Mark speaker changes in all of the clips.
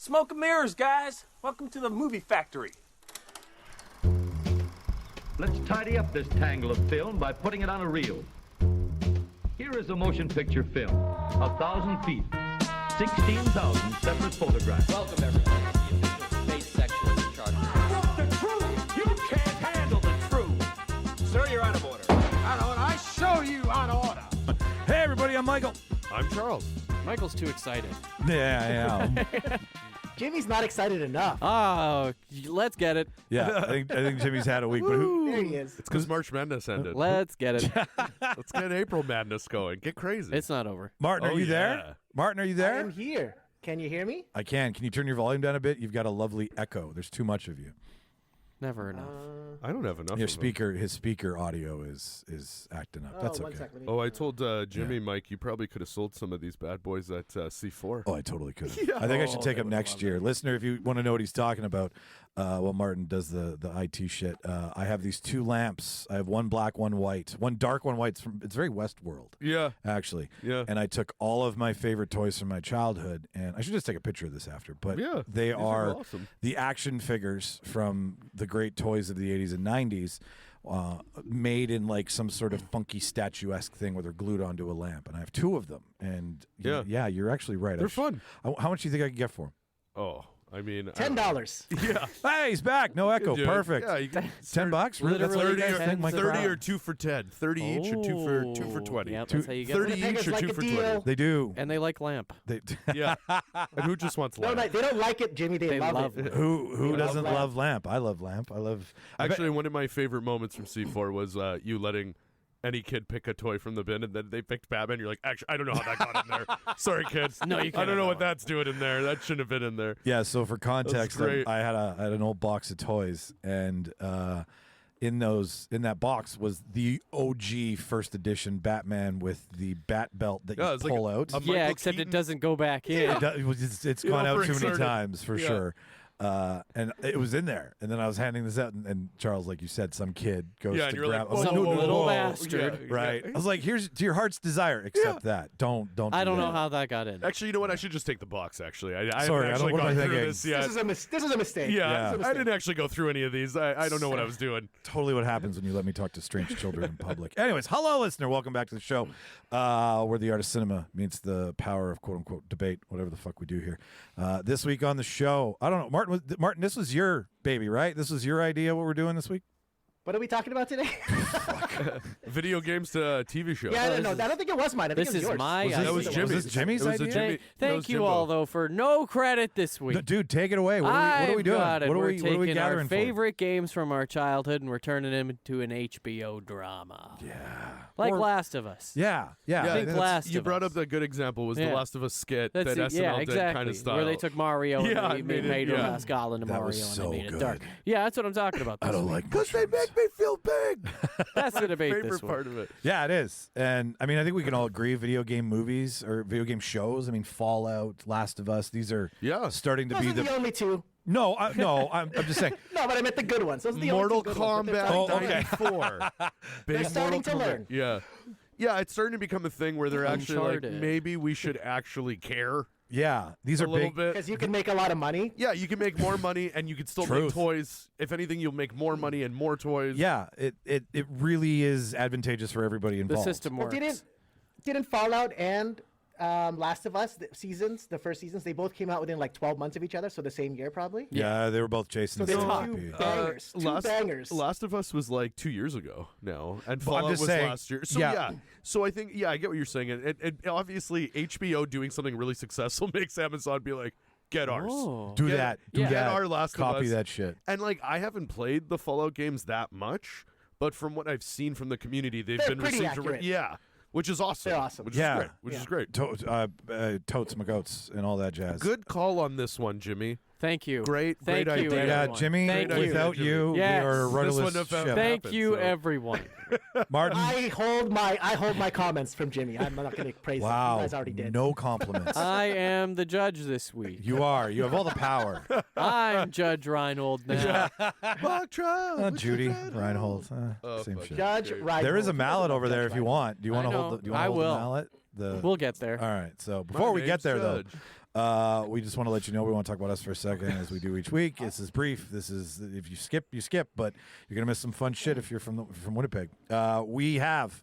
Speaker 1: Smoke and mirrors, guys. Welcome to the movie factory.
Speaker 2: Let's tidy up this tangle of film by putting it on a reel. Here is a motion picture film, 1,000 feet, 16,000 separate photographs.
Speaker 3: Welcome, everybody, to the official space section of the charter.
Speaker 1: The truth! You can't handle the truth!
Speaker 4: Sir, you're out of order.
Speaker 1: Out of order? I show you out of order!
Speaker 5: Hey, everybody, I'm Michael.
Speaker 4: I'm Charles.
Speaker 3: Michael's too excited.
Speaker 5: Yeah, I am.
Speaker 6: Jimmy's not excited enough.
Speaker 3: Oh, let's get it.
Speaker 5: Yeah, I think Jimmy's had a week, but who?
Speaker 6: There he is.
Speaker 4: It's because March Madness ended.
Speaker 3: Let's get it.
Speaker 4: Let's get April Madness going. Get crazy.
Speaker 3: It's not over.
Speaker 5: Martin, are you there? Martin, are you
Speaker 6: I
Speaker 5: there?
Speaker 6: am here. Can you hear me?
Speaker 5: I can. Can you turn your volume down a bit? You've got a lovely echo. There's too much of you.
Speaker 3: Never enough.
Speaker 4: I don't have enough.
Speaker 5: Your
Speaker 4: of them.
Speaker 5: his speaker audio is acting up. That's
Speaker 6: one
Speaker 5: okay.
Speaker 6: sec, let me-
Speaker 4: Oh, I told Jimmy, Mike, you probably could have sold some of these bad boys at C4.
Speaker 5: Oh, I totally could. I think I should take him next year. Listener, if you want to know what he's talking about, while Martin does the IT shit, I have these two lamps. I have one black, one white. One dark, one white. It's very Westworld.
Speaker 4: Yeah.
Speaker 5: Actually.
Speaker 4: Yeah.
Speaker 5: And I took all of my favorite toys from my childhood, and I should just take a picture of this after, but
Speaker 4: Yeah,
Speaker 5: they
Speaker 4: these are
Speaker 5: are
Speaker 4: awesome.
Speaker 5: the action figures from the great toys of the 80s and 90s, made in like some sort of funky statuesque thing where they're glued onto a lamp. And I have two of them. And
Speaker 4: Yeah.
Speaker 5: you're actually right.
Speaker 4: They're fun.
Speaker 5: How much do you think I could get for them?
Speaker 4: Oh, I mean,
Speaker 6: $10.
Speaker 4: Yeah.
Speaker 5: Hey, he's back. No echo.
Speaker 4: Dude,
Speaker 5: Perfect.
Speaker 4: Yeah, you can
Speaker 5: $10? Really? That's what you
Speaker 3: Literally
Speaker 5: guys
Speaker 3: 10
Speaker 5: think, Mike?
Speaker 4: 30 or 2 for 10. 30 each or 2 for 20.
Speaker 3: Yep, that's how you get
Speaker 4: 30
Speaker 3: it.
Speaker 4: each
Speaker 6: Winnipeggers
Speaker 4: or
Speaker 6: like
Speaker 4: 2
Speaker 6: a
Speaker 4: for
Speaker 6: deal.
Speaker 4: 20.
Speaker 5: They do.
Speaker 3: And they like lamp.
Speaker 5: They,
Speaker 4: Yeah. And who just wants
Speaker 6: No,
Speaker 4: lamp?
Speaker 6: they don't like it, Jimmy. They,
Speaker 3: They
Speaker 6: love
Speaker 3: love
Speaker 6: it.
Speaker 3: it.
Speaker 5: who
Speaker 6: love
Speaker 5: doesn't
Speaker 6: lamp.
Speaker 5: love lamp? I love lamp. I love.
Speaker 4: Actually, one of my favorite moments from C4 was you letting any kid pick a toy from the bin, and then they picked Batman. You're like, actually, I don't know how that got in there. Sorry, kids.
Speaker 3: No, you
Speaker 4: I
Speaker 3: can't.
Speaker 4: don't know what that's doing in there. That shouldn't have been in there.
Speaker 5: Yeah, so for context,
Speaker 4: great.
Speaker 5: I had an old box of toys, and in that box was the OG first edition Batman with the bat belt that
Speaker 4: Yeah,
Speaker 5: you
Speaker 4: it's like
Speaker 5: pull out.
Speaker 4: a
Speaker 3: Yeah,
Speaker 4: Michael
Speaker 3: except
Speaker 4: Keaton.
Speaker 3: it doesn't go back in.
Speaker 5: It's gone out too many
Speaker 4: overexerted.
Speaker 5: times for
Speaker 4: Yeah.
Speaker 5: sure. And it was in there, and then I was handing this out, and Charles, like you said, some kid goes
Speaker 4: Yeah,
Speaker 5: to
Speaker 4: and you're
Speaker 5: grab.
Speaker 4: like,
Speaker 5: I was
Speaker 3: Some
Speaker 5: no, no,
Speaker 3: little
Speaker 5: no.
Speaker 3: bastard.
Speaker 4: Yeah,
Speaker 5: Right.
Speaker 4: yeah.
Speaker 5: I was like, here's to your heart's desire, except that. Don't.
Speaker 3: I don't
Speaker 5: do
Speaker 3: know
Speaker 5: that.
Speaker 3: how that got in.
Speaker 4: Actually, you know what? I should just take the box, actually. I
Speaker 5: Sorry, I
Speaker 4: haven't
Speaker 5: don't-
Speaker 4: actually
Speaker 5: what am I
Speaker 4: gone through
Speaker 5: thinking?
Speaker 4: this yet.
Speaker 6: This is a mistake.
Speaker 4: Yeah,
Speaker 5: Yeah.
Speaker 6: This is a
Speaker 4: I
Speaker 6: mistake.
Speaker 4: didn't actually go through any of these. I don't know what I was doing.
Speaker 5: Totally what happens when you let me talk to strange children in public. Anyways, hello, listener. Welcome back to the show, where the art of cinema meets the power of quote-unquote debate, whatever the fuck we do here. This week on the show, I don't know, Martin, this was your baby, right? This was your idea, what we're doing this week?
Speaker 6: What are we talking about today?
Speaker 4: Video games to TV shows.
Speaker 6: Yeah, I don't know. I don't think it was mine. I think
Speaker 3: This
Speaker 6: it was
Speaker 3: is
Speaker 6: yours.
Speaker 3: my
Speaker 5: Was
Speaker 3: idea.
Speaker 4: That was Jimmy's.
Speaker 5: Was this Jimmy's
Speaker 4: It was a
Speaker 5: idea?
Speaker 4: Jimmy- that
Speaker 3: Thank
Speaker 4: was
Speaker 3: you
Speaker 4: Jimbo.
Speaker 3: all, though, for no credit this week.
Speaker 5: Dude, take it away. What are we doing?
Speaker 3: Got it.
Speaker 5: What are
Speaker 3: we're
Speaker 5: we
Speaker 3: taking
Speaker 5: gathering
Speaker 3: our
Speaker 5: for?
Speaker 3: favorite games from our childhood and we're turning them into an HBO drama. Yeah. Like
Speaker 5: Or-
Speaker 3: Last of Us.
Speaker 5: Yeah.
Speaker 4: Yeah,
Speaker 3: I think
Speaker 4: that's-
Speaker 3: Last
Speaker 4: you
Speaker 3: of
Speaker 4: brought
Speaker 3: Us.
Speaker 4: up that good example was the
Speaker 3: Yeah.
Speaker 4: Last of Us skit
Speaker 3: That's
Speaker 4: that
Speaker 3: it.
Speaker 4: SNL
Speaker 3: Yeah,
Speaker 4: did
Speaker 3: exactly.
Speaker 4: kind of style.
Speaker 3: Where they took Mario
Speaker 4: Yeah,
Speaker 3: and they
Speaker 4: made it-
Speaker 3: made
Speaker 4: yeah.
Speaker 3: Pascal into
Speaker 5: That
Speaker 3: Mario
Speaker 5: was
Speaker 3: and
Speaker 5: so
Speaker 3: they made it
Speaker 5: good.
Speaker 3: dark. Yeah, that's what I'm talking about.
Speaker 5: I
Speaker 3: this
Speaker 5: don't
Speaker 3: week.
Speaker 5: like
Speaker 4: Because they make me feel big.
Speaker 3: That's the debate
Speaker 4: Favorite
Speaker 3: this week.
Speaker 4: part of it.
Speaker 5: Yeah, it is. And I mean, I think we can all agree video game movies or video game shows. I mean, Fallout, Last of Us, these are
Speaker 4: Yeah.
Speaker 5: starting to
Speaker 6: Those
Speaker 5: be
Speaker 6: are the only two.
Speaker 5: No, I'm just saying.
Speaker 6: No, but I meant the good ones. Those are the
Speaker 4: Mortal
Speaker 6: only two good ones, but they're
Speaker 4: Kombat
Speaker 6: starting to-
Speaker 4: 94. Big
Speaker 6: They're starting
Speaker 4: Mortal
Speaker 6: to
Speaker 4: Kombat.
Speaker 6: learn.
Speaker 4: Yeah. Yeah, it's starting to become a thing where they're actually like,
Speaker 3: Uncharted.
Speaker 4: maybe we should actually care
Speaker 5: Yeah, these
Speaker 4: a
Speaker 5: are
Speaker 4: little
Speaker 5: big.
Speaker 4: bit.
Speaker 6: Because you can make a lot of money.
Speaker 4: Yeah, you can make more money and you can still
Speaker 5: Truth.
Speaker 4: make toys. If anything, you'll make more money and more toys.
Speaker 5: Yeah, it really is advantageous for everybody
Speaker 3: The
Speaker 5: involved.
Speaker 3: system
Speaker 6: But
Speaker 3: works.
Speaker 6: didn't Fallout and Last of Us the first seasons, they both came out within like 12 months of each other, so the same year probably.
Speaker 5: Yeah, they were both chasing
Speaker 6: So
Speaker 5: the
Speaker 6: they
Speaker 5: same
Speaker 6: were
Speaker 5: IP.
Speaker 6: two bangers. Two bangers.
Speaker 4: Last of Us was like 2 years ago now, and
Speaker 5: Well, I'm
Speaker 4: Fallout
Speaker 5: just
Speaker 4: was
Speaker 5: saying,
Speaker 4: last year. So
Speaker 5: yeah.
Speaker 4: So I think I get what you're saying. And obviously HBO doing something really successful makes Amazon be like, get ours.
Speaker 3: Oh.
Speaker 5: Do
Speaker 4: Get-
Speaker 5: that. Do
Speaker 3: yeah.
Speaker 5: that.
Speaker 4: Get our Last of
Speaker 5: Copy
Speaker 4: Us.
Speaker 5: that shit.
Speaker 4: And like I haven't played the Fallout games that much, but from what I've seen from the community, they've
Speaker 6: They're
Speaker 4: been
Speaker 6: pretty
Speaker 4: received.
Speaker 6: accurate.
Speaker 4: Yeah, which is awesome.
Speaker 6: They're awesome.
Speaker 4: Which
Speaker 5: Yeah.
Speaker 4: is great. Which is great.
Speaker 5: Totes my goats and all that jazz.
Speaker 4: Good call on this one, Jimmy.
Speaker 3: Thank you.
Speaker 4: Great
Speaker 3: Thank you,
Speaker 4: idea.
Speaker 5: Yeah,
Speaker 3: everyone.
Speaker 5: Jimmy.
Speaker 3: Thank you.
Speaker 5: Without
Speaker 4: Jimmy.
Speaker 5: you,
Speaker 3: Yes.
Speaker 5: we are a
Speaker 4: This
Speaker 5: rudderless
Speaker 4: wouldn't have
Speaker 5: ship.
Speaker 3: Thank
Speaker 4: happened,
Speaker 3: you,
Speaker 4: so-
Speaker 3: everyone.
Speaker 5: Martin.
Speaker 6: I hold my comments from Jimmy. I'm not going to praise them.
Speaker 5: Wow.
Speaker 6: You guys already did.
Speaker 5: No compliments.
Speaker 3: I am the judge this week.
Speaker 5: You are. You have all the power.
Speaker 3: I'm Judge Reinhold now.
Speaker 4: Mock trial.
Speaker 5: Judy Reinhold. Same
Speaker 4: fuck.
Speaker 5: shit.
Speaker 6: Judge Reinhold.
Speaker 5: There is a mallet over there if you want. Do you want
Speaker 3: I
Speaker 5: to
Speaker 3: know.
Speaker 5: hold the? Do you want
Speaker 3: I
Speaker 5: to hold
Speaker 3: will.
Speaker 5: the mallet? The.
Speaker 3: We'll get there.
Speaker 5: All right. So before we get
Speaker 4: name's
Speaker 5: there, though,
Speaker 4: Judge.
Speaker 5: We just want to let you know we want to talk about us for a second, as we do each week. This is brief. This is if you skip, you skip, but you're gonna miss some fun shit if you're from Winnipeg. We have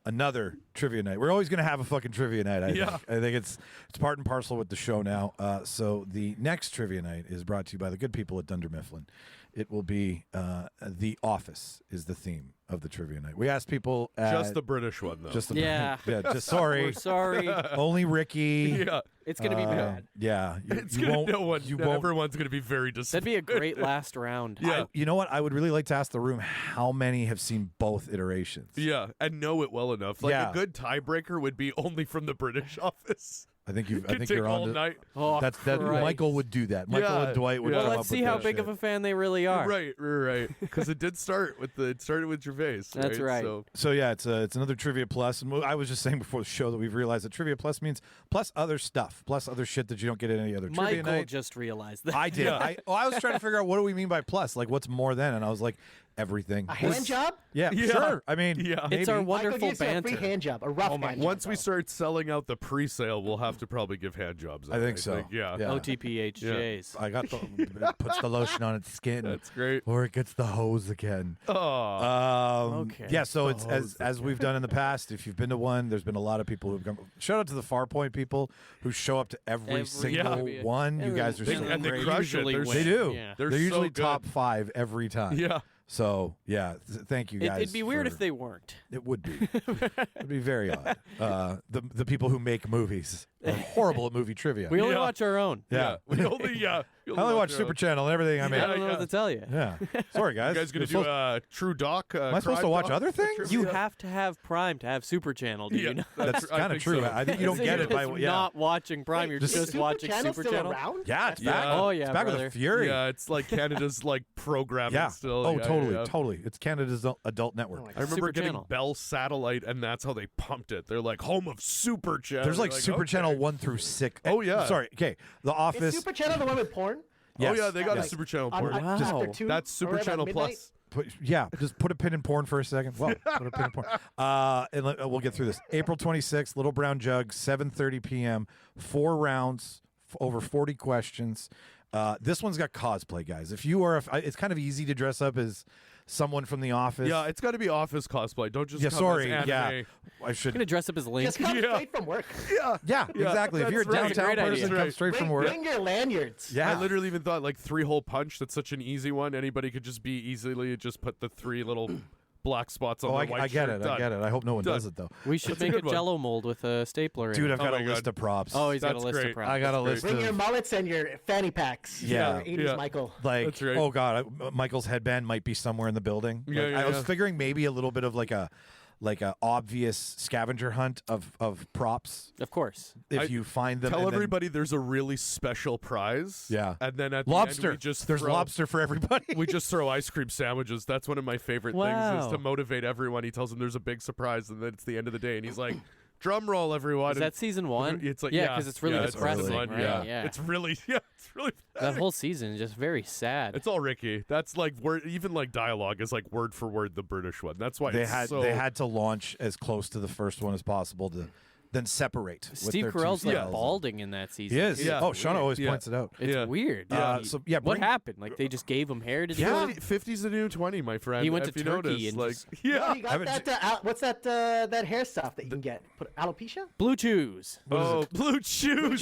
Speaker 5: another trivia night. We're always gonna have a fucking trivia night. I think it's part and parcel with the show now. So the next trivia night is brought to you by the good people at Dunder Mifflin. It will be The Office is the theme of the trivia night. We asked people
Speaker 4: Just the British one, though.
Speaker 5: just the
Speaker 3: Yeah.
Speaker 5: just sorry.
Speaker 3: We're sorry.
Speaker 5: Only Ricky.
Speaker 4: yeah.
Speaker 3: It's gonna be bad.
Speaker 5: Yeah,
Speaker 4: It's
Speaker 5: you
Speaker 4: gonna,
Speaker 5: won't.
Speaker 4: no one,
Speaker 5: you won't.
Speaker 4: everyone's going to be very
Speaker 3: That'd
Speaker 4: disappointed.
Speaker 3: be a great last round.
Speaker 4: Yeah.
Speaker 5: You know what? I would really like to ask the room how many have seen both iterations.
Speaker 4: Yeah, and know it well enough. Like
Speaker 5: Yeah.
Speaker 4: a good tiebreaker would be only from the British office.
Speaker 5: I think
Speaker 4: Could
Speaker 5: I think
Speaker 4: take
Speaker 5: you're
Speaker 4: all
Speaker 5: on to
Speaker 4: night.
Speaker 3: Oh,
Speaker 5: that.
Speaker 3: Christ.
Speaker 5: Michael would do that. Michael
Speaker 4: Yeah,
Speaker 5: and Dwight would
Speaker 4: yeah.
Speaker 5: come
Speaker 3: Well,
Speaker 5: up
Speaker 3: let's see
Speaker 5: with
Speaker 3: how
Speaker 5: that
Speaker 3: big
Speaker 5: shit.
Speaker 3: of a fan they really are.
Speaker 4: Right. Because it did start with it started with Gervais.
Speaker 3: That's right.
Speaker 4: So,
Speaker 5: Yeah, it's another Trivia Plus. And I was just saying before the show that we've realized that Trivia Plus means plus other stuff, plus other shit that you don't get at any other trivia
Speaker 3: Michael
Speaker 5: night.
Speaker 3: just realized that.
Speaker 5: I did.
Speaker 4: Yeah.
Speaker 5: I was trying to figure out what do we mean by plus? Like what's more than? And I was like, everything.
Speaker 6: A hand job?
Speaker 5: Yeah,
Speaker 4: Yeah.
Speaker 5: sure. I mean,
Speaker 4: Yeah.
Speaker 3: It's our
Speaker 5: maybe.
Speaker 3: wonderful
Speaker 6: Michael gives you a
Speaker 3: banter.
Speaker 6: free hand job, a rough hand job.
Speaker 4: once we start selling out the pre-sale, we'll have to probably give hand jobs.
Speaker 5: I think so.
Speaker 4: Yeah.
Speaker 5: Yeah.
Speaker 3: OTPHJs.
Speaker 5: I got it puts the lotion on its skin.
Speaker 4: That's great.
Speaker 5: Or it gets the hose again.
Speaker 4: Oh.
Speaker 3: Okay.
Speaker 5: Yeah, so it's as we've done in the past. If you've been to one, there's been a lot of people who've come. Shout out to the Farpoint people who show up to every single
Speaker 3: trivia.
Speaker 5: one. You guys are
Speaker 3: They-
Speaker 5: so
Speaker 4: and they
Speaker 5: great.
Speaker 4: crush it.
Speaker 3: Usually
Speaker 4: They're
Speaker 3: win.
Speaker 5: They do.
Speaker 3: Yeah.
Speaker 4: They're
Speaker 5: They're
Speaker 4: so
Speaker 5: usually
Speaker 4: good.
Speaker 5: top 5 every time.
Speaker 4: Yeah.
Speaker 5: So yeah, thank you guys.
Speaker 3: It'd be weird
Speaker 5: for-
Speaker 3: if they weren't.
Speaker 5: It would be. It'd be very odd. The people who make movies are horrible at movie trivia.
Speaker 3: We only
Speaker 4: Yeah.
Speaker 3: watch our own.
Speaker 5: yeah.
Speaker 4: We only
Speaker 5: I only watch Super Channel and everything I'm
Speaker 3: I
Speaker 5: in.
Speaker 3: don't know what to tell you.
Speaker 5: Yeah. Sorry, guys.
Speaker 4: You guys gonna
Speaker 5: You're
Speaker 4: do
Speaker 5: supposed-
Speaker 4: a true doc?
Speaker 5: Am I supposed to watch other things?
Speaker 3: You have to have Prime to have Super Channel. Do you know?
Speaker 5: That's
Speaker 4: I
Speaker 5: kind of
Speaker 4: think
Speaker 5: true.
Speaker 4: so.
Speaker 5: I think you don't
Speaker 3: So
Speaker 5: get
Speaker 3: you're
Speaker 5: it by
Speaker 3: just
Speaker 5: yeah.
Speaker 3: not watching Prime. You're
Speaker 5: Just-
Speaker 3: just
Speaker 6: Super
Speaker 3: watching
Speaker 6: Channel's
Speaker 3: Super
Speaker 6: still
Speaker 3: Channel.
Speaker 6: around?
Speaker 5: Yeah, it's
Speaker 4: Yeah.
Speaker 5: back.
Speaker 3: Oh,
Speaker 5: It's
Speaker 3: yeah,
Speaker 5: back
Speaker 3: brother.
Speaker 5: with a fury.
Speaker 4: Yeah, it's like Canada's like programming
Speaker 5: Yeah.
Speaker 4: still.
Speaker 5: Oh,
Speaker 4: Yeah,
Speaker 5: totally,
Speaker 4: yeah.
Speaker 5: totally. It's Canada's adult network.
Speaker 6: Oh my
Speaker 4: I remember
Speaker 3: Super
Speaker 4: getting
Speaker 3: Channel.
Speaker 4: Bell Satellite, and that's how they pumped it. They're like home of Super Channel.
Speaker 5: There's like
Speaker 4: You're
Speaker 5: Super
Speaker 4: okay.
Speaker 5: Channel 1 through 6.
Speaker 4: Oh, yeah.
Speaker 5: Sorry. Okay. The
Speaker 6: Is
Speaker 5: Office.
Speaker 6: Super Channel the one with porn?
Speaker 5: Yes.
Speaker 4: Oh yeah, they got
Speaker 5: Yes.
Speaker 4: a Super Channel
Speaker 6: On-
Speaker 4: port.
Speaker 6: on-
Speaker 3: Wow.
Speaker 6: just after 2
Speaker 4: That's Super
Speaker 6: or around
Speaker 4: Channel
Speaker 6: midnight?
Speaker 4: Plus.
Speaker 5: Just put a pin in porn for a second. Well, put a pin in porn. We'll get through this. April 26th, Little Brown Jug, 7:30 p.m. 4 rounds, over 40 questions. This one's got cosplay, guys. If you are, it's kind of easy to dress up as someone from The Office.
Speaker 4: Yeah, it's got to be Office cosplay. Don't just
Speaker 5: Yeah,
Speaker 4: come
Speaker 5: sorry.
Speaker 4: as
Speaker 5: Yeah,
Speaker 4: anime.
Speaker 5: I
Speaker 3: I'm
Speaker 5: should.
Speaker 3: gonna dress up as Link.
Speaker 6: Just come
Speaker 4: Yeah.
Speaker 6: straight from work.
Speaker 5: Yeah, exactly. If
Speaker 4: that's
Speaker 5: you're a
Speaker 4: right.
Speaker 5: downtown
Speaker 3: Great idea.
Speaker 5: person, come
Speaker 4: Right.
Speaker 5: straight from work.
Speaker 6: Bring your lanyards.
Speaker 5: Yeah,
Speaker 4: I literally even thought like 3-hole punch. That's such an easy one. Anybody could just be easily just put the 3 little black spots on
Speaker 5: Oh,
Speaker 4: their white
Speaker 5: I get
Speaker 4: shirt.
Speaker 5: it. I get it. I hope no one
Speaker 4: Done.
Speaker 5: does it though.
Speaker 3: We should
Speaker 4: That's a
Speaker 3: make a
Speaker 4: good one.
Speaker 3: Jello mold with a stapler in
Speaker 5: Dude,
Speaker 3: it.
Speaker 5: I've got
Speaker 4: Oh
Speaker 5: a
Speaker 4: my
Speaker 5: list
Speaker 4: God.
Speaker 5: of props.
Speaker 3: Oh, he's got a
Speaker 4: That's
Speaker 3: list
Speaker 4: great.
Speaker 3: of props.
Speaker 5: I got a
Speaker 4: That's
Speaker 5: list
Speaker 6: Bring
Speaker 5: of
Speaker 6: your mullets and your fanny packs.
Speaker 5: Yeah.
Speaker 6: Your 80s
Speaker 4: Yeah.
Speaker 6: Michael.
Speaker 5: like,
Speaker 4: That's right.
Speaker 5: oh god, Michael's headband might be somewhere in the building.
Speaker 4: Yeah,
Speaker 5: Like,
Speaker 4: yeah,
Speaker 5: I was
Speaker 4: yeah.
Speaker 5: figuring maybe a little bit of like a obvious scavenger hunt of props
Speaker 3: Of course.
Speaker 5: if
Speaker 4: I-
Speaker 5: you find them.
Speaker 4: Tell
Speaker 5: and then-
Speaker 4: everybody there's a really special prize.
Speaker 5: Yeah.
Speaker 4: and then at
Speaker 5: lobster.
Speaker 4: the end we just
Speaker 5: There's
Speaker 4: throw,
Speaker 5: lobster for everybody.
Speaker 4: We just throw ice cream sandwiches. That's one of my favorite things
Speaker 3: Wow.
Speaker 4: is to motivate everyone. He tells them there's a big surprise, and then it's the end of the day, and he's like, "Drum roll, everyone!"
Speaker 3: Is that season 1?
Speaker 4: It's like
Speaker 3: yeah, because it's really
Speaker 4: it's
Speaker 3: depressing,
Speaker 4: season one,
Speaker 3: right?
Speaker 4: Yeah. It's really it's really
Speaker 3: That whole season is just very sad.
Speaker 4: It's all Ricky. That's like word. Even like dialogue is like word for word the British one. That's why
Speaker 5: they
Speaker 4: it's
Speaker 5: had
Speaker 4: so,
Speaker 5: they had to launch as close to the first one as possible to then separate. with
Speaker 3: Steve
Speaker 5: their two
Speaker 3: Carell's like
Speaker 5: styles.
Speaker 3: balding in that season.
Speaker 5: He is.
Speaker 3: too.
Speaker 4: Yeah.
Speaker 5: Oh, Shauna always
Speaker 4: Yeah.
Speaker 5: points it out.
Speaker 3: It's
Speaker 4: Yeah.
Speaker 3: weird.
Speaker 5: Yeah,
Speaker 3: what
Speaker 5: bring-
Speaker 3: happened? Like they just gave him hair? Did he go?
Speaker 4: 50's the new 20, my friend.
Speaker 3: He went
Speaker 4: if
Speaker 3: to
Speaker 4: you
Speaker 3: Turkey
Speaker 4: notice,
Speaker 3: and
Speaker 4: like
Speaker 3: just-
Speaker 6: Yeah, you
Speaker 5: haven't
Speaker 6: got that. What's that? That hair stuff that you can get? Put alopecia.
Speaker 3: Blue chews.
Speaker 4: oh, blue chews.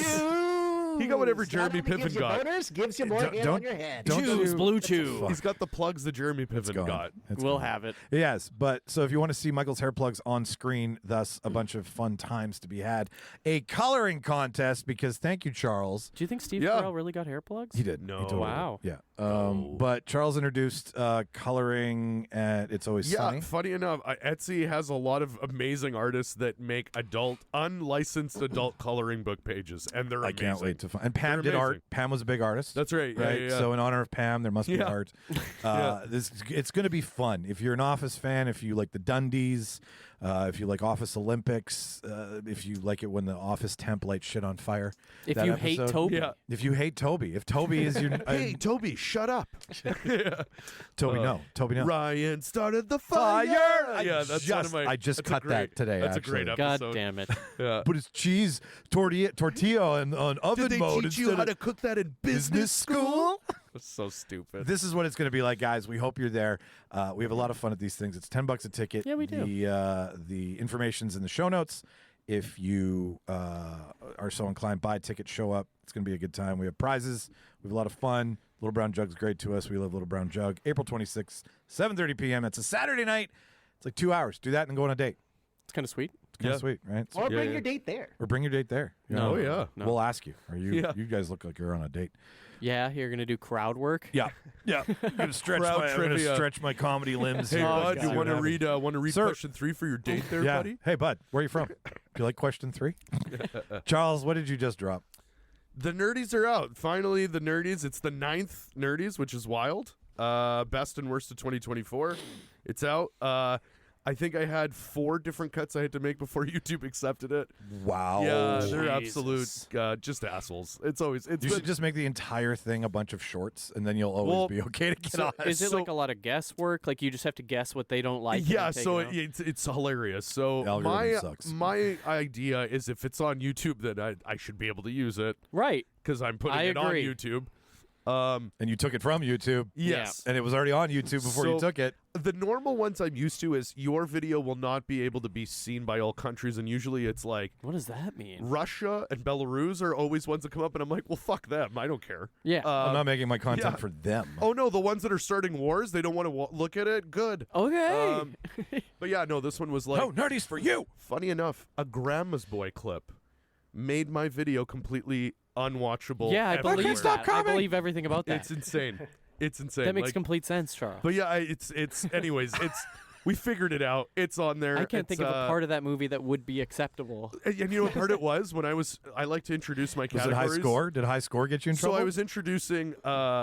Speaker 4: He got whatever
Speaker 6: Not
Speaker 4: Jeremy
Speaker 6: only gives
Speaker 4: Piven
Speaker 6: you
Speaker 4: got.
Speaker 6: boners, gives you more hair
Speaker 5: don't-
Speaker 6: on your head.
Speaker 5: don't
Speaker 3: Choose
Speaker 5: you-
Speaker 3: blue chew.
Speaker 4: He's got the plugs that Jeremy Piven
Speaker 5: gone.
Speaker 4: got.
Speaker 5: It's
Speaker 3: We'll
Speaker 5: gone.
Speaker 3: have it.
Speaker 5: Yes, but so if you want to see Michael's hair plugs on screen, thus a bunch of fun times to be had. A coloring contest because thank you, Charles.
Speaker 3: Do you think Steve
Speaker 4: Yeah.
Speaker 3: Carell really got hair plugs?
Speaker 5: He did.
Speaker 4: No.
Speaker 5: He totally did.
Speaker 3: Wow.
Speaker 5: Yeah.
Speaker 4: No.
Speaker 5: But Charles introduced coloring at It's Always
Speaker 4: Yeah,
Speaker 5: Sunny.
Speaker 4: funny enough, Etsy has a lot of amazing artists that make unlicensed adult coloring book pages, and they're
Speaker 5: I
Speaker 4: amazing.
Speaker 5: can't wait to find. And Pam
Speaker 4: They're
Speaker 5: did art.
Speaker 4: amazing.
Speaker 5: Pam was a big artist.
Speaker 4: That's right. Yeah,
Speaker 5: Right.
Speaker 4: yeah, yeah.
Speaker 5: So in honor of Pam, there must be
Speaker 4: Yeah.
Speaker 5: art.
Speaker 4: Yeah.
Speaker 5: It's going to be fun. If you're an Office fan, if you like the Dundies, If you like Office Olympics, if you like it when the Office temp lights shit on fire.
Speaker 3: If
Speaker 5: that
Speaker 3: you hate
Speaker 5: episode.
Speaker 3: Toby.
Speaker 4: Yeah.
Speaker 5: If you hate Toby. If Toby is your...
Speaker 4: Hey, Toby, shut up.
Speaker 5: Toby, no. Toby, no.
Speaker 4: Ryan started the fire. Yeah, that's one of my.
Speaker 5: I just
Speaker 4: that's
Speaker 5: cut
Speaker 4: a great,
Speaker 5: that today,
Speaker 4: That's
Speaker 5: actually.
Speaker 4: a great
Speaker 3: God
Speaker 4: episode.
Speaker 3: damn it.
Speaker 4: Yeah.
Speaker 5: Put his cheese tortilla on oven
Speaker 4: Did they
Speaker 5: mode
Speaker 4: teach you
Speaker 5: instead
Speaker 4: how
Speaker 5: of
Speaker 4: to cook that in business school? That's so stupid.
Speaker 5: This is what it's going to be like, guys. We hope you're there. We have a lot of fun at these things. It's $10 a ticket.
Speaker 3: Yeah, we do.
Speaker 5: The information's in the show notes. If you are so inclined, buy a ticket, show up. It's going to be a good time. We have prizes. We have a lot of fun. Little Brown Jug's great to us. We love Little Brown Jug. April 26th, 7:30 p.m. It's a Saturday night. It's like 2 hours. Do that and go on a date.
Speaker 3: It's kind of sweet.
Speaker 5: It's kind
Speaker 4: Yeah.
Speaker 5: of sweet, right?
Speaker 6: Or
Speaker 4: Yeah,
Speaker 6: bring
Speaker 4: yeah.
Speaker 6: your date there.
Speaker 5: Or bring your date there. You
Speaker 3: No.
Speaker 5: know,
Speaker 4: Oh, yeah.
Speaker 3: No.
Speaker 5: We'll ask you. Are you?
Speaker 4: Yeah.
Speaker 5: You guys look like you're on a date.
Speaker 3: Yeah, you're going to do crowd work.
Speaker 5: Yeah, yeah. I'm gonna stretch
Speaker 4: Crowd
Speaker 5: I'm gonna
Speaker 4: trivia.
Speaker 5: stretch my comedy limbs.
Speaker 4: Hey,
Speaker 5: here.
Speaker 4: bud,
Speaker 5: See
Speaker 4: you
Speaker 5: what
Speaker 4: want to
Speaker 5: happens.
Speaker 4: read
Speaker 5: Sir.
Speaker 4: question 3 for your date there,
Speaker 5: Yeah.
Speaker 4: buddy?
Speaker 5: Hey, bud, where are you from? Do you like question 3? Charles, what did you just drop?
Speaker 4: The nerdies are out. Finally, the nerdies. It's the 9th nerdies, which is wild. Best and worst of 2024. It's out. I think I had 4 different cuts I had to make before YouTube accepted it.
Speaker 5: Wow.
Speaker 4: Yeah, they're
Speaker 3: Jesus.
Speaker 4: absolute just assholes. It's always it's
Speaker 5: You
Speaker 4: been-
Speaker 5: should just make the entire thing a bunch of shorts, and then you'll always
Speaker 4: Well,
Speaker 5: be okay to get
Speaker 3: So
Speaker 5: on.
Speaker 3: is it
Speaker 4: so-
Speaker 3: like a lot of guesswork? Like you just have to guess what they don't like? and
Speaker 4: yeah,
Speaker 3: then take
Speaker 4: so
Speaker 3: it out?
Speaker 4: it's hilarious. So
Speaker 5: Algorithm sucks.
Speaker 4: my idea is if it's on YouTube, then I should be able to use it
Speaker 3: Right.
Speaker 4: because I'm putting
Speaker 3: I
Speaker 4: it on
Speaker 3: agree.
Speaker 4: YouTube.
Speaker 5: And you took it from YouTube,
Speaker 4: Yes.
Speaker 5: and it was already on YouTube before you
Speaker 4: So-
Speaker 5: took it.
Speaker 4: The normal ones I'm used to is your video will not be able to be seen by all countries, and usually it's like
Speaker 3: What does that mean?
Speaker 4: Russia and Belarus are always ones that come up, and I'm like, well, fuck them. I don't care.
Speaker 3: Yeah.
Speaker 5: I'm not making my content
Speaker 4: yeah.
Speaker 5: for them.
Speaker 4: Oh no, the ones that are starting wars, they don't want to look at it. Good.
Speaker 3: Okay.
Speaker 4: But yeah, no, this one was like,
Speaker 5: No, nerdies for you.
Speaker 4: funny enough, a Grandma's Boy clip made my video completely unwatchable.
Speaker 3: yeah, I
Speaker 4: everywhere.
Speaker 3: believe
Speaker 5: stop
Speaker 3: that. I
Speaker 5: coming.
Speaker 3: believe everything about that.
Speaker 4: It's insane. It's insane.
Speaker 3: That makes
Speaker 4: Like,
Speaker 3: complete sense, Charles.
Speaker 4: But yeah, it's anyways, it's we figured it out. It's on there.
Speaker 3: I can't think of a
Speaker 4: It's,
Speaker 3: part of that movie that would be acceptable.
Speaker 4: And you know what part it was when I like to introduce my
Speaker 5: Was
Speaker 4: categories.
Speaker 5: it high score? Did high score get you in
Speaker 4: So
Speaker 5: trouble?
Speaker 4: I was introducing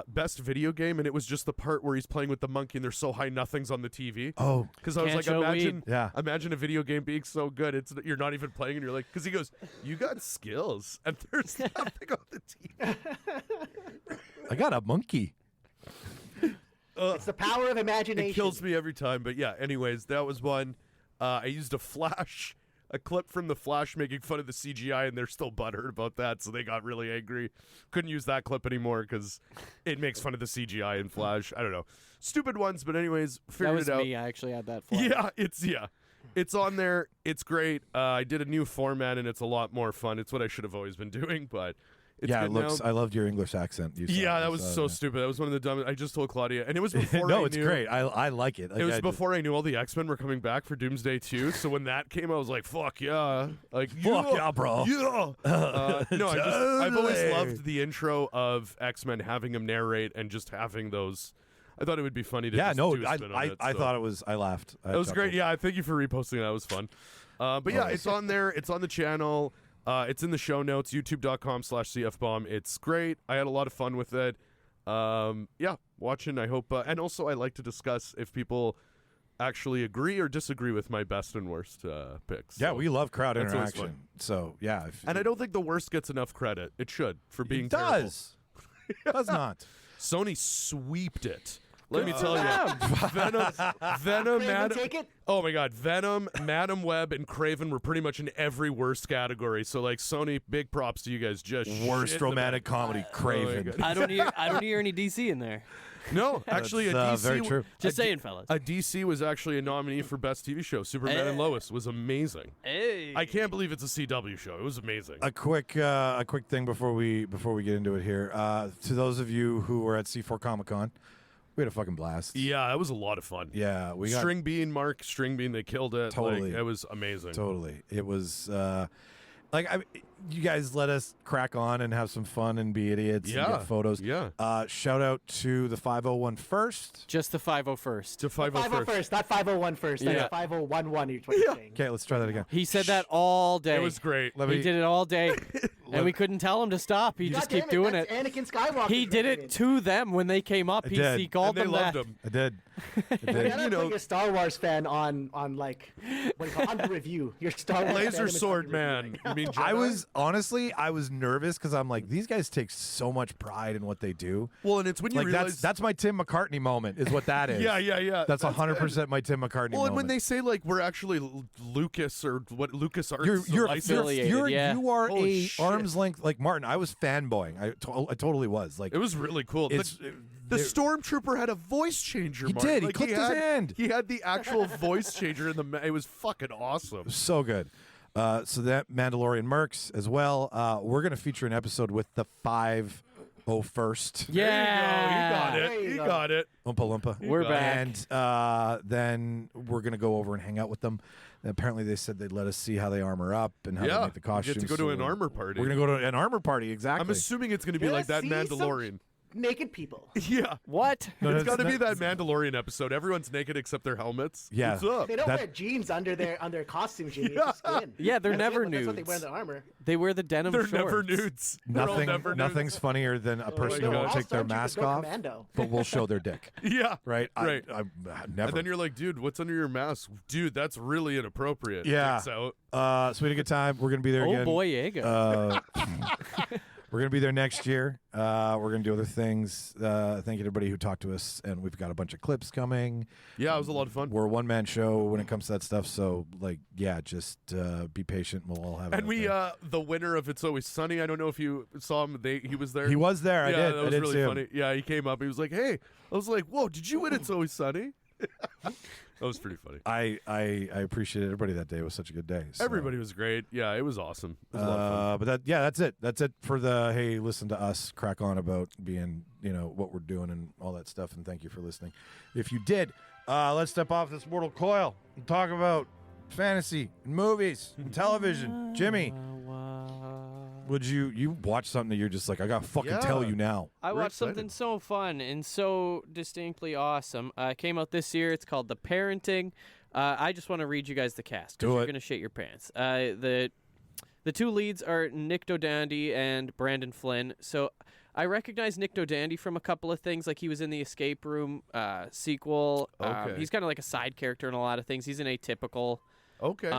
Speaker 4: best video game, and it was just the part where he's playing with the monkey, and there's so high nothings on the TV.
Speaker 5: Oh,
Speaker 4: Because I was
Speaker 3: Can't
Speaker 4: like,
Speaker 3: show
Speaker 4: imagine,
Speaker 3: weed.
Speaker 5: Yeah.
Speaker 4: imagine a video game being so good, you're not even playing, and you're like, because he goes, you got skills, and there's nothing on the TV.
Speaker 5: I got a monkey.
Speaker 6: It's the power of imagination.
Speaker 4: It kills me every time. But yeah, anyways, that was one. I used a clip from the Flash making fun of the CGI, and they're still butthurt about that, so they got really angry. Couldn't use that clip anymore because it makes fun of the CGI in Flash. I don't know. Stupid ones, but anyways,
Speaker 3: That
Speaker 4: figured
Speaker 3: was
Speaker 4: it out.
Speaker 3: me. I actually had that flag.
Speaker 4: Yeah, it's on there. It's great. I did a new format, and it's a lot more fun. It's what I should have always been doing, but it's
Speaker 5: Yeah,
Speaker 4: good
Speaker 5: it looks.
Speaker 4: now.
Speaker 5: I loved your English accent. You said.
Speaker 4: Yeah,
Speaker 5: I
Speaker 4: that was
Speaker 5: saw
Speaker 4: so
Speaker 5: it,
Speaker 4: stupid. That was one of the dumbest. I just told Claudia, and it was before
Speaker 5: no,
Speaker 4: I
Speaker 5: it's
Speaker 4: knew.
Speaker 5: great. I like it.
Speaker 4: It was before I knew all the X-Men were coming back for Doomsday 2, so when that came, I was like, fuck yeah. Like,
Speaker 5: Fuck yeah, bro.
Speaker 4: Yeah. No, I've always
Speaker 5: Totally.
Speaker 4: loved the intro of X-Men, having him narrate and just having those. I thought it would be funny to
Speaker 5: Yeah,
Speaker 4: just
Speaker 5: no,
Speaker 4: do a spin on it,
Speaker 5: I
Speaker 4: so.
Speaker 5: thought it was. I laughed.
Speaker 4: It was great. Yeah, thank you for reposting that. It was fun. But yeah, it's on there. It's on the channel. It's in the show notes, youtube.com/cfbomb. It's great. I had a lot of fun with it. Yeah, watching. I hope. And also, I like to discuss if people actually agree or disagree with my best and worst picks.
Speaker 5: Yeah,
Speaker 4: So-
Speaker 5: we love crowd
Speaker 4: That's always
Speaker 5: interaction. So yeah,
Speaker 4: And I don't think the worst gets enough credit. It should for being
Speaker 5: it
Speaker 4: terrible.
Speaker 5: does. Does not.
Speaker 4: Sony sweeped it. Let me tell
Speaker 6: for
Speaker 4: you, Venom,
Speaker 6: Craven,
Speaker 4: Madam.
Speaker 6: take it.
Speaker 4: Oh my God, Venom, Madam Web, and Craven were pretty much in every worst category. So like Sony, big props to you guys. Just
Speaker 5: Worst
Speaker 4: shit the
Speaker 5: romantic
Speaker 4: bed.
Speaker 5: comedy, Craven.
Speaker 4: God.
Speaker 3: I don't hear any DC in there.
Speaker 4: No, actually,
Speaker 5: That's,
Speaker 4: a DC.
Speaker 5: very true.
Speaker 3: Just saying, fellas.
Speaker 4: A DC was actually a nominee for best TV show. Superman and Lois was amazing.
Speaker 3: Hey.
Speaker 4: I can't believe it's a CW show. It was amazing.
Speaker 5: A quick thing before we get into it here. To those of you who were at C4 Comic Con, we had a fucking blast.
Speaker 4: Yeah, that was a lot of fun.
Speaker 5: Yeah, we got
Speaker 4: String Bean, Mark String Bean, they killed it.
Speaker 5: Totally.
Speaker 4: Like, it was amazing.
Speaker 5: totally. It was you guys let us crack on and have some fun and be idiots and
Speaker 4: Yeah,
Speaker 5: get photos.
Speaker 4: yeah.
Speaker 5: Shout out to the 501 First.
Speaker 3: Just the 501st.
Speaker 4: To 501st.
Speaker 6: 501st, not 501 first.
Speaker 3: Yeah.
Speaker 6: That's 5011. You're saying.
Speaker 5: Okay, let's try that again.
Speaker 3: He said that all day.
Speaker 4: It was great.
Speaker 5: Let
Speaker 3: He
Speaker 5: me
Speaker 3: did it all day. And we couldn't tell him to stop. He just kept doing it.
Speaker 6: Anakin Skywalker.
Speaker 3: He did it to them when they came up. He
Speaker 5: did.
Speaker 3: called
Speaker 4: And they
Speaker 3: them
Speaker 4: loved
Speaker 3: that.
Speaker 4: him.
Speaker 5: I did.
Speaker 6: You know, a Star Wars fan on like what do you call it? On the review. Your Star Wars
Speaker 4: Laser
Speaker 6: fan is on
Speaker 4: sword
Speaker 6: the
Speaker 4: man.
Speaker 6: review.
Speaker 4: You mean
Speaker 5: I
Speaker 4: Jedi?
Speaker 5: was nervous because I'm like, these guys take so much pride in what they do.
Speaker 4: Well, and it's when you
Speaker 5: Like
Speaker 4: realize
Speaker 5: that's my Tim McCartney moment, is what that is.
Speaker 4: yeah.
Speaker 5: That's 100% my Tim McCartney
Speaker 4: Well,
Speaker 5: moment.
Speaker 4: and when they say like we're actually Lucas or what Lucas Arts,
Speaker 5: you're
Speaker 3: affiliated, yeah.
Speaker 5: you are
Speaker 4: Holy
Speaker 5: a
Speaker 4: shit.
Speaker 5: arm's length, like Martin. I was fanboying. I totally was. Like
Speaker 4: it was really cool. The stormtrooper had a voice changer.
Speaker 5: He
Speaker 4: Martin.
Speaker 5: did. He
Speaker 4: Like,
Speaker 5: clicked his hand.
Speaker 4: He had the actual voice changer in the. It was fucking awesome.
Speaker 5: so good. So that Mandalorian Mercs as well. We're gonna feature an episode with the 501st.
Speaker 3: Yeah.
Speaker 4: There you go.
Speaker 6: There
Speaker 4: He
Speaker 6: you
Speaker 4: got it.
Speaker 5: Oompa Loompa.
Speaker 3: We're
Speaker 4: got it.
Speaker 3: back.
Speaker 5: And then we're gonna go over and hang out with them. And apparently, they said they'd let us see how they armor up and how they
Speaker 4: Yeah,
Speaker 5: make the costumes.
Speaker 4: get to go to an armor party.
Speaker 5: We're gonna go to an armor party. Exactly.
Speaker 4: I'm assuming it's going to be
Speaker 6: Yeah,
Speaker 4: like that
Speaker 6: see, some
Speaker 4: Mandalorian.
Speaker 6: Naked people.
Speaker 4: Yeah.
Speaker 3: What?
Speaker 5: No,
Speaker 4: It's
Speaker 5: that's
Speaker 4: got to be
Speaker 5: not-
Speaker 4: that Mandalorian episode. Everyone's naked except their helmets.
Speaker 5: Yeah.
Speaker 4: What's up?
Speaker 6: They don't
Speaker 5: That-
Speaker 6: wear jeans under their costumes. Jimmy. It's just skin.
Speaker 3: Yeah, they're never
Speaker 6: That's what they
Speaker 3: nudes.
Speaker 6: wear in the armor.
Speaker 3: They wear the denim
Speaker 4: They're
Speaker 3: shorts.
Speaker 4: never nudes. They're all never nudes.
Speaker 5: Nothing's funnier than a person
Speaker 4: my
Speaker 5: who
Speaker 4: God.
Speaker 5: won't take their
Speaker 6: All
Speaker 5: mask
Speaker 6: stormtroopers go
Speaker 5: off,
Speaker 6: commando.
Speaker 5: but will show their dick.
Speaker 4: Yeah.
Speaker 5: Right?
Speaker 4: Right.
Speaker 5: I never.
Speaker 4: And then you're like, dude, what's under your mask? Dude, that's really inappropriate.
Speaker 5: Yeah.
Speaker 4: Dicks out.
Speaker 5: So we had a good time. We're gonna be there
Speaker 3: Oh
Speaker 5: again.
Speaker 3: boy, Ego.
Speaker 5: We're gonna be there next year. We're gonna do other things. Thank you to everybody who talked to us, and we've got a bunch of clips coming.
Speaker 4: Yeah, it was a lot of fun.
Speaker 5: We're a one-man show when it comes to that stuff. So, like, yeah, just be patient. We'll all have. it
Speaker 4: And
Speaker 5: out
Speaker 4: we,
Speaker 5: there.
Speaker 4: the winner of It's Always Sunny, I don't know if you saw him. He was there.
Speaker 5: He was there. I
Speaker 4: Yeah,
Speaker 5: did.
Speaker 4: that
Speaker 5: I
Speaker 4: was
Speaker 5: did
Speaker 4: really
Speaker 5: see him.
Speaker 4: funny. Yeah, he came up. He was like, hey. I was like, whoa, did you win It's Always Sunny? That was pretty funny.
Speaker 5: I appreciated everybody that day. It was such a good day. So.
Speaker 4: Everybody was great. Yeah, it was awesome. It was a lot of fun.
Speaker 5: But that's it. That's it for the hey, listen to us crack on about being, what we're doing and all that stuff. And thank you for listening. If you did, let's step off this mortal coil and talk about fantasy and movies and television. Jimmy, would you watch something that you're just like, I gotta fucking tell
Speaker 4: Yeah.
Speaker 5: you now?
Speaker 3: I
Speaker 4: We're
Speaker 3: watched something
Speaker 4: excited.
Speaker 3: so fun and so distinctly awesome. It came out this year. It's called The Parenting. I just want to read you guys the cast. 'Cause
Speaker 5: Do
Speaker 3: you're
Speaker 5: it.
Speaker 3: gonna shit your pants. The two leads are Nick Dodandy and Brandon Flynn. So I recognize Nick Dodandy from a couple of things. Like he was in the Escape Room sequel.
Speaker 4: Okay.
Speaker 3: He's kind of like a side character in a lot of things. He's an atypical.
Speaker 4: Okay.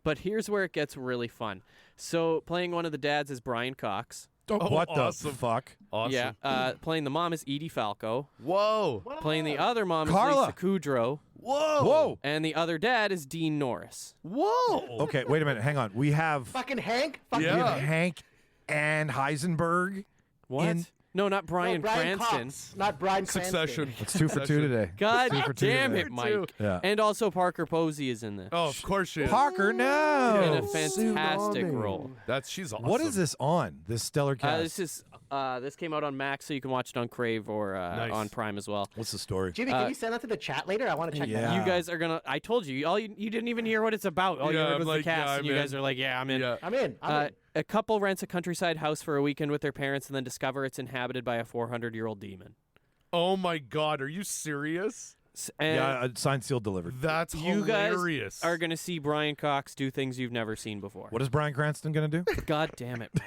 Speaker 3: But here's where it gets really fun. So playing one of the dads is Brian Cox.
Speaker 5: What
Speaker 4: awesome.
Speaker 5: the fuck?
Speaker 4: awesome.
Speaker 3: Yeah. Playing the mom is Edie Falco.
Speaker 4: Whoa.
Speaker 3: Playing the other mom is
Speaker 5: Carla.
Speaker 3: Lisa Kudrow.
Speaker 4: Whoa.
Speaker 5: Whoa.
Speaker 3: And the other dad is Dean Norris.
Speaker 4: Whoa.
Speaker 5: Okay, wait a minute. Hang on. We have
Speaker 6: Fucking Hank. Fucking
Speaker 4: Yeah.
Speaker 5: we have
Speaker 6: Hank.
Speaker 5: Hank and Heisenberg.
Speaker 3: What?
Speaker 5: In-
Speaker 3: No, not Brian,
Speaker 6: No, Brian
Speaker 3: Cranston.
Speaker 6: Cox, not Brian
Speaker 4: Succession.
Speaker 6: Cranston.
Speaker 5: It's 2 for 2 today.
Speaker 3: God
Speaker 5: 2 for 2
Speaker 3: damn
Speaker 5: today.
Speaker 3: it, Mike.
Speaker 5: Yeah.
Speaker 3: And also Parker Posey is in this.
Speaker 4: Oh, of course she is.
Speaker 5: Parker, no.
Speaker 3: In a fantastic role.
Speaker 4: She's awesome.
Speaker 5: What is this on? This stellar cast.
Speaker 3: This came out on Max, so you can watch it on Crave or
Speaker 4: Nice.
Speaker 3: on Prime as well.
Speaker 5: What's the story?
Speaker 6: Jimmy, can you send that to the chat later? I want to check that
Speaker 5: Yeah.
Speaker 6: out.
Speaker 3: You guys are gonna. I told you. You didn't even hear what it's about. All you
Speaker 4: Yeah,
Speaker 3: heard
Speaker 4: I'm
Speaker 3: was
Speaker 4: like,
Speaker 3: the cast,
Speaker 4: yeah,
Speaker 3: and you
Speaker 4: I'm
Speaker 3: guys
Speaker 4: in.
Speaker 3: are like, "Yeah, I'm in."
Speaker 4: Yeah.
Speaker 6: I'm in. I'm in.
Speaker 3: A couple rents a countryside house for a weekend with their parents, and then discover it's inhabited by a 400-year-old demon.
Speaker 4: Oh my God. Are you serious?
Speaker 3: And
Speaker 5: Yeah, signed, sealed, delivered.
Speaker 4: That's
Speaker 3: you
Speaker 4: hilarious.
Speaker 3: guys are gonna see Brian Cox do things you've never seen before.
Speaker 5: What is Bryan Cranston gonna do?
Speaker 3: God damn it, Mike.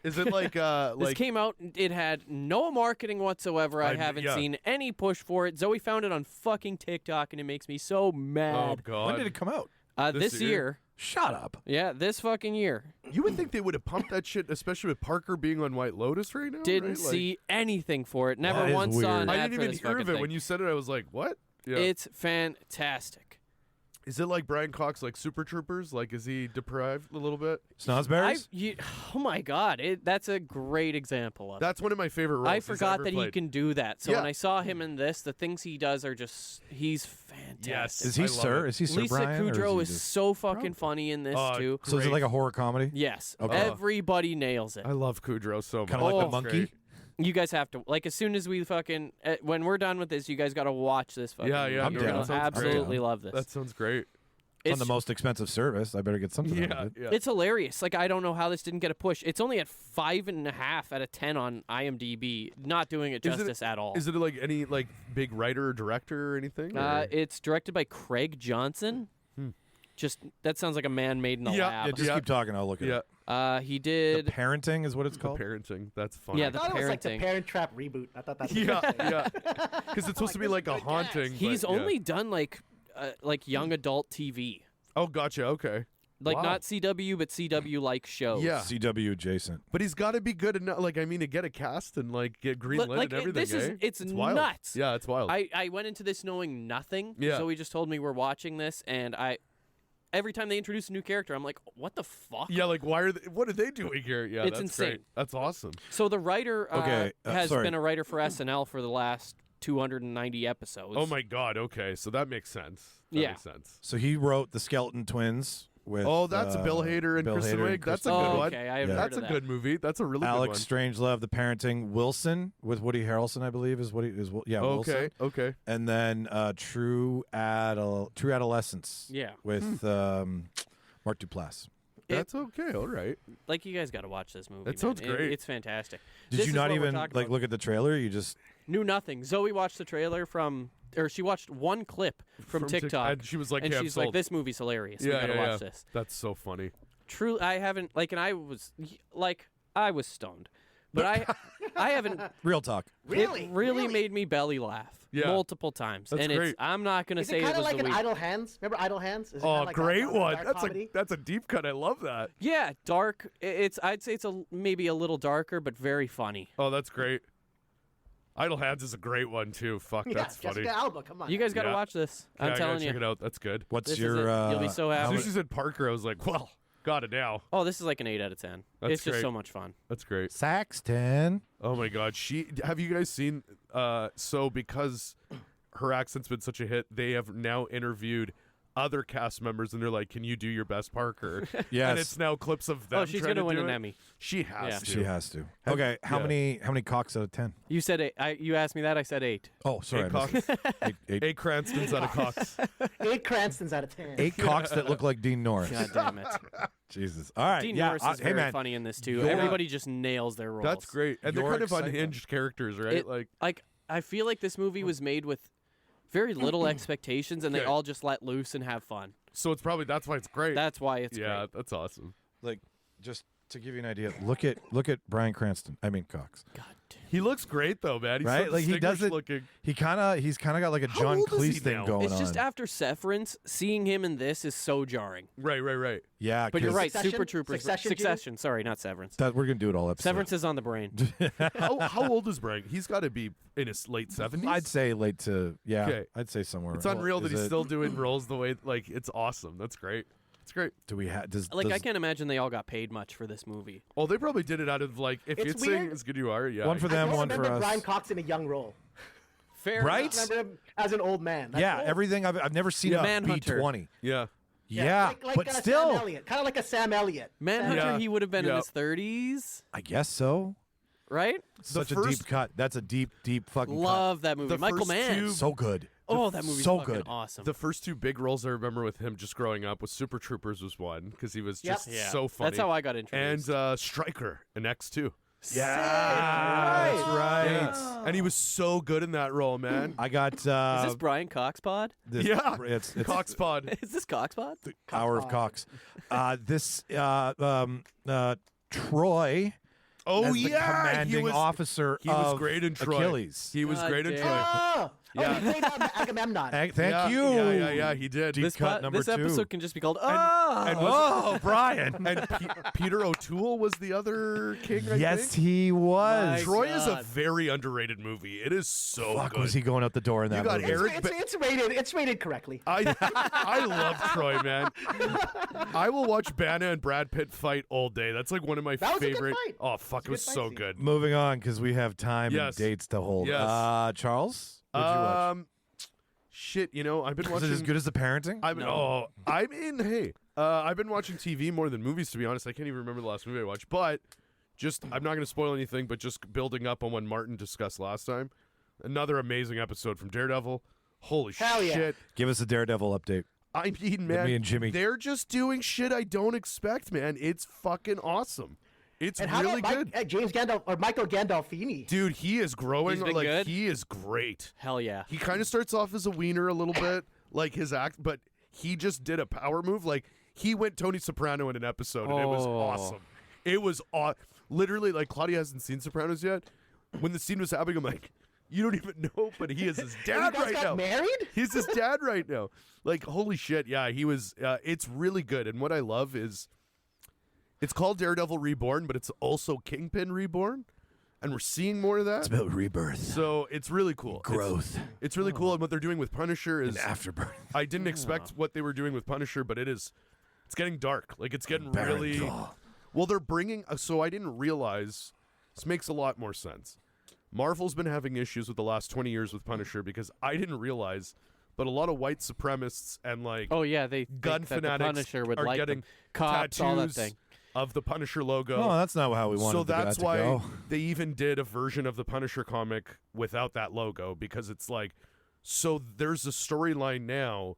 Speaker 4: Is it like
Speaker 3: This came out. It had no marketing whatsoever. I
Speaker 4: I-
Speaker 3: haven't
Speaker 4: yeah.
Speaker 3: seen any push for it. Zoe found it on fucking TikTok, and it makes me so
Speaker 4: Oh
Speaker 3: mad.
Speaker 4: God.
Speaker 5: When did it come out?
Speaker 4: this
Speaker 3: This
Speaker 4: year?
Speaker 3: year.
Speaker 5: Shut up.
Speaker 3: Yeah, this fucking year.
Speaker 4: You would think they would have pumped that shit, especially with Parker being on White Lotus right now.
Speaker 3: Didn't
Speaker 4: right? Like,
Speaker 3: see anything for it. Never
Speaker 5: That is
Speaker 3: once saw
Speaker 5: weird.
Speaker 3: an
Speaker 4: I
Speaker 3: ad
Speaker 4: didn't
Speaker 3: for
Speaker 4: even
Speaker 3: this
Speaker 4: hear
Speaker 3: fucking
Speaker 4: of it
Speaker 3: thing.
Speaker 4: when you said it. I was like, "What?" Yeah.
Speaker 3: It's fantastic.
Speaker 4: Is it like Brian Cox, like Super Troopers? Like, is he deprived a little bit?
Speaker 5: Snozzberries?
Speaker 3: Oh my god, that's a great example of it.
Speaker 4: That's one of my favorite roles.
Speaker 3: I
Speaker 4: he's
Speaker 3: forgot
Speaker 4: ever
Speaker 3: that he
Speaker 4: played.
Speaker 3: can do that. So
Speaker 4: Yeah.
Speaker 3: when I saw him in this, the things he does are he's fantastic.
Speaker 4: Yes.
Speaker 5: Is he
Speaker 4: I love
Speaker 5: Sir?
Speaker 4: it.
Speaker 5: Is he Sir
Speaker 3: Lisa
Speaker 5: Brian? or
Speaker 3: Kudrow
Speaker 5: he
Speaker 3: is
Speaker 5: just-
Speaker 3: so fucking funny in this too.
Speaker 5: So is it
Speaker 4: Great.
Speaker 5: like a horror comedy?
Speaker 3: Yes,
Speaker 5: Okay.
Speaker 3: everybody nails it.
Speaker 4: I love Kudrow so much.
Speaker 5: Kind of like
Speaker 3: Oh.
Speaker 5: the monkey?
Speaker 4: Great.
Speaker 3: You guys have to as soon as we fucking when we're done with this, you guys got to watch this fucking.
Speaker 4: Yeah, yeah,
Speaker 3: movie.
Speaker 5: I'm
Speaker 3: You're
Speaker 5: down.
Speaker 3: gonna
Speaker 5: Sounds great.
Speaker 3: absolutely love this.
Speaker 4: That sounds great.
Speaker 5: It's on the most expensive service. I better get something out
Speaker 4: Yeah,
Speaker 5: of it.
Speaker 4: yeah.
Speaker 3: It's hilarious. Like I don't know how this didn't get a push. It's only at 5.5 out of 10 on IMDb. Not doing it
Speaker 4: Is it-
Speaker 3: justice at all.
Speaker 4: Is it like any like big writer or director or anything? or-
Speaker 3: It's directed by Craig Johnson. Just that sounds like a man made in a
Speaker 4: Yeah,
Speaker 3: lab.
Speaker 5: Yeah, just keep talking. I'll look at
Speaker 4: yeah.
Speaker 5: it.
Speaker 3: He
Speaker 5: The
Speaker 3: did.
Speaker 5: Parenting is what it's called.
Speaker 4: Parenting. That's funny.
Speaker 3: Yeah,
Speaker 6: I
Speaker 3: the
Speaker 6: thought it was like the
Speaker 3: parenting.
Speaker 6: Parent Trap reboot. I thought that's
Speaker 4: yeah, yeah. Because it's supposed to be like a haunting.
Speaker 3: He's
Speaker 4: but, yeah.
Speaker 3: only done like young adult TV,
Speaker 4: Oh, gotcha. Okay.
Speaker 3: like
Speaker 4: Wow.
Speaker 3: not CW, but CW like shows.
Speaker 4: Yeah.
Speaker 5: CW adjacent.
Speaker 4: But he's got to be good enough. Like, I mean, to get a cast and like get greenlit
Speaker 3: Like,
Speaker 4: and everything.
Speaker 3: this is
Speaker 4: eh?
Speaker 3: it's
Speaker 4: wild.
Speaker 3: nuts.
Speaker 4: Yeah, it's wild.
Speaker 3: I went into this knowing nothing.
Speaker 4: Yeah.
Speaker 3: So he just told me we're watching this, and every time they introduce a new character, I'm like, what the fuck?
Speaker 4: yeah, like why are they, what are they doing here? Yeah,
Speaker 3: It's
Speaker 4: that's
Speaker 3: insane.
Speaker 4: great. That's awesome.
Speaker 3: So the writer has
Speaker 5: sorry.
Speaker 3: been a writer for SNL for the last 290 episodes.
Speaker 4: Oh my god. Okay, so that makes sense. That
Speaker 3: Yeah.
Speaker 4: makes sense.
Speaker 5: So he wrote the Skeleton Twins with.
Speaker 4: Oh, that's Bill Hader and
Speaker 5: Bill
Speaker 4: Kristen
Speaker 5: Hader
Speaker 4: Wiig.
Speaker 5: and
Speaker 4: That's a
Speaker 5: Kristen
Speaker 4: good
Speaker 3: Oh,
Speaker 4: one.
Speaker 3: okay. I haven't
Speaker 5: Yeah.
Speaker 3: heard
Speaker 4: That's
Speaker 3: of
Speaker 4: a
Speaker 3: that.
Speaker 4: good movie. That's a really
Speaker 5: Alex
Speaker 4: good
Speaker 5: Strangelove, The Parenting. Wilson with Woody Harrelson, I believe, is what he is. Yeah,
Speaker 4: one.
Speaker 5: Wilson.
Speaker 4: Okay. Okay.
Speaker 5: And then True Adolescence.
Speaker 3: Yeah.
Speaker 5: With Mark Duplass.
Speaker 4: That's okay. All right.
Speaker 3: Like, you guys got to watch this movie.
Speaker 4: That sounds
Speaker 3: man.
Speaker 4: great.
Speaker 3: It's fantastic.
Speaker 5: Did
Speaker 3: This
Speaker 5: you
Speaker 3: is
Speaker 5: not
Speaker 3: what we're
Speaker 5: even
Speaker 3: talking
Speaker 5: like
Speaker 3: about.
Speaker 5: look at the trailer? You just
Speaker 3: Knew nothing. Zoe watched the trailer she watched one clip from
Speaker 4: Tik-
Speaker 3: TikTok,
Speaker 4: and she was like,
Speaker 3: and
Speaker 4: "Okay, I'm
Speaker 3: she's like,
Speaker 4: sold."
Speaker 3: "This movie's hilarious. we
Speaker 4: Yeah,
Speaker 3: gotta
Speaker 4: yeah,
Speaker 3: watch
Speaker 4: yeah.
Speaker 3: this."
Speaker 4: That's so funny.
Speaker 3: True, I haven't and I was stoned, but I haven't.
Speaker 5: real talk.
Speaker 6: Really?
Speaker 3: It really made me belly laugh
Speaker 4: Yeah.
Speaker 3: multiple times,
Speaker 4: That's
Speaker 3: and
Speaker 4: great.
Speaker 3: I'm not gonna
Speaker 6: Is
Speaker 3: say
Speaker 6: it kind
Speaker 3: it
Speaker 6: of
Speaker 3: was
Speaker 6: like
Speaker 3: the
Speaker 6: an
Speaker 3: week.
Speaker 6: Idle Hands? Remember Idle Hands? Is it
Speaker 4: Oh,
Speaker 6: kinda like
Speaker 4: great
Speaker 6: that,
Speaker 4: one.
Speaker 6: dark comedy?
Speaker 4: That's a deep cut. I love that.
Speaker 3: Yeah, dark. I'd say it's maybe a little darker, but very funny.
Speaker 4: Oh, that's great. Idle Hands is a great one too. Fuck,
Speaker 6: Yeah,
Speaker 4: that's funny.
Speaker 6: Jessica Alba, come on.
Speaker 3: You guys got to
Speaker 4: Yeah.
Speaker 3: watch this.
Speaker 4: Yeah,
Speaker 3: I'm
Speaker 4: I
Speaker 3: telling
Speaker 4: gotta check it
Speaker 3: you.
Speaker 4: out. That's good.
Speaker 5: What's
Speaker 3: This is
Speaker 5: your?
Speaker 3: it. You'll be so
Speaker 4: As
Speaker 3: happy.
Speaker 4: soon as she said Parker, I was like, well, got it now.
Speaker 3: Oh, this is like an 8 out of 10.
Speaker 4: That's
Speaker 3: It's just
Speaker 4: great.
Speaker 3: so much fun.
Speaker 4: That's great.
Speaker 5: Saxton.
Speaker 4: Oh my god, have you guys seen so because her accent's been such a hit, they have now interviewed other cast members and they're like, "Can you do your best Parker?"
Speaker 5: Yes.
Speaker 4: And it's now clips of them.
Speaker 3: Oh, she's
Speaker 4: trying
Speaker 3: gonna
Speaker 4: to
Speaker 3: win
Speaker 4: do
Speaker 3: an
Speaker 4: it.
Speaker 3: Emmy.
Speaker 4: She has
Speaker 3: Yeah.
Speaker 4: to.
Speaker 5: She has to. Okay, how
Speaker 4: yeah.
Speaker 5: many cocks out of 10?
Speaker 3: You said 8. You asked me that. I said 8.
Speaker 5: Oh, sorry.
Speaker 4: Eight
Speaker 5: I missed
Speaker 4: cocks.
Speaker 5: it. Eight,
Speaker 4: Eight Cranstons out of Cox.
Speaker 6: 8 Cranstons out of 10.
Speaker 5: eight cocks that look like Dean Norris.
Speaker 3: God damn it.
Speaker 5: Jesus. All right.
Speaker 3: Dean
Speaker 5: yeah.
Speaker 3: Norris is
Speaker 5: hey
Speaker 3: very
Speaker 5: man.
Speaker 3: funny in this too.
Speaker 5: Your-
Speaker 3: Everybody just nails their roles.
Speaker 4: That's great. And they're
Speaker 5: Your
Speaker 4: kind of
Speaker 5: excitement.
Speaker 4: unhinged characters, right?
Speaker 3: Like I feel like this movie was made with very little expectations, and they
Speaker 4: Okay.
Speaker 3: all just let loose and have fun.
Speaker 4: so it's probably that's why it's great.
Speaker 3: That's why it's
Speaker 4: yeah,
Speaker 3: great.
Speaker 4: that's awesome.
Speaker 5: Like, just to give you an idea, look at Bryan Cranston. I mean Cox.
Speaker 3: God damn.
Speaker 4: He looks great though, man. He's
Speaker 5: Right?
Speaker 4: so
Speaker 5: Like he does it.
Speaker 4: looking.
Speaker 5: He's kind of got like a
Speaker 4: How
Speaker 5: John
Speaker 4: old is he
Speaker 5: Cleese thing
Speaker 4: now?
Speaker 5: going
Speaker 3: It's just
Speaker 5: on.
Speaker 3: after Severance, seeing him in this is so jarring.
Speaker 4: Right.
Speaker 5: Yeah,
Speaker 3: But you're
Speaker 5: 'cause
Speaker 3: right,
Speaker 6: Succession?
Speaker 3: Super Troopers.
Speaker 6: Succession,
Speaker 3: Sorry, not Severance.
Speaker 5: That we're gonna do it all episode.
Speaker 3: Severance is on the brain.
Speaker 4: How old is Brian? He's got to be in his late 70s.
Speaker 5: I'd say late to
Speaker 4: Okay.
Speaker 5: I'd say somewhere.
Speaker 4: It's unreal that
Speaker 5: Is
Speaker 4: he's
Speaker 5: it-
Speaker 4: still doing roles the way like it's awesome. That's great. It's great.
Speaker 5: Do we have? Does
Speaker 3: Like, I
Speaker 5: does-
Speaker 3: can't imagine they all got paid much for this movie.
Speaker 4: Oh, they probably did it out of like if
Speaker 6: It's
Speaker 4: you'd sing
Speaker 6: weird.
Speaker 4: as good you are. Yeah.
Speaker 5: One for
Speaker 6: I
Speaker 5: them,
Speaker 6: just
Speaker 5: one for
Speaker 6: remember
Speaker 5: us.
Speaker 6: Brian Cox in a young role.
Speaker 3: Fair
Speaker 5: Right?
Speaker 3: enough.
Speaker 6: Remember him as an old man. That's
Speaker 5: Yeah,
Speaker 6: old.
Speaker 5: everything I've never seen him be
Speaker 3: Manhunter.
Speaker 5: 20.
Speaker 4: Yeah.
Speaker 5: Yeah,
Speaker 6: like
Speaker 5: but
Speaker 6: Sam
Speaker 5: still,
Speaker 6: Elliott. Kind of like a Sam Elliott.
Speaker 3: Manhunter,
Speaker 4: Yeah.
Speaker 3: he would have been in
Speaker 4: Yeah.
Speaker 3: his 30s,
Speaker 5: I guess so.
Speaker 3: right?
Speaker 5: Such a
Speaker 4: first-
Speaker 5: deep cut. That's a deep fucking
Speaker 3: Love that movie.
Speaker 4: The
Speaker 3: Michael
Speaker 4: first
Speaker 3: Mann.
Speaker 4: two-
Speaker 5: cut. So good.
Speaker 3: Oh, that movie's
Speaker 5: so
Speaker 3: fucking
Speaker 5: good.
Speaker 3: awesome.
Speaker 4: The first two big roles I remember with him just growing up was Super Troopers was one because he was
Speaker 6: Yep.
Speaker 4: just
Speaker 3: Yeah.
Speaker 4: so funny.
Speaker 3: That's how I got introduced.
Speaker 4: And Stryker in X2.
Speaker 5: Yeah, that's right.
Speaker 4: Yeah. And he was so good in that role, man.
Speaker 5: I got
Speaker 3: is this Brian Cox pod?
Speaker 5: this,
Speaker 4: Yeah.
Speaker 5: It's
Speaker 4: Cox Pod.
Speaker 3: Is this Cox pod?
Speaker 5: Hour of Cox. This Troy
Speaker 4: Oh
Speaker 5: as the
Speaker 4: yeah,
Speaker 5: commanding officer
Speaker 4: He was
Speaker 5: of
Speaker 4: great in Troy.
Speaker 5: Achilles.
Speaker 4: He was
Speaker 3: God
Speaker 4: great in
Speaker 3: damn.
Speaker 4: Troy.
Speaker 6: Oh,
Speaker 4: Yeah.
Speaker 6: he played Agamemnon.
Speaker 5: Thank
Speaker 4: yeah,
Speaker 5: you.
Speaker 4: Yeah, he did.
Speaker 5: Deep cut number
Speaker 3: this
Speaker 5: 2.
Speaker 3: episode can just be called
Speaker 4: and
Speaker 5: Oh, Brian.
Speaker 4: And Peter O'Toole was the other king, I
Speaker 5: Yes,
Speaker 4: think?
Speaker 5: he was.
Speaker 3: My
Speaker 4: Troy is a
Speaker 3: God.
Speaker 4: very underrated movie. It is so
Speaker 5: Fuck,
Speaker 4: good.
Speaker 5: was he going out the door in that
Speaker 4: You got
Speaker 5: movie?
Speaker 4: Eric
Speaker 6: It's rated correctly.
Speaker 4: I love Troy, man. I will watch Banna and Brad Pitt fight all day. That's like one of my
Speaker 6: That was a good
Speaker 4: favorite.
Speaker 6: fight.
Speaker 4: Oh fuck, it was
Speaker 6: It's a good
Speaker 4: so
Speaker 6: fight scene.
Speaker 4: good.
Speaker 5: Moving on because we have time
Speaker 4: Yes.
Speaker 5: and dates to hold.
Speaker 4: Yes.
Speaker 5: Charles, what'd you watch?
Speaker 4: Shit, I've been
Speaker 5: Is
Speaker 4: watching.
Speaker 5: it as good as The Parenting?
Speaker 4: I've been watching TV more than movies, to be honest. I can't even remember the last movie I watched. But I'm not going to spoil anything. But just building up on what Martin discussed last time. Another amazing episode from Daredevil. Holy
Speaker 6: Hell yeah.
Speaker 4: shit!
Speaker 5: Give us a Daredevil update.
Speaker 4: I mean, man,
Speaker 5: me and Jimmy.
Speaker 4: they're just doing shit I don't expect, man. It's fucking awesome. It's
Speaker 6: And how
Speaker 4: really
Speaker 6: about
Speaker 4: good.
Speaker 6: James Gandalf or Michael Gandolfini?
Speaker 4: Dude, he is growing.
Speaker 3: He's been
Speaker 4: like
Speaker 3: good?
Speaker 4: he is great.
Speaker 3: Hell yeah.
Speaker 4: He kind of starts off as a wiener a little bit, like his act, but he just did a power move. Like he went Tony Soprano in an episode, and it was
Speaker 3: Oh.
Speaker 4: awesome. It was literally like Claudia hasn't seen Sopranos yet. When the scene was happening, I'm like, you don't even know, but he is his dad
Speaker 6: You guys
Speaker 4: right
Speaker 6: got
Speaker 4: now.
Speaker 6: married?
Speaker 4: He's his dad right now. Like, holy shit, yeah, he was. It's really good, and what I love is, it's called Daredevil Reborn, but it's also Kingpin Reborn, and we're seeing more of that.
Speaker 5: It's about rebirth,
Speaker 4: So it's really cool.
Speaker 5: growth,
Speaker 4: It's really cool, and what they're doing with Punisher is.
Speaker 5: and afterbirth.
Speaker 4: I didn't expect what they were doing with Punisher, but it's getting dark. Like, it's getting really.
Speaker 5: Baron.
Speaker 4: Well, they're bringing. So I didn't realize. This makes a lot more sense. Marvel's been having issues with the last 20 years with Punisher because I didn't realize, but a lot of white supremacists and like
Speaker 3: Oh yeah, they
Speaker 4: gun
Speaker 3: think that the
Speaker 4: fanatics
Speaker 3: Punisher would
Speaker 4: are
Speaker 3: like
Speaker 4: getting
Speaker 3: them. Cops,
Speaker 4: tattoos
Speaker 3: all that thing.
Speaker 4: of the Punisher logo.
Speaker 5: Oh, that's not how we wanted
Speaker 4: So
Speaker 5: the guy
Speaker 4: that's
Speaker 5: to
Speaker 4: why
Speaker 5: go.
Speaker 4: they even did a version of the Punisher comic without that logo, because it's like, so there's a storyline now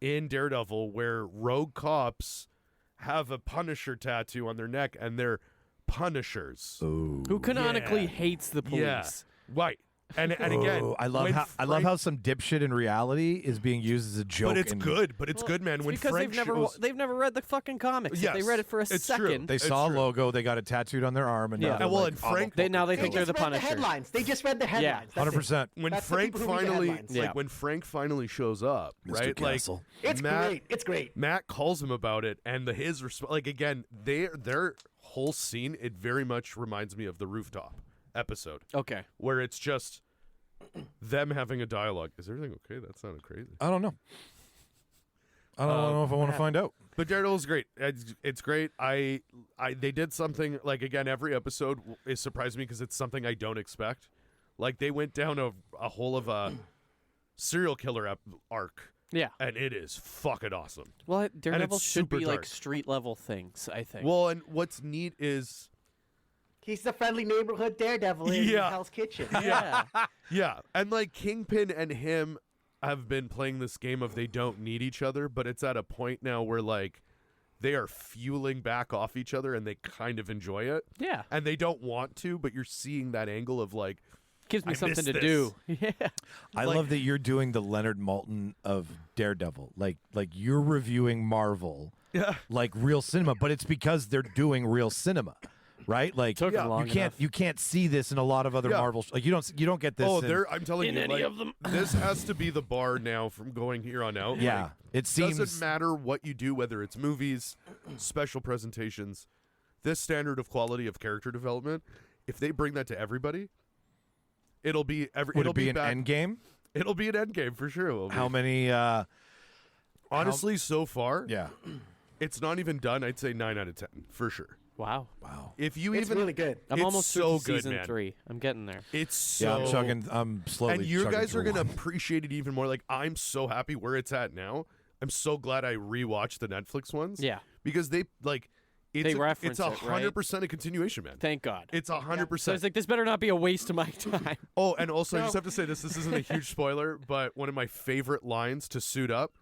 Speaker 4: in Daredevil where rogue cops have a Punisher tattoo on their neck and they're Punishers.
Speaker 3: Who canonically
Speaker 4: Yeah.
Speaker 3: hates the police.
Speaker 4: Yeah, right. And again,
Speaker 5: Oh, I love
Speaker 4: when
Speaker 5: how
Speaker 4: Frank-
Speaker 5: some dipshit in reality is being used as a joke.
Speaker 4: But it's
Speaker 5: and
Speaker 4: good. But it's good, man.
Speaker 3: It's
Speaker 4: When
Speaker 3: because
Speaker 4: Frank shows,
Speaker 3: they've never read the fucking comics. If they
Speaker 4: Yes,
Speaker 3: read it for a
Speaker 4: it's true.
Speaker 3: second.
Speaker 5: They
Speaker 4: It's
Speaker 5: saw a
Speaker 4: true.
Speaker 5: logo, they got it tattooed on their arm, and
Speaker 3: Yeah.
Speaker 5: now they're
Speaker 4: And well,
Speaker 5: like,
Speaker 4: and Frank-
Speaker 3: Now they
Speaker 6: They
Speaker 3: think they're
Speaker 6: just
Speaker 3: the
Speaker 6: read the
Speaker 3: Punisher.
Speaker 6: headlines. They just read the headlines. That's it.
Speaker 5: 100%.
Speaker 4: when
Speaker 6: That's the
Speaker 4: Frank
Speaker 6: people who read the
Speaker 4: finally,
Speaker 6: headlines.
Speaker 3: Yeah.
Speaker 4: like when Frank finally shows up,
Speaker 5: Mr.
Speaker 4: right?
Speaker 5: Castle.
Speaker 6: It's
Speaker 4: Matt,
Speaker 6: great. It's great.
Speaker 4: Matt calls him about it, and his response, like again, their whole scene, it very much reminds me of the rooftop episode,
Speaker 3: Okay.
Speaker 4: where it's just them having a dialogue. Is everything okay? That sounded crazy.
Speaker 5: I don't know. I don't know if I want to find out.
Speaker 4: But Daredevil's great. It's great. They did something like, again, every episode is surprised me because it's something I don't expect. Like they went down a whole of a serial killer arc,
Speaker 3: Yeah.
Speaker 4: and it is fucking awesome.
Speaker 3: Well, Daredevil should
Speaker 4: super
Speaker 3: be
Speaker 4: dark.
Speaker 3: like street level things, I think.
Speaker 4: Well, and what's neat is,
Speaker 6: He's the friendly neighborhood daredevil in
Speaker 4: Yeah.
Speaker 6: Hell's Kitchen.
Speaker 3: yeah.
Speaker 4: yeah, and like Kingpin and him have been playing this game of they don't need each other, but it's at a point now where like they are fueling back off each other and they kind of enjoy it.
Speaker 3: Yeah.
Speaker 4: And they don't want to, but you're seeing that angle of like,
Speaker 3: Gives me
Speaker 4: I
Speaker 3: something
Speaker 4: miss
Speaker 3: to
Speaker 4: this.
Speaker 3: do. Yeah.
Speaker 5: I
Speaker 4: Like-
Speaker 5: love that you're doing the Leonard Maltin of Daredevil. Like you're reviewing Marvel
Speaker 4: yeah,
Speaker 5: like real cinema, but it's because they're doing real cinema. Right? Like
Speaker 3: Took 'em long enough.
Speaker 5: you can't see this in a lot of other
Speaker 4: Yeah.
Speaker 5: Marvel like you don't get this in-
Speaker 4: I'm telling
Speaker 3: in
Speaker 4: you,
Speaker 3: any
Speaker 4: like,
Speaker 3: of them.
Speaker 4: this has to be the bar now from going here on out.
Speaker 5: Yeah.
Speaker 4: Like,
Speaker 5: It seems
Speaker 4: doesn't matter what you do, whether it's movies, special presentations, this standard of quality of character development, if they bring that to everybody, it'll be
Speaker 5: would
Speaker 4: it'll
Speaker 5: it be an
Speaker 4: back-
Speaker 5: end game?
Speaker 4: It'll be an end game for sure. It will be.
Speaker 5: How many
Speaker 4: Honestly, so far,
Speaker 5: yeah.
Speaker 4: it's not even done. I'd say 9 out of 10 for sure.
Speaker 3: Wow.
Speaker 5: Wow.
Speaker 4: If you
Speaker 6: It's
Speaker 4: even,
Speaker 6: really good.
Speaker 3: I'm
Speaker 4: it's
Speaker 3: almost
Speaker 4: so
Speaker 3: through
Speaker 4: good,
Speaker 3: season
Speaker 4: man.
Speaker 3: 3. I'm getting there.
Speaker 4: It's so.
Speaker 5: Yeah, I'm slowly
Speaker 4: And you
Speaker 5: chugging
Speaker 4: guys are
Speaker 5: through
Speaker 4: gonna
Speaker 5: one.
Speaker 4: appreciate it even more. Like I'm so happy where it's at now. I'm so glad I rewatched the Netflix ones.
Speaker 3: Yeah.
Speaker 4: because they like it's
Speaker 3: They reference
Speaker 4: it's
Speaker 3: it, right?
Speaker 4: 100% a continuation, man.
Speaker 3: Thank God.
Speaker 4: It's 100%.
Speaker 3: So it's like, this better not be a waste of my time.
Speaker 4: Oh, and also I
Speaker 6: No.
Speaker 4: just have to say this isn't a huge spoiler, but one of my favorite lines to suit up,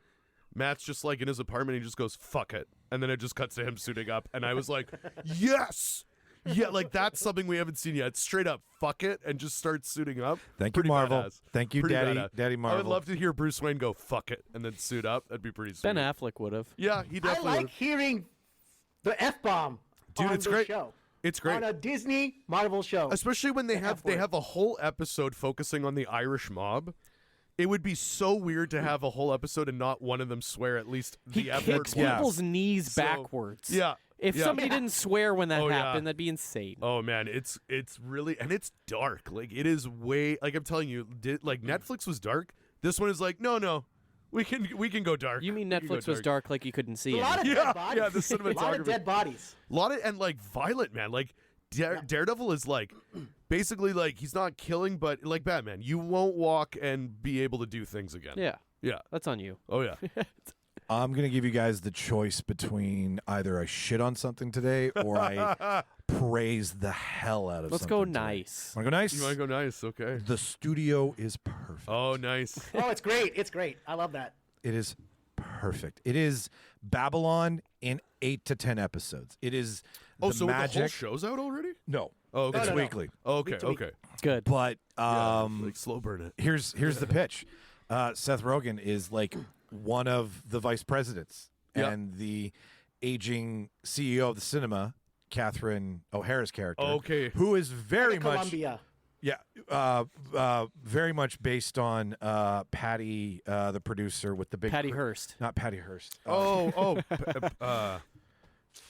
Speaker 4: Matt's just like in his apartment, he just goes, "Fuck it." And then it just cuts to him suiting up. And I was like, yes! Yeah, like that's something we haven't seen yet. Straight up, fuck it, and just start suiting up.
Speaker 5: Thank you,
Speaker 4: Pretty
Speaker 5: Marvel.
Speaker 4: badass.
Speaker 5: Thank you,
Speaker 4: Pretty
Speaker 5: Daddy
Speaker 4: badass.
Speaker 5: Daddy Marvel.
Speaker 4: I would love to hear Bruce Wayne go, "Fuck it," and then suit up. That'd be pretty sweet.
Speaker 3: Ben Affleck would have.
Speaker 4: Yeah, he
Speaker 6: I
Speaker 4: definitely
Speaker 6: like
Speaker 4: would.
Speaker 6: hearing the F-bomb
Speaker 4: Dude,
Speaker 6: on
Speaker 4: it's
Speaker 6: this
Speaker 4: great.
Speaker 6: show.
Speaker 4: It's great.
Speaker 6: On a Disney Marvel show.
Speaker 4: Especially when they
Speaker 6: F
Speaker 4: have
Speaker 6: word.
Speaker 4: a whole episode focusing on the Irish mob. It would be so weird to have a whole episode and not one of them swear at least
Speaker 3: He
Speaker 4: the F word
Speaker 3: kicks
Speaker 4: once.
Speaker 3: people's knees
Speaker 4: So,
Speaker 3: backwards.
Speaker 4: Yeah.
Speaker 3: If
Speaker 4: yeah.
Speaker 3: somebody didn't swear when that
Speaker 4: Oh, yeah.
Speaker 3: happened, that'd be insane.
Speaker 4: Oh man, it's really, and it's dark. Like it is way, like I'm telling you, like Netflix was dark. This one is like, no, we can go dark.
Speaker 3: You mean
Speaker 4: We can go
Speaker 3: Netflix was dark like you couldn't see
Speaker 6: a
Speaker 3: it?
Speaker 6: lot of
Speaker 4: Yeah,
Speaker 6: dead bodies.
Speaker 4: yeah, the
Speaker 6: a lot
Speaker 4: cinematography.
Speaker 6: of dead bodies.
Speaker 4: A lot of, and like violent, man. Like Daredevil is like basically like he's not killing, but like Batman, you won't walk and be able to do things again.
Speaker 3: Yeah,
Speaker 4: Yeah.
Speaker 3: that's on you.
Speaker 4: Oh yeah.
Speaker 5: I'm going to give you guys the choice between either I shit on something today or I praise the hell out of
Speaker 3: Let's
Speaker 5: something
Speaker 3: go
Speaker 5: today.
Speaker 3: nice.
Speaker 5: Want to go nice?
Speaker 4: You want to go nice? Okay.
Speaker 5: The studio is perfect.
Speaker 4: Oh, nice.
Speaker 6: Oh, it's great. It's great. I love that.
Speaker 5: It is perfect. It is Babylon in 8 to 10 episodes. It is
Speaker 4: Oh,
Speaker 5: the
Speaker 4: so the whole
Speaker 5: magic.
Speaker 4: show's out already?
Speaker 5: No,
Speaker 4: Oh, okay.
Speaker 5: it's
Speaker 6: No, no, no.
Speaker 5: weekly.
Speaker 4: Oh, okay.
Speaker 6: Week to week.
Speaker 4: Okay.
Speaker 3: Good.
Speaker 5: But
Speaker 4: Like slow burn it.
Speaker 5: here's the pitch. Seth Rogen is like one of the vice presidents
Speaker 4: Yeah.
Speaker 5: and the aging CEO of the cinema Catherine O'Hara's character.
Speaker 4: Okay.
Speaker 5: Who is very much
Speaker 6: Columbia.
Speaker 5: very much based on Patty, the producer with the big
Speaker 3: Patty Hearst.
Speaker 5: not Patty Hearst.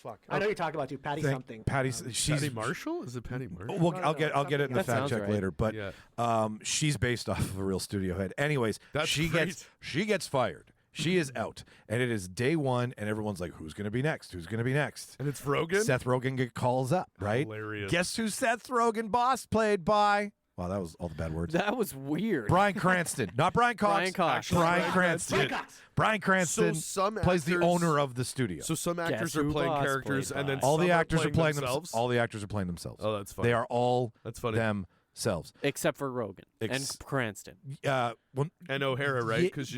Speaker 6: Fuck. I know you're talking about too. Patty something.
Speaker 5: Patty's she's
Speaker 4: Patty Marshall? Is it Patty Marshall?
Speaker 5: Well, I'll get it in the
Speaker 3: That
Speaker 5: fact
Speaker 3: sounds
Speaker 5: check
Speaker 3: right.
Speaker 5: later, but
Speaker 4: Yeah.
Speaker 5: she's based off of a real studio head. Anyways,
Speaker 4: That's
Speaker 5: she
Speaker 4: great.
Speaker 5: gets fired. She is out, and it is day one, and everyone's like, "Who's going to be next? Who's going to be next?"
Speaker 4: And it's Rogen?
Speaker 5: Seth Rogen calls up, right?
Speaker 4: Hilarious.
Speaker 5: Guess who Seth Rogen boss played by? Wow, that was all the bad words.
Speaker 3: That was weird.
Speaker 5: Bryan Cranston, not Brian Cox.
Speaker 3: Brian Cox.
Speaker 5: Actually, Bryan Cranston.
Speaker 6: Brian Cox.
Speaker 5: Bryan Cranston
Speaker 4: So some
Speaker 5: plays the
Speaker 4: actors-
Speaker 5: owner of the studio.
Speaker 4: So some actors
Speaker 3: Guess
Speaker 4: are
Speaker 3: who
Speaker 4: playing
Speaker 3: boss
Speaker 4: characters,
Speaker 3: played
Speaker 4: and then
Speaker 3: by?
Speaker 5: all the
Speaker 4: some
Speaker 5: actors are playing
Speaker 4: themselves.
Speaker 5: All the actors are playing themselves.
Speaker 4: Oh, that's funny.
Speaker 5: They are all
Speaker 4: That's funny.
Speaker 5: themselves.
Speaker 3: Except for Rogan and Cranston.
Speaker 4: And O'Hara, right?
Speaker 5: Ye-
Speaker 4: Because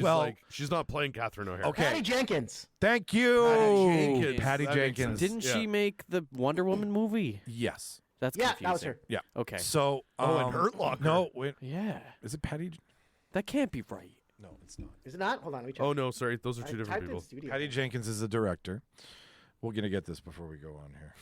Speaker 4: she's not playing Catherine O'Hara.
Speaker 5: Okay.
Speaker 6: Patty Jenkins.
Speaker 5: Thank you,
Speaker 4: Jenkins.
Speaker 5: Patty
Speaker 4: That makes
Speaker 5: Jenkins.
Speaker 4: sense.
Speaker 3: Didn't
Speaker 4: Yeah.
Speaker 3: she make the Wonder Woman movie?
Speaker 5: Yes.
Speaker 3: That's
Speaker 6: Yeah,
Speaker 3: confusing.
Speaker 6: that was her.
Speaker 5: Yeah.
Speaker 3: Okay.
Speaker 5: So,
Speaker 4: and Hurt Locker.
Speaker 5: No, wait.
Speaker 3: Yeah.
Speaker 5: Is it Patty?
Speaker 3: That can't be right.
Speaker 5: No, it's not.
Speaker 6: Is it not? Hold on. Let me check.
Speaker 4: Oh, no, sorry. Those are two different
Speaker 6: typed in
Speaker 4: people.
Speaker 6: studio.
Speaker 5: Patty Jenkins is the director. We're gonna get this before we go on here.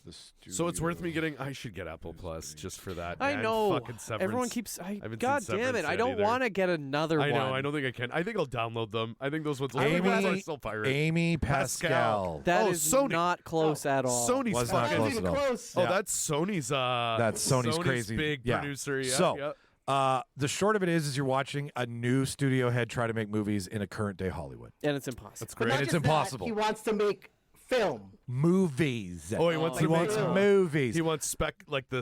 Speaker 5: The studio.
Speaker 4: So it's worth me getting. I should get Apple Plus just for that.
Speaker 3: I
Speaker 4: man.
Speaker 3: know.
Speaker 4: Fucking Severance.
Speaker 3: Everyone keeps.
Speaker 4: haven't
Speaker 3: God
Speaker 4: seen
Speaker 3: damn it!
Speaker 4: Severance
Speaker 3: I
Speaker 4: yet
Speaker 3: don't
Speaker 4: either.
Speaker 3: want to get another
Speaker 4: I
Speaker 3: one.
Speaker 4: know. I don't think I can. I think I'll download them. I think those ones.
Speaker 5: Amy-
Speaker 4: are still pirate.
Speaker 5: Amy Pascal.
Speaker 3: That
Speaker 4: Oh,
Speaker 3: is
Speaker 4: Sony.
Speaker 3: not close at all.
Speaker 4: Sony's
Speaker 5: Was not
Speaker 4: fucking.
Speaker 5: close
Speaker 6: Even
Speaker 5: at all.
Speaker 6: close.
Speaker 4: Oh,
Speaker 5: Yeah.
Speaker 4: that's Sony's.
Speaker 5: That's Sony's crazy
Speaker 4: big
Speaker 5: yeah.
Speaker 4: producer. Yeah.
Speaker 5: So,
Speaker 4: yeah.
Speaker 5: the short of it is you're watching a new studio head try to make movies in a current day Hollywood.
Speaker 3: And it's impossible.
Speaker 4: That's
Speaker 6: But
Speaker 4: great.
Speaker 6: not
Speaker 5: And it's
Speaker 6: just that,
Speaker 5: impossible.
Speaker 6: he wants to make film.
Speaker 5: Movies.
Speaker 4: Oh, he wants
Speaker 5: He
Speaker 4: to make
Speaker 5: wants
Speaker 4: film.
Speaker 5: movies.
Speaker 4: He wants the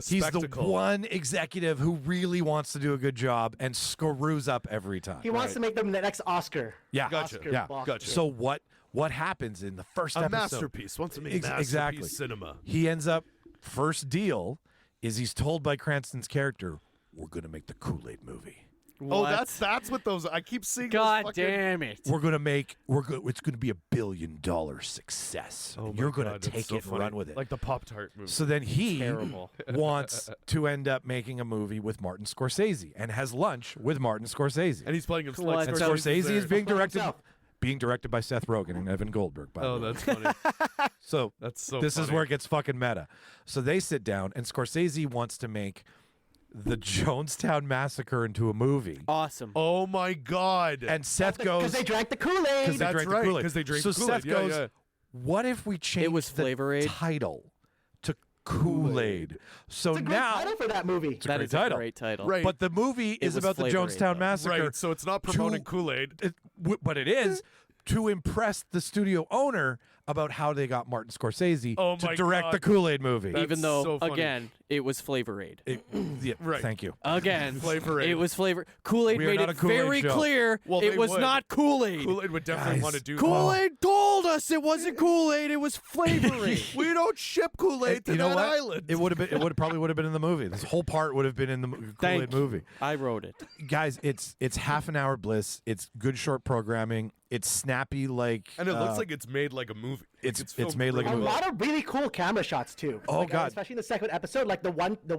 Speaker 5: He's
Speaker 4: spectacle.
Speaker 5: the one executive who really wants to do a good job and screws up every time.
Speaker 6: He wants to make them the next Oscar.
Speaker 5: Yeah,
Speaker 4: Gotcha.
Speaker 6: Oscar
Speaker 5: yeah.
Speaker 6: boss.
Speaker 4: Gotcha.
Speaker 5: So what happens in the first
Speaker 4: A
Speaker 5: episode?
Speaker 4: masterpiece. Wants to make masterpiece
Speaker 5: exactly.
Speaker 4: cinema.
Speaker 5: He ends up first deal is he's told by Cranston's character, "We're gonna make the Kool-Aid movie.
Speaker 4: Oh,
Speaker 3: What?
Speaker 4: that's what those. I keep seeing.
Speaker 3: God
Speaker 4: those fucking,
Speaker 3: damn it!
Speaker 5: It's gonna be $1 billion success.
Speaker 4: Oh my
Speaker 5: You're gonna
Speaker 4: God, that's
Speaker 5: take
Speaker 4: so
Speaker 5: it and
Speaker 4: funny.
Speaker 5: run with it."
Speaker 4: Like the Pop-Tart movie.
Speaker 5: So then he
Speaker 3: Terrible.
Speaker 5: wants to end up making a movie with Martin Scorsese and has lunch with Martin Scorsese.
Speaker 4: and he's playing him.
Speaker 3: What?
Speaker 4: Like
Speaker 5: And
Speaker 3: Scorsese's
Speaker 5: Scorsese is being
Speaker 6: Playing
Speaker 5: directed
Speaker 6: himself.
Speaker 5: by Seth Rogen and Evan Goldberg. By
Speaker 4: Oh,
Speaker 5: the way.
Speaker 4: that's funny.
Speaker 5: So
Speaker 4: That's so.
Speaker 5: this is
Speaker 4: funny.
Speaker 5: where it gets fucking meta. So they sit down, and Scorsese wants to make the Jonestown Massacre into a movie.
Speaker 3: Awesome.
Speaker 4: Oh my God.
Speaker 5: And Seth
Speaker 6: Because
Speaker 5: goes,
Speaker 6: they drank the
Speaker 5: because
Speaker 6: Kool-Aid.
Speaker 5: they
Speaker 4: That's
Speaker 5: drank
Speaker 4: right,
Speaker 5: the Kool-Aid.
Speaker 4: 'cause they drank
Speaker 5: so
Speaker 4: the Kool-Aid.
Speaker 5: Seth
Speaker 4: Yeah,
Speaker 5: goes,
Speaker 4: yeah.
Speaker 5: what if we change
Speaker 3: was
Speaker 5: the
Speaker 3: Flavor Aid?
Speaker 5: title to Kool-Aid? So
Speaker 6: It's a great
Speaker 5: now,
Speaker 6: title for that movie.
Speaker 5: It's a
Speaker 3: That
Speaker 5: great
Speaker 3: is
Speaker 5: title.
Speaker 3: a great title.
Speaker 4: Right.
Speaker 5: but the movie is
Speaker 3: was
Speaker 5: about the
Speaker 3: Flavor Aid,
Speaker 5: Jonestown
Speaker 3: though.
Speaker 5: Massacre.
Speaker 4: Right. So it's not promoting Kool-Aid.
Speaker 5: But it is to impress the studio owner about how they got Martin Scorsese
Speaker 4: Oh
Speaker 5: to
Speaker 4: my
Speaker 5: direct
Speaker 4: God.
Speaker 5: the Kool-Aid movie.
Speaker 4: That's
Speaker 3: Even though,
Speaker 4: so funny.
Speaker 3: again, it was Flavor Aid.
Speaker 5: Yeah,
Speaker 4: Right.
Speaker 5: Thank you.
Speaker 3: Again,
Speaker 4: Flavor Aid.
Speaker 3: It was flavor. Kool-Aid
Speaker 5: We are
Speaker 3: made
Speaker 5: not
Speaker 3: it
Speaker 5: a Kool-Aid
Speaker 3: very
Speaker 5: show.
Speaker 3: clear
Speaker 4: Well,
Speaker 3: it
Speaker 4: they
Speaker 3: was
Speaker 4: would.
Speaker 3: not Kool-Aid.
Speaker 4: Kool-Aid would definitely
Speaker 5: Guys,
Speaker 4: want to do.
Speaker 3: Kool-Aid told us it wasn't Kool-Aid. It was Flavor Aid.
Speaker 4: We don't ship Kool-Aid to
Speaker 5: You know
Speaker 4: that
Speaker 5: what?
Speaker 4: island.
Speaker 5: It would have been. It would probably would have been in the movie. This whole part would have been in the
Speaker 3: Thank
Speaker 5: Kool-Aid
Speaker 3: you.
Speaker 5: movie.
Speaker 3: I wrote it.
Speaker 5: Guys, it's half an hour bliss. It's good short programming. It's snappy like.
Speaker 4: and it looks like it's made like a movie. Like
Speaker 5: it's
Speaker 4: filmed
Speaker 5: made like a
Speaker 6: A
Speaker 5: movie.
Speaker 6: lot of really cool camera shots too.
Speaker 5: Oh,
Speaker 6: Like,
Speaker 5: God.
Speaker 6: especially in the second episode, like the one
Speaker 5: the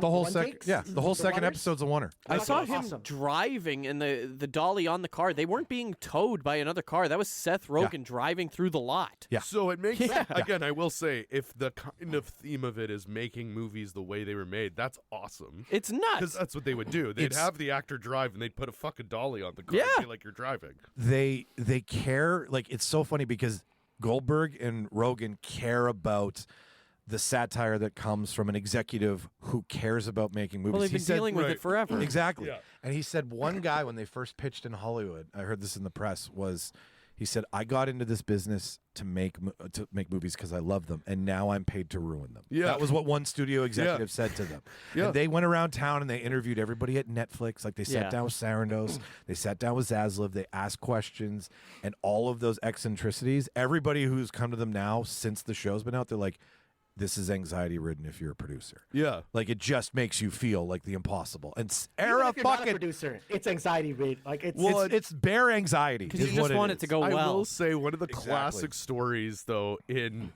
Speaker 5: whole
Speaker 6: one
Speaker 5: second.
Speaker 6: takes,
Speaker 5: Yeah, the whole second
Speaker 6: oneers.
Speaker 5: episode's a wonder.
Speaker 3: I
Speaker 6: That's
Speaker 3: saw him
Speaker 6: awesome.
Speaker 3: driving and the dolly on the car. They weren't being towed by another car. That was Seth Rogen driving through the lot.
Speaker 5: Yeah.
Speaker 4: So it makes
Speaker 3: Yeah.
Speaker 4: again. I will say, if the kind of theme of it is making movies the way they were made, that's awesome.
Speaker 3: It's
Speaker 4: Because
Speaker 3: nuts.
Speaker 4: that's what they would do. They'd
Speaker 5: It's-
Speaker 4: have the actor drive, and they'd put a fucking dolly on the car.
Speaker 3: Yeah.
Speaker 4: And be like you're driving.
Speaker 5: They care. Like it's so funny because Goldberg and Rogan care about the satire that comes from an executive who cares about making movies.
Speaker 3: Well, they've
Speaker 5: He
Speaker 3: been
Speaker 5: said-
Speaker 3: dealing with
Speaker 4: right.
Speaker 3: it forever.
Speaker 5: Exactly.
Speaker 4: Yeah.
Speaker 5: And he said one guy when they first pitched in Hollywood, I heard this in the press, was he said, "I got into this business to make movies because I love them, and now I'm paid to ruin them."
Speaker 4: Yeah.
Speaker 5: That was what one studio executive said to them.
Speaker 4: Yeah.
Speaker 5: And they went around town and they interviewed everybody at Netflix. Like they sat
Speaker 3: Yeah.
Speaker 5: down with Sarandos, they sat down with Zaslav, they asked questions, and all of those eccentricities. Everybody who's come to them now since the show's been out, they're like, "This is anxiety ridden if you're a producer."
Speaker 4: Yeah.
Speaker 5: Like it just makes you feel like the impossible. And
Speaker 6: Even
Speaker 5: Sarah
Speaker 6: if you're not a
Speaker 5: fucking
Speaker 6: producer, it's anxiety rate. Like it's
Speaker 5: it's bare anxiety.
Speaker 3: Because you
Speaker 5: is
Speaker 3: just
Speaker 5: what
Speaker 3: want
Speaker 5: is.
Speaker 3: it to go
Speaker 4: I
Speaker 3: well.
Speaker 4: will say one of the
Speaker 5: Exactly.
Speaker 4: classic stories though in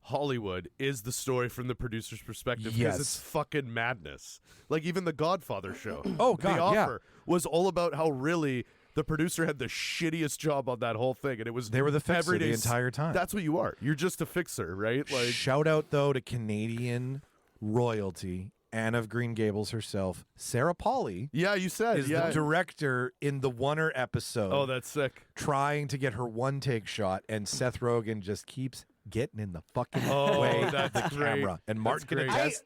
Speaker 4: Hollywood is the story from the producer's perspective because
Speaker 5: Yes.
Speaker 4: it's fucking madness. Like even the Godfather show.
Speaker 5: Oh, God,
Speaker 4: The
Speaker 5: yeah.
Speaker 4: Offer was all about how really the producer had the shittiest job on that whole thing, and it was
Speaker 5: They were the fixer
Speaker 4: everyday
Speaker 5: the entire time.
Speaker 4: That's what you are. You're just a fixer, right? Like,
Speaker 5: Shout out, though, to Canadian royalty, Anne of Green Gables herself, Sarah Polley.
Speaker 4: yeah, you said,
Speaker 5: Is
Speaker 4: yeah.
Speaker 5: the director in the Oneer episode
Speaker 4: Oh, that's sick.
Speaker 5: trying to get her one take shot, and Seth Rogen just keeps getting in the fucking
Speaker 4: Oh,
Speaker 5: way of
Speaker 4: that's
Speaker 5: the
Speaker 4: great.
Speaker 5: camera. And Mark can
Speaker 4: great.
Speaker 5: attest.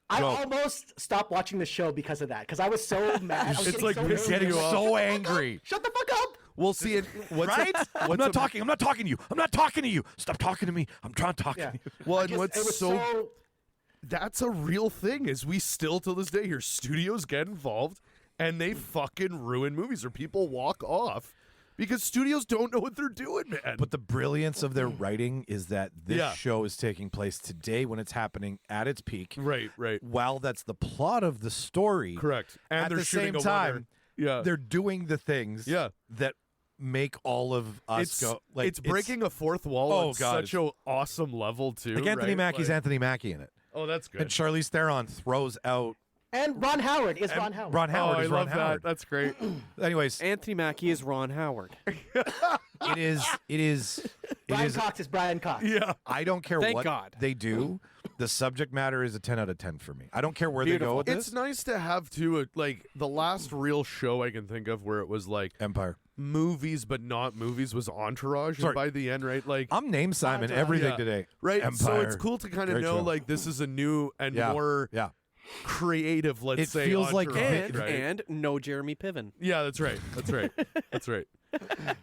Speaker 6: I
Speaker 5: Go.
Speaker 6: almost stopped watching the show because of that, because I was so mad. I was
Speaker 4: It's
Speaker 6: getting
Speaker 4: like
Speaker 6: so
Speaker 4: pissing
Speaker 6: nervous.
Speaker 5: Getting
Speaker 4: you off.
Speaker 5: so angry.
Speaker 6: Shut the fuck up!
Speaker 4: We'll see it. What's
Speaker 5: Right? I'm not talking. I'm not talking to you. I'm not talking to you. Stop talking to me. I'm trying to talk
Speaker 6: Yeah.
Speaker 5: to you.
Speaker 4: Well, and
Speaker 6: Just-
Speaker 4: what's
Speaker 6: it was
Speaker 4: so that's a real thing is we still to this day hear studios get involved and they fucking ruin movies or people walk off because studios don't know what they're doing, man.
Speaker 5: But the brilliance of their writing is that this
Speaker 4: Yeah.
Speaker 5: show is taking place today when it's happening at its peak.
Speaker 4: right.
Speaker 5: While that's the plot of the story,
Speaker 4: Correct. And
Speaker 5: at
Speaker 4: they're
Speaker 5: the
Speaker 4: shooting
Speaker 5: same
Speaker 4: a
Speaker 5: time,
Speaker 4: Wonder. Yeah.
Speaker 5: they're doing the things
Speaker 4: Yeah.
Speaker 5: that make all of us go. Like
Speaker 4: it's breaking a fourth wall
Speaker 5: Oh,
Speaker 4: on
Speaker 5: God,
Speaker 4: such a awesome level too.
Speaker 5: Like Anthony
Speaker 4: right?
Speaker 5: Mackie's
Speaker 4: Like-
Speaker 5: Anthony Mackie in it,
Speaker 4: Oh, that's good.
Speaker 5: and Charlize Theron throws out
Speaker 6: And Ron Howard is Ron Howard.
Speaker 5: Ron Howard
Speaker 4: oh,
Speaker 5: is
Speaker 4: I
Speaker 5: Ron
Speaker 4: love
Speaker 5: Howard.
Speaker 4: that. That's great.
Speaker 5: Anyways,
Speaker 3: Anthony Mackie is Ron Howard.
Speaker 5: it is.
Speaker 6: Brian Cox is Brian Cox.
Speaker 4: Yeah.
Speaker 5: I don't care
Speaker 3: Thank
Speaker 5: what
Speaker 3: God.
Speaker 5: they do. The subject matter is a 10 out of 10 for me. I don't care where they
Speaker 3: Beautiful.
Speaker 5: go with
Speaker 4: It's
Speaker 5: this.
Speaker 4: nice to have too. Like the last real show I can think of where it was like
Speaker 5: Empire.
Speaker 4: movies but not movies was Entourage.
Speaker 5: Sorry.
Speaker 4: And by the end, right? Like
Speaker 5: I'm name Simon
Speaker 6: Entourage.
Speaker 5: everything
Speaker 4: Yeah.
Speaker 5: today.
Speaker 4: right. So
Speaker 5: Empire.
Speaker 4: it's cool to kind of
Speaker 5: Great
Speaker 4: know
Speaker 5: show.
Speaker 4: like this is a new and
Speaker 5: Yeah.
Speaker 4: more
Speaker 5: Yeah.
Speaker 4: creative. Let's
Speaker 5: It
Speaker 4: say
Speaker 5: feels like
Speaker 4: Entourage,
Speaker 3: And,
Speaker 4: right?
Speaker 3: and no Jeremy Piven.
Speaker 4: Yeah, that's right. That's right. That's right.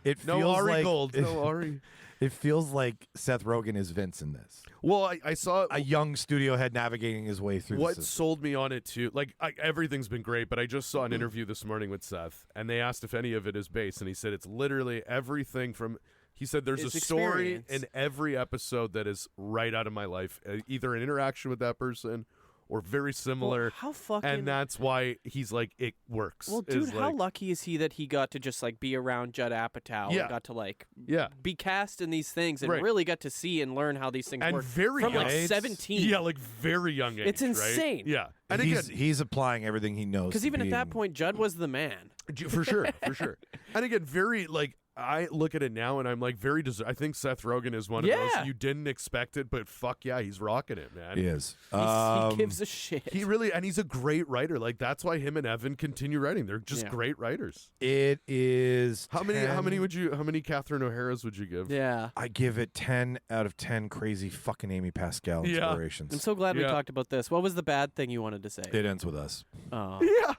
Speaker 5: It
Speaker 4: No
Speaker 5: feels
Speaker 4: Ari
Speaker 5: like
Speaker 4: Gold. No Ari.
Speaker 5: It feels like Seth Rogen is Vince in this.
Speaker 4: Well, I saw
Speaker 5: A young studio head navigating his way through
Speaker 4: what
Speaker 5: the system.
Speaker 4: sold me on it too. Like everything's been great, but I just saw an interview this morning with Seth, and they asked if any of it is based, and he said it's literally everything from. He said there's
Speaker 3: It's
Speaker 4: a story
Speaker 3: experience.
Speaker 4: in every episode that is right out of my life, either an interaction with that person or very similar.
Speaker 3: Well, how fucking
Speaker 4: and that's why he's like it works.
Speaker 3: Well,
Speaker 4: is
Speaker 3: dude, how
Speaker 4: like-
Speaker 3: lucky is he that he got to just like be around Judd Apatow
Speaker 4: Yeah.
Speaker 3: and got to like
Speaker 4: Yeah.
Speaker 3: be cast in these things and
Speaker 4: Right.
Speaker 3: really got to see and learn how these things
Speaker 4: And
Speaker 3: work
Speaker 4: very
Speaker 3: from
Speaker 4: young.
Speaker 3: like
Speaker 5: It's-
Speaker 3: 17.
Speaker 4: Yeah, like very young age.
Speaker 3: It's
Speaker 4: right?
Speaker 3: insane.
Speaker 4: Yeah, and
Speaker 5: he's,
Speaker 4: again,
Speaker 5: he's applying everything he knows.
Speaker 3: Because
Speaker 5: to
Speaker 3: even at that
Speaker 5: being-
Speaker 3: point, Judd was the man.
Speaker 4: for sure, for sure. And again, very like I look at it now and I'm like very. I think Seth Rogen is one of
Speaker 3: Yeah.
Speaker 4: those you didn't expect it, but fuck yeah, he's rocking it, man.
Speaker 5: he is.
Speaker 3: He gives a shit.
Speaker 4: He really, and he's a great writer. Like that's why him and Evan continue writing. They're just
Speaker 3: Yeah.
Speaker 4: great writers.
Speaker 5: It is.
Speaker 4: How many Catherine O'Hara's would you give?
Speaker 3: Yeah.
Speaker 5: I give it 10 out of 10 crazy fucking Amy Pascal
Speaker 4: Yeah.
Speaker 5: inspirations.
Speaker 3: I'm so glad we
Speaker 4: Yeah.
Speaker 3: talked about this. What was the bad thing you wanted to say?
Speaker 5: It ends with us.
Speaker 3: Oh.
Speaker 4: Yeah,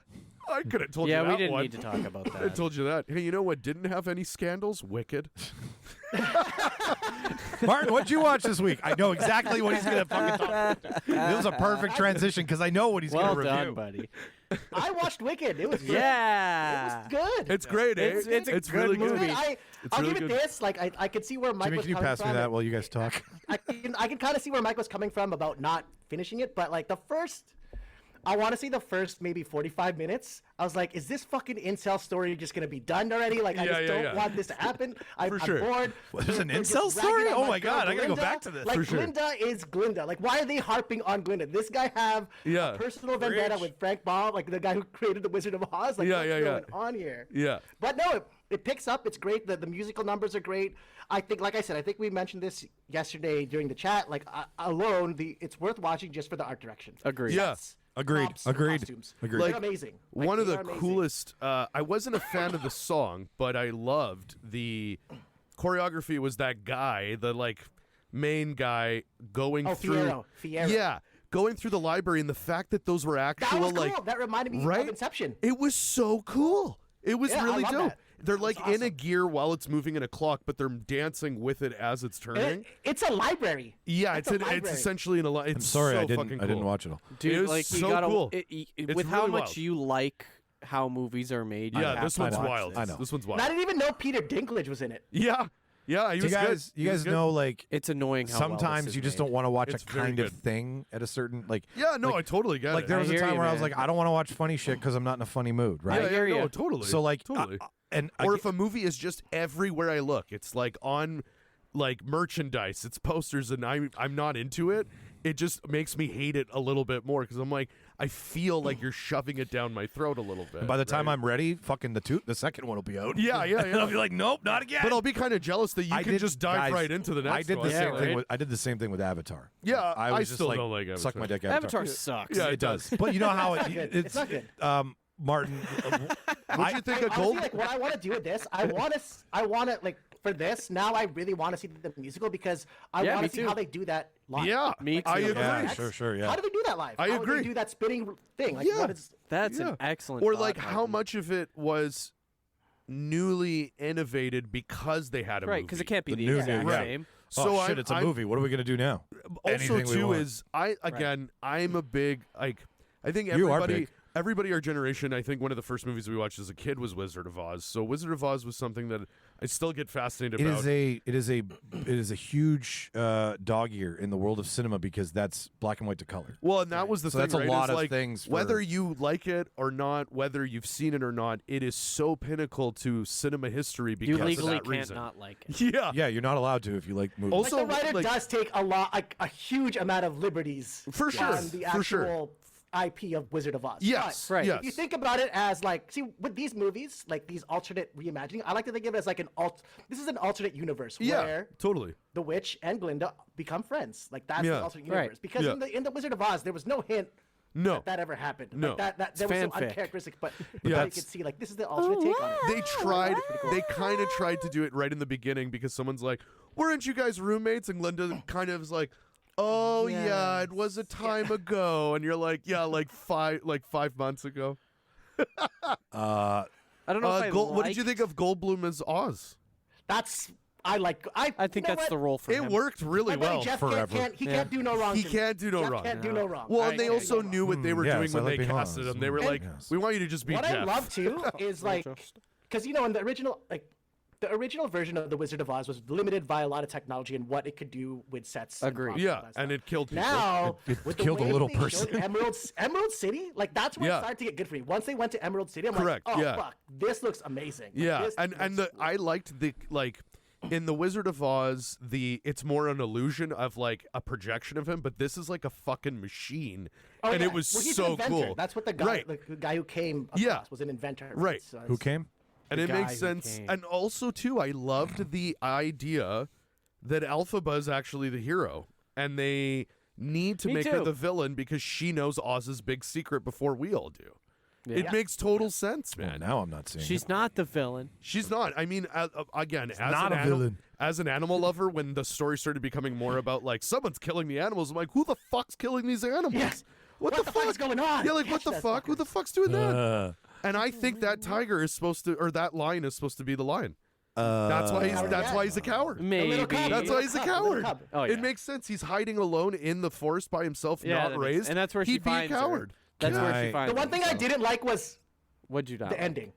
Speaker 4: I could have told
Speaker 3: Yeah,
Speaker 4: you that
Speaker 3: we didn't
Speaker 4: one.
Speaker 3: need to talk about
Speaker 4: I
Speaker 3: that.
Speaker 4: told you that. Hey, you know what didn't have any scandals? Wicked.
Speaker 5: Martin, what'd you watch this week? I know exactly what he's going to fucking talk about. This was a perfect transition because I know what he's
Speaker 3: Well
Speaker 5: going to review.
Speaker 3: done, buddy.
Speaker 6: I watched Wicked. It was good.
Speaker 3: Yeah.
Speaker 6: It was good.
Speaker 4: It's great, eh?
Speaker 3: It's a good
Speaker 4: really
Speaker 3: movie.
Speaker 4: good.
Speaker 6: I'll
Speaker 4: really
Speaker 6: give it
Speaker 4: good.
Speaker 6: this. Like I could see where Mike
Speaker 5: Jimmy,
Speaker 6: was
Speaker 5: can you
Speaker 6: coming
Speaker 5: pass me
Speaker 6: from.
Speaker 5: that while you guys talk?
Speaker 6: I can kind of see where Mike was coming from about not finishing it, but like I want to see the first maybe 45 minutes. I was like, is this fucking incel story just gonna be done already? Like I
Speaker 4: Yeah,
Speaker 6: just
Speaker 4: yeah,
Speaker 6: don't
Speaker 4: yeah.
Speaker 6: want this to happen. I'm
Speaker 4: sure.
Speaker 6: bored.
Speaker 5: There's an
Speaker 6: They're just
Speaker 5: incel
Speaker 6: ragging
Speaker 5: story?
Speaker 6: on
Speaker 5: Oh my
Speaker 6: girl
Speaker 5: God, I gotta go
Speaker 6: Glinda.
Speaker 5: back to this.
Speaker 6: Like
Speaker 4: For sure.
Speaker 6: Glinda is Glinda. Like why are they harping on Glinda? This guy have
Speaker 4: Yeah.
Speaker 6: a personal vendetta with Frank Baum, like the guy who created the Wizard of Oz. Like
Speaker 4: Yeah,
Speaker 6: what's
Speaker 4: yeah,
Speaker 6: going
Speaker 4: yeah.
Speaker 6: on here?
Speaker 4: Yeah.
Speaker 6: But no, it picks up. It's great. The musical numbers are great. I think, like I said, I think we mentioned this yesterday during the chat. Like alone, it's worth watching just for the art direction.
Speaker 3: Agreed.
Speaker 4: Yeah.
Speaker 6: Sets,
Speaker 5: Agreed.
Speaker 6: props,
Speaker 5: Agreed.
Speaker 6: costumes.
Speaker 5: Agreed.
Speaker 6: They're
Speaker 4: Like,
Speaker 6: amazing. Like,
Speaker 4: One of
Speaker 6: they
Speaker 4: the
Speaker 6: are amazing.
Speaker 4: coolest. I wasn't a fan of the song, but I loved the choreography. Was that guy, the like main guy, going
Speaker 6: Oh,
Speaker 4: through?
Speaker 6: Fierro.
Speaker 4: Yeah, going through the library, and the fact that those were
Speaker 6: That
Speaker 4: actual
Speaker 6: was cool.
Speaker 4: like
Speaker 6: That reminded me
Speaker 4: right?
Speaker 6: of Inception.
Speaker 4: It was so cool. It was
Speaker 6: Yeah, I
Speaker 4: really
Speaker 6: love
Speaker 4: dope.
Speaker 6: that.
Speaker 4: They're
Speaker 6: That was
Speaker 4: like in a
Speaker 6: awesome.
Speaker 4: gear while it's moving in a clock, but they're dancing with it as it's turning.
Speaker 6: It's a library.
Speaker 4: Yeah,
Speaker 6: It's
Speaker 4: it's
Speaker 6: a library.
Speaker 4: essentially in a.
Speaker 5: I'm sorry,
Speaker 4: so
Speaker 5: I
Speaker 4: fucking
Speaker 5: didn't
Speaker 4: cool.
Speaker 5: watch it all.
Speaker 3: Dude,
Speaker 4: It was
Speaker 3: like you
Speaker 4: so
Speaker 3: gotta
Speaker 4: cool.
Speaker 3: with
Speaker 4: It's
Speaker 3: how
Speaker 4: really
Speaker 3: much
Speaker 4: wild.
Speaker 3: you like how movies are made. you
Speaker 4: Yeah,
Speaker 3: have
Speaker 4: this
Speaker 3: to
Speaker 4: one's
Speaker 3: watch
Speaker 4: wild.
Speaker 3: this.
Speaker 5: I know.
Speaker 4: This one's
Speaker 6: And I
Speaker 4: wild.
Speaker 6: didn't even know Peter Dinklage was in it.
Speaker 4: Yeah, yeah, he
Speaker 5: Do
Speaker 4: was
Speaker 5: you guys,
Speaker 4: good.
Speaker 5: you
Speaker 4: He was
Speaker 5: guys
Speaker 4: good.
Speaker 5: know, like,
Speaker 3: It's annoying how well this
Speaker 5: sometimes
Speaker 3: is
Speaker 5: you just
Speaker 3: made.
Speaker 5: don't want to watch
Speaker 4: It's
Speaker 5: a
Speaker 4: very
Speaker 5: kind of
Speaker 4: good.
Speaker 5: thing at a certain, like,
Speaker 4: Yeah, no, I totally get
Speaker 5: like
Speaker 4: it.
Speaker 5: there
Speaker 3: I
Speaker 5: was a
Speaker 3: hear
Speaker 5: time
Speaker 3: you,
Speaker 5: where I was
Speaker 3: man.
Speaker 5: like, I don't want to watch funny shit because I'm not in a funny mood, right?
Speaker 4: yeah,
Speaker 3: hear
Speaker 4: no,
Speaker 3: ya.
Speaker 4: totally.
Speaker 5: So like,
Speaker 4: totally.
Speaker 5: and
Speaker 4: or
Speaker 5: I
Speaker 4: if a movie is just everywhere I look, it's like on like merchandise, it's posters, and I'm not into it. it just makes me hate it a little bit more because I'm like, I feel like you're shoving it down my throat a little bit.
Speaker 5: And by the time I'm ready, fucking the second one will be out.
Speaker 4: Yeah.
Speaker 5: And I'll be like, nope, not again.
Speaker 4: But I'll be kind of jealous that you can just dive
Speaker 5: guys,
Speaker 4: right into the next
Speaker 5: I did
Speaker 4: one.
Speaker 5: the same
Speaker 3: Yeah,
Speaker 5: thing.
Speaker 3: right?
Speaker 5: I did the same thing with Avatar.
Speaker 4: Yeah,
Speaker 5: I was just
Speaker 4: still
Speaker 5: like,
Speaker 4: don't like Avatar.
Speaker 5: suck my dick.
Speaker 3: Avatar sucks.
Speaker 4: Yeah,
Speaker 5: It does. But you know how it's
Speaker 6: not good.
Speaker 5: Martin.
Speaker 4: What'd you think of
Speaker 6: honestly,
Speaker 4: Gold?
Speaker 6: like, what I want to do with this, I want to like for this. Now I really want to see the musical because I
Speaker 3: Yeah,
Speaker 6: want
Speaker 3: me
Speaker 6: to see
Speaker 3: too.
Speaker 6: how they do that live.
Speaker 4: Yeah,
Speaker 3: Me
Speaker 4: I
Speaker 3: too.
Speaker 4: agree.
Speaker 5: Yeah, sure, yeah.
Speaker 6: How do they do that live?
Speaker 4: I
Speaker 6: How
Speaker 4: agree.
Speaker 6: do they do that spinning thing? Like,
Speaker 4: Yeah.
Speaker 6: what is?
Speaker 3: That's
Speaker 4: Yeah.
Speaker 3: an excellent.
Speaker 4: Or
Speaker 3: thought,
Speaker 4: like how
Speaker 3: Martin.
Speaker 4: much of it was newly innovated because they had a
Speaker 3: Right,
Speaker 4: movie.
Speaker 3: because it can't be
Speaker 5: The
Speaker 3: the
Speaker 5: new
Speaker 3: exact
Speaker 5: new, yeah.
Speaker 3: same.
Speaker 4: So
Speaker 5: shit, it's a movie. What are we gonna do now?
Speaker 4: Also,
Speaker 5: Anything we
Speaker 4: too,
Speaker 5: want.
Speaker 4: is I'm a big like. I think
Speaker 5: You are
Speaker 4: everybody,
Speaker 5: big.
Speaker 4: everybody, our generation. I think one of the first movies we watched as a kid was Wizard of Oz. So Wizard of Oz was something that I still get fascinated
Speaker 5: It
Speaker 4: about.
Speaker 5: is a huge dog ear in the world of cinema because that's black and white to color.
Speaker 4: Well, and that was the
Speaker 5: So
Speaker 4: thing.
Speaker 5: that's a
Speaker 4: right,
Speaker 5: lot
Speaker 4: is
Speaker 5: of
Speaker 4: like,
Speaker 5: things for-
Speaker 4: Whether you like it or not, whether you've seen it or not, it is so pinnacle to cinema history because
Speaker 3: You legally
Speaker 4: of that
Speaker 3: can't
Speaker 4: reason.
Speaker 3: not like it.
Speaker 4: Yeah.
Speaker 5: Yeah, you're not allowed to if you like movies.
Speaker 4: Also,
Speaker 6: Like the writer
Speaker 4: like-
Speaker 6: does take a huge amount of liberties
Speaker 4: For sure,
Speaker 6: on the
Speaker 4: for sure.
Speaker 6: actual IP of Wizard of Oz.
Speaker 4: Yes,
Speaker 6: But
Speaker 3: right.
Speaker 4: yes.
Speaker 6: if you think about it as like, see, with these movies, like these alternate reimagining, I like to think of it as like this is an alternate universe
Speaker 4: Yeah,
Speaker 6: where
Speaker 4: totally.
Speaker 6: the witch and Glinda become friends. Like that's
Speaker 4: Yeah.
Speaker 6: the alternate
Speaker 3: Right.
Speaker 6: universe. Because
Speaker 4: Yeah.
Speaker 6: in the Wizard of Oz, there was no hint
Speaker 4: No.
Speaker 6: that ever happened.
Speaker 4: No.
Speaker 6: Like that
Speaker 3: It's
Speaker 6: was so
Speaker 3: fanfic.
Speaker 6: uncharacteristic, but
Speaker 4: Yeah.
Speaker 6: you could see like this is the alternate take on it.
Speaker 4: They tried. They kind of tried to do it right in the beginning because someone's like, "Weren't you guys roommates?" And Glinda kind of is like, "Oh yeah, it was a time ago." And you're like, "Yeah, like 5 months ago."
Speaker 3: I don't know if I
Speaker 4: What did you think of Goldblum as Oz?
Speaker 6: That's I
Speaker 3: think
Speaker 6: you know
Speaker 3: that's
Speaker 6: what?
Speaker 3: the role for him.
Speaker 4: It worked really
Speaker 6: My buddy
Speaker 4: well.
Speaker 6: Jeff
Speaker 5: forever.
Speaker 6: can't do no wrong.
Speaker 4: He
Speaker 6: to me.
Speaker 4: can't do no
Speaker 6: Jeff
Speaker 4: wrong.
Speaker 6: Can't do no wrong.
Speaker 4: Well,
Speaker 6: I
Speaker 4: and they
Speaker 6: can't
Speaker 4: also
Speaker 6: do no
Speaker 4: knew
Speaker 6: wrong.
Speaker 4: what they were
Speaker 5: yes,
Speaker 4: doing
Speaker 5: I
Speaker 4: when
Speaker 5: like
Speaker 4: they
Speaker 5: being
Speaker 4: casted
Speaker 5: honest.
Speaker 4: him. They were
Speaker 5: And-
Speaker 4: like,
Speaker 5: Yes.
Speaker 4: "We want you to just be
Speaker 6: What
Speaker 4: Jeff."
Speaker 6: I love too is like, because in the original the original version of the Wizard of Oz was limited by a lot of technology and what it could do with sets. and
Speaker 3: Agreed.
Speaker 6: props
Speaker 4: Yeah,
Speaker 6: all that
Speaker 4: and
Speaker 6: stuff.
Speaker 4: it killed people.
Speaker 6: Now
Speaker 5: It
Speaker 6: with the
Speaker 5: killed a
Speaker 6: way
Speaker 5: little
Speaker 6: they showed
Speaker 5: person.
Speaker 6: Emerald City, like that's where
Speaker 4: Yeah.
Speaker 6: it started to get good for me. Once they went to Emerald City, I'm
Speaker 4: Correct,
Speaker 6: like, oh
Speaker 4: yeah.
Speaker 6: fuck, this looks amazing. Like,
Speaker 4: Yeah,
Speaker 6: this
Speaker 4: and
Speaker 6: looks
Speaker 4: I liked the like in the Wizard of Oz, it's more an illusion of like a projection of him, but this is like a fucking machine,
Speaker 6: Oh,
Speaker 4: and
Speaker 6: yeah.
Speaker 4: it was
Speaker 6: Well, he's an
Speaker 4: so
Speaker 6: inventor.
Speaker 4: cool.
Speaker 6: That's what the guy,
Speaker 4: Right.
Speaker 6: the guy who came across
Speaker 4: Yeah.
Speaker 6: was an inventor.
Speaker 4: Right.
Speaker 6: So
Speaker 5: Who came?
Speaker 4: And
Speaker 3: The
Speaker 4: it
Speaker 3: guy
Speaker 4: makes
Speaker 3: who
Speaker 4: sense.
Speaker 3: came.
Speaker 4: And also too, I loved the idea that Elphaba's actually the hero, and they need to
Speaker 3: Me
Speaker 4: make her
Speaker 3: too.
Speaker 4: the villain because she knows Oz's big secret before we all do.
Speaker 3: Yeah.
Speaker 4: It makes total sense,
Speaker 5: Well,
Speaker 4: man.
Speaker 5: now I'm not seeing
Speaker 3: She's
Speaker 5: it.
Speaker 3: not the villain.
Speaker 4: She's not. I mean, again, as
Speaker 5: not
Speaker 4: an
Speaker 5: a villain.
Speaker 4: as an animal lover, when the story started becoming more about like someone's killing the animals, I'm like, who the fuck's killing these animals?
Speaker 6: Yes.
Speaker 4: What
Speaker 6: What
Speaker 4: the
Speaker 6: the fuck is going on?
Speaker 4: Yeah, like what
Speaker 6: Catch
Speaker 4: the
Speaker 6: that
Speaker 4: fuck? Who
Speaker 6: fucker.
Speaker 4: the fuck's doing that?
Speaker 5: Uh,
Speaker 4: And I think that tiger is supposed to, or that lion is supposed to be the lion. That's why he's.
Speaker 6: Uh,
Speaker 4: That's why he's a coward.
Speaker 3: Maybe.
Speaker 4: That's why he's a
Speaker 6: cub, a little
Speaker 4: coward.
Speaker 6: cub.
Speaker 3: Oh, yeah.
Speaker 4: It makes sense. He's hiding alone in the forest by himself,
Speaker 3: Yeah,
Speaker 4: not
Speaker 3: that makes-
Speaker 4: raised.
Speaker 3: and that's where she
Speaker 4: He'd be a
Speaker 3: finds her.
Speaker 4: coward.
Speaker 3: That's
Speaker 5: Can
Speaker 3: where
Speaker 5: I-
Speaker 3: she finds
Speaker 6: The one thing I
Speaker 3: himself.
Speaker 6: didn't like was
Speaker 3: What'd you not?
Speaker 6: the ending.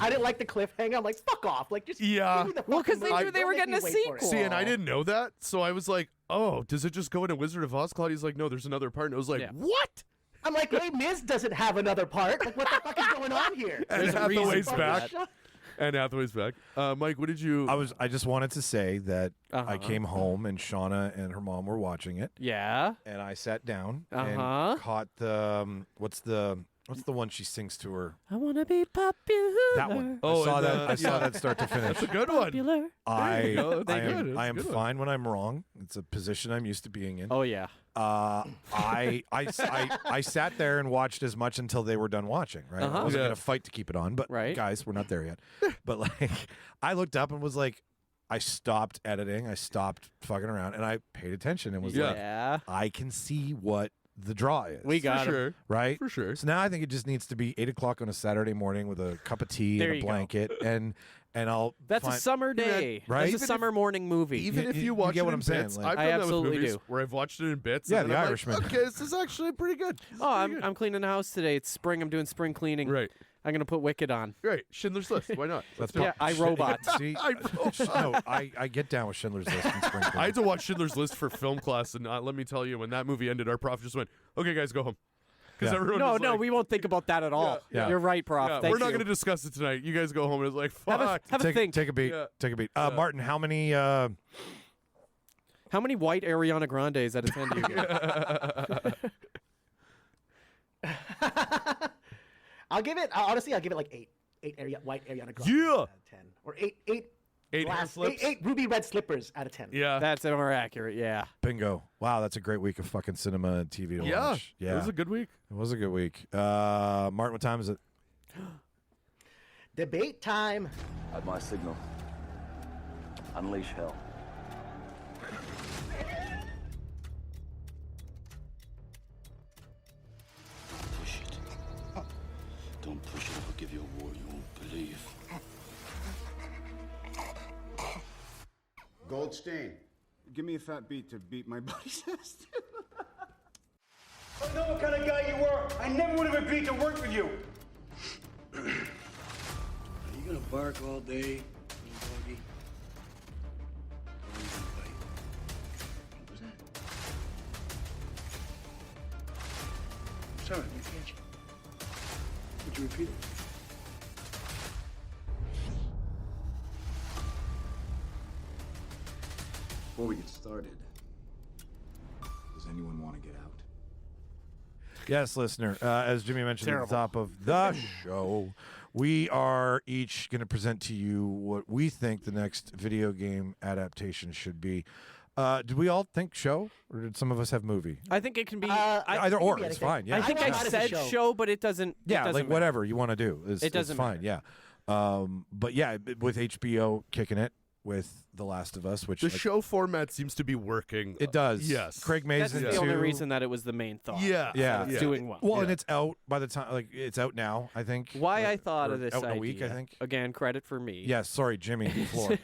Speaker 6: I didn't like the cliffhanger. I'm like, fuck off. Like, just
Speaker 4: Yeah.
Speaker 6: give me the
Speaker 3: Well, 'cause
Speaker 6: fucking
Speaker 3: they
Speaker 6: movie.
Speaker 3: knew they
Speaker 6: Don't
Speaker 3: were
Speaker 6: make
Speaker 3: getting
Speaker 6: me
Speaker 3: a
Speaker 6: wait for it.
Speaker 3: sequel.
Speaker 4: See, and I didn't know that, so I was like, "Oh, does it just go into Wizard of Oz?" Claudia's like, "No, there's another part." And I was like,
Speaker 3: Yeah.
Speaker 4: "What?"
Speaker 6: I'm like, Les Mis doesn't have another part. Like, what the fuck is going on here?
Speaker 4: And
Speaker 3: There's a reason
Speaker 4: Hathaway's
Speaker 3: for
Speaker 4: back.
Speaker 3: that.
Speaker 4: And Hathaway's back. Mike, what did you?
Speaker 5: I just wanted to say that I
Speaker 3: Uh-huh.
Speaker 5: came home and Shauna and her mom were watching it,
Speaker 3: Yeah.
Speaker 5: and I sat down
Speaker 3: Uh-huh.
Speaker 5: and caught the what's the one she sings to her?
Speaker 3: I wanna be popular.
Speaker 5: That one.
Speaker 4: Oh,
Speaker 5: I saw
Speaker 4: and,
Speaker 5: that. I saw
Speaker 4: yeah.
Speaker 5: that start to finish.
Speaker 4: That's a good one.
Speaker 3: Popular.
Speaker 5: I
Speaker 4: go. That's
Speaker 5: I
Speaker 4: good.
Speaker 5: am,
Speaker 4: That's
Speaker 5: I
Speaker 4: a
Speaker 5: am
Speaker 4: good one.
Speaker 5: fine when I'm wrong. It's a position I'm used to being in.
Speaker 3: Oh yeah.
Speaker 5: I sat there and watched as much until they were done watching. Right,
Speaker 3: Uh-huh.
Speaker 5: I wasn't
Speaker 4: Yeah.
Speaker 5: gonna fight to keep it on, but
Speaker 3: Right.
Speaker 5: guys, we're not there yet. But like, I looked up and was like, I stopped editing, I stopped fucking around, and I paid attention and was
Speaker 4: Yeah.
Speaker 5: like,
Speaker 3: Yeah.
Speaker 5: I can see what the draw is.
Speaker 3: We
Speaker 4: For
Speaker 3: got him.
Speaker 4: sure.
Speaker 5: right
Speaker 4: For sure.
Speaker 5: So now I think it just needs to be 8:00 on a Saturday morning with a cup of tea
Speaker 3: There
Speaker 5: and a
Speaker 3: you go.
Speaker 5: blanket, and I'll.
Speaker 3: That's a
Speaker 5: find,
Speaker 3: summer day.
Speaker 5: right?
Speaker 3: That's
Speaker 5: Even
Speaker 3: a
Speaker 5: if-
Speaker 3: summer morning movie.
Speaker 4: Even
Speaker 5: You-
Speaker 4: if
Speaker 5: you
Speaker 4: you watch
Speaker 5: get
Speaker 4: it
Speaker 5: what
Speaker 4: in
Speaker 5: I'm saying,
Speaker 4: bits,
Speaker 5: like-
Speaker 4: I've
Speaker 3: I
Speaker 4: done that with
Speaker 3: absolutely
Speaker 4: movies
Speaker 3: do.
Speaker 4: where I've watched it in bits.
Speaker 5: Yeah,
Speaker 4: and
Speaker 5: The
Speaker 4: then I'm
Speaker 5: Irishman.
Speaker 4: Like, okay, this is actually pretty good. This is
Speaker 3: Oh,
Speaker 4: pretty good.
Speaker 3: I'm cleaning the house today. It's spring. I'm doing spring cleaning.
Speaker 4: Right.
Speaker 3: I'm gonna put Wicked on.
Speaker 4: Right. Schindler's List. Why not?
Speaker 5: That's
Speaker 3: Yeah, I Robot.
Speaker 5: See,
Speaker 4: I
Speaker 5: no, I get down with Schindler's List and Sprinkler.
Speaker 4: I had to watch Schindler's List for film class, and let me tell you, when that movie ended, our prof just went, "Okay, guys, go home." Because
Speaker 5: Yeah.
Speaker 4: everyone
Speaker 3: No,
Speaker 4: was
Speaker 3: no,
Speaker 4: like,
Speaker 3: we won't think about that at all.
Speaker 5: Yeah.
Speaker 3: You're right, Prof.
Speaker 4: yeah,
Speaker 3: Thank
Speaker 4: we're not
Speaker 3: you.
Speaker 4: going to discuss it tonight. You guys go home. And it's like,
Speaker 3: have
Speaker 4: fuck.
Speaker 3: a think.
Speaker 5: Take a beat.
Speaker 4: Yeah.
Speaker 5: Take a beat. Martin, how many
Speaker 3: How many white Ariana Grandes out of 10 do you get?
Speaker 6: I'll give it like 8. 8 white Ariana Grande
Speaker 4: Yeah.
Speaker 6: out of 10. Or 8
Speaker 4: 8 hair flips.
Speaker 6: 8 ruby red slippers out of 10.
Speaker 4: Yeah.
Speaker 3: That's more accurate, yeah.
Speaker 5: Bingo. Wow, that's a great week of fucking cinema and TV to
Speaker 4: Yeah.
Speaker 5: watch. Yeah.
Speaker 4: It was a good week.
Speaker 5: It was a good week. Martin, what time is it?
Speaker 6: Debate time.
Speaker 7: At my signal, unleash hell.
Speaker 8: Push it. Don't push it. I'll give you a war you won't believe.
Speaker 9: Goldstein, give me a fat beat to beat my buddy's ass.
Speaker 10: I know what kind of guy you were. I never would have agreed to work for you.
Speaker 8: Are you gonna bark all day, little doggy? Or are you gonna bite? What was that? I'm sorry, I didn't catch you. Would you repeat it?
Speaker 9: Before we get started, does anyone want to get out?
Speaker 5: Yes, listener. As Jimmy mentioned at the top of the show, we are each going to present to you what we think the next video game adaptation should be. Did we all think show, or did some of us have movie?
Speaker 3: I think it can be
Speaker 5: Either or,
Speaker 6: maybe
Speaker 5: it's
Speaker 6: anything.
Speaker 5: fine. Yeah,
Speaker 3: I think I
Speaker 6: thought it was a
Speaker 3: said
Speaker 6: show.
Speaker 3: show, but it doesn't.
Speaker 5: yeah,
Speaker 3: it doesn't
Speaker 5: like
Speaker 3: matter.
Speaker 5: whatever you want to do.
Speaker 3: It doesn't
Speaker 5: it's fine.
Speaker 3: matter.
Speaker 5: Yeah, but yeah, with HBO kicking it with The Last of Us, which
Speaker 4: The
Speaker 5: like,
Speaker 4: show format seems to be working.
Speaker 5: it does.
Speaker 4: Yes.
Speaker 5: Craig
Speaker 3: That's
Speaker 5: Mazin.
Speaker 3: the only
Speaker 5: too.
Speaker 3: reason that it was the main thought.
Speaker 4: Yeah.
Speaker 5: Yeah,
Speaker 3: It's doing well.
Speaker 5: Well, and
Speaker 4: Yeah.
Speaker 5: it's out by the time. Like it's out now, I think.
Speaker 3: Why
Speaker 5: Or-
Speaker 3: I thought
Speaker 5: or
Speaker 3: of this
Speaker 5: out in
Speaker 3: idea,
Speaker 5: a week, I think.
Speaker 3: again, credit for me.
Speaker 5: Yes, sorry, Jimmy. Floor.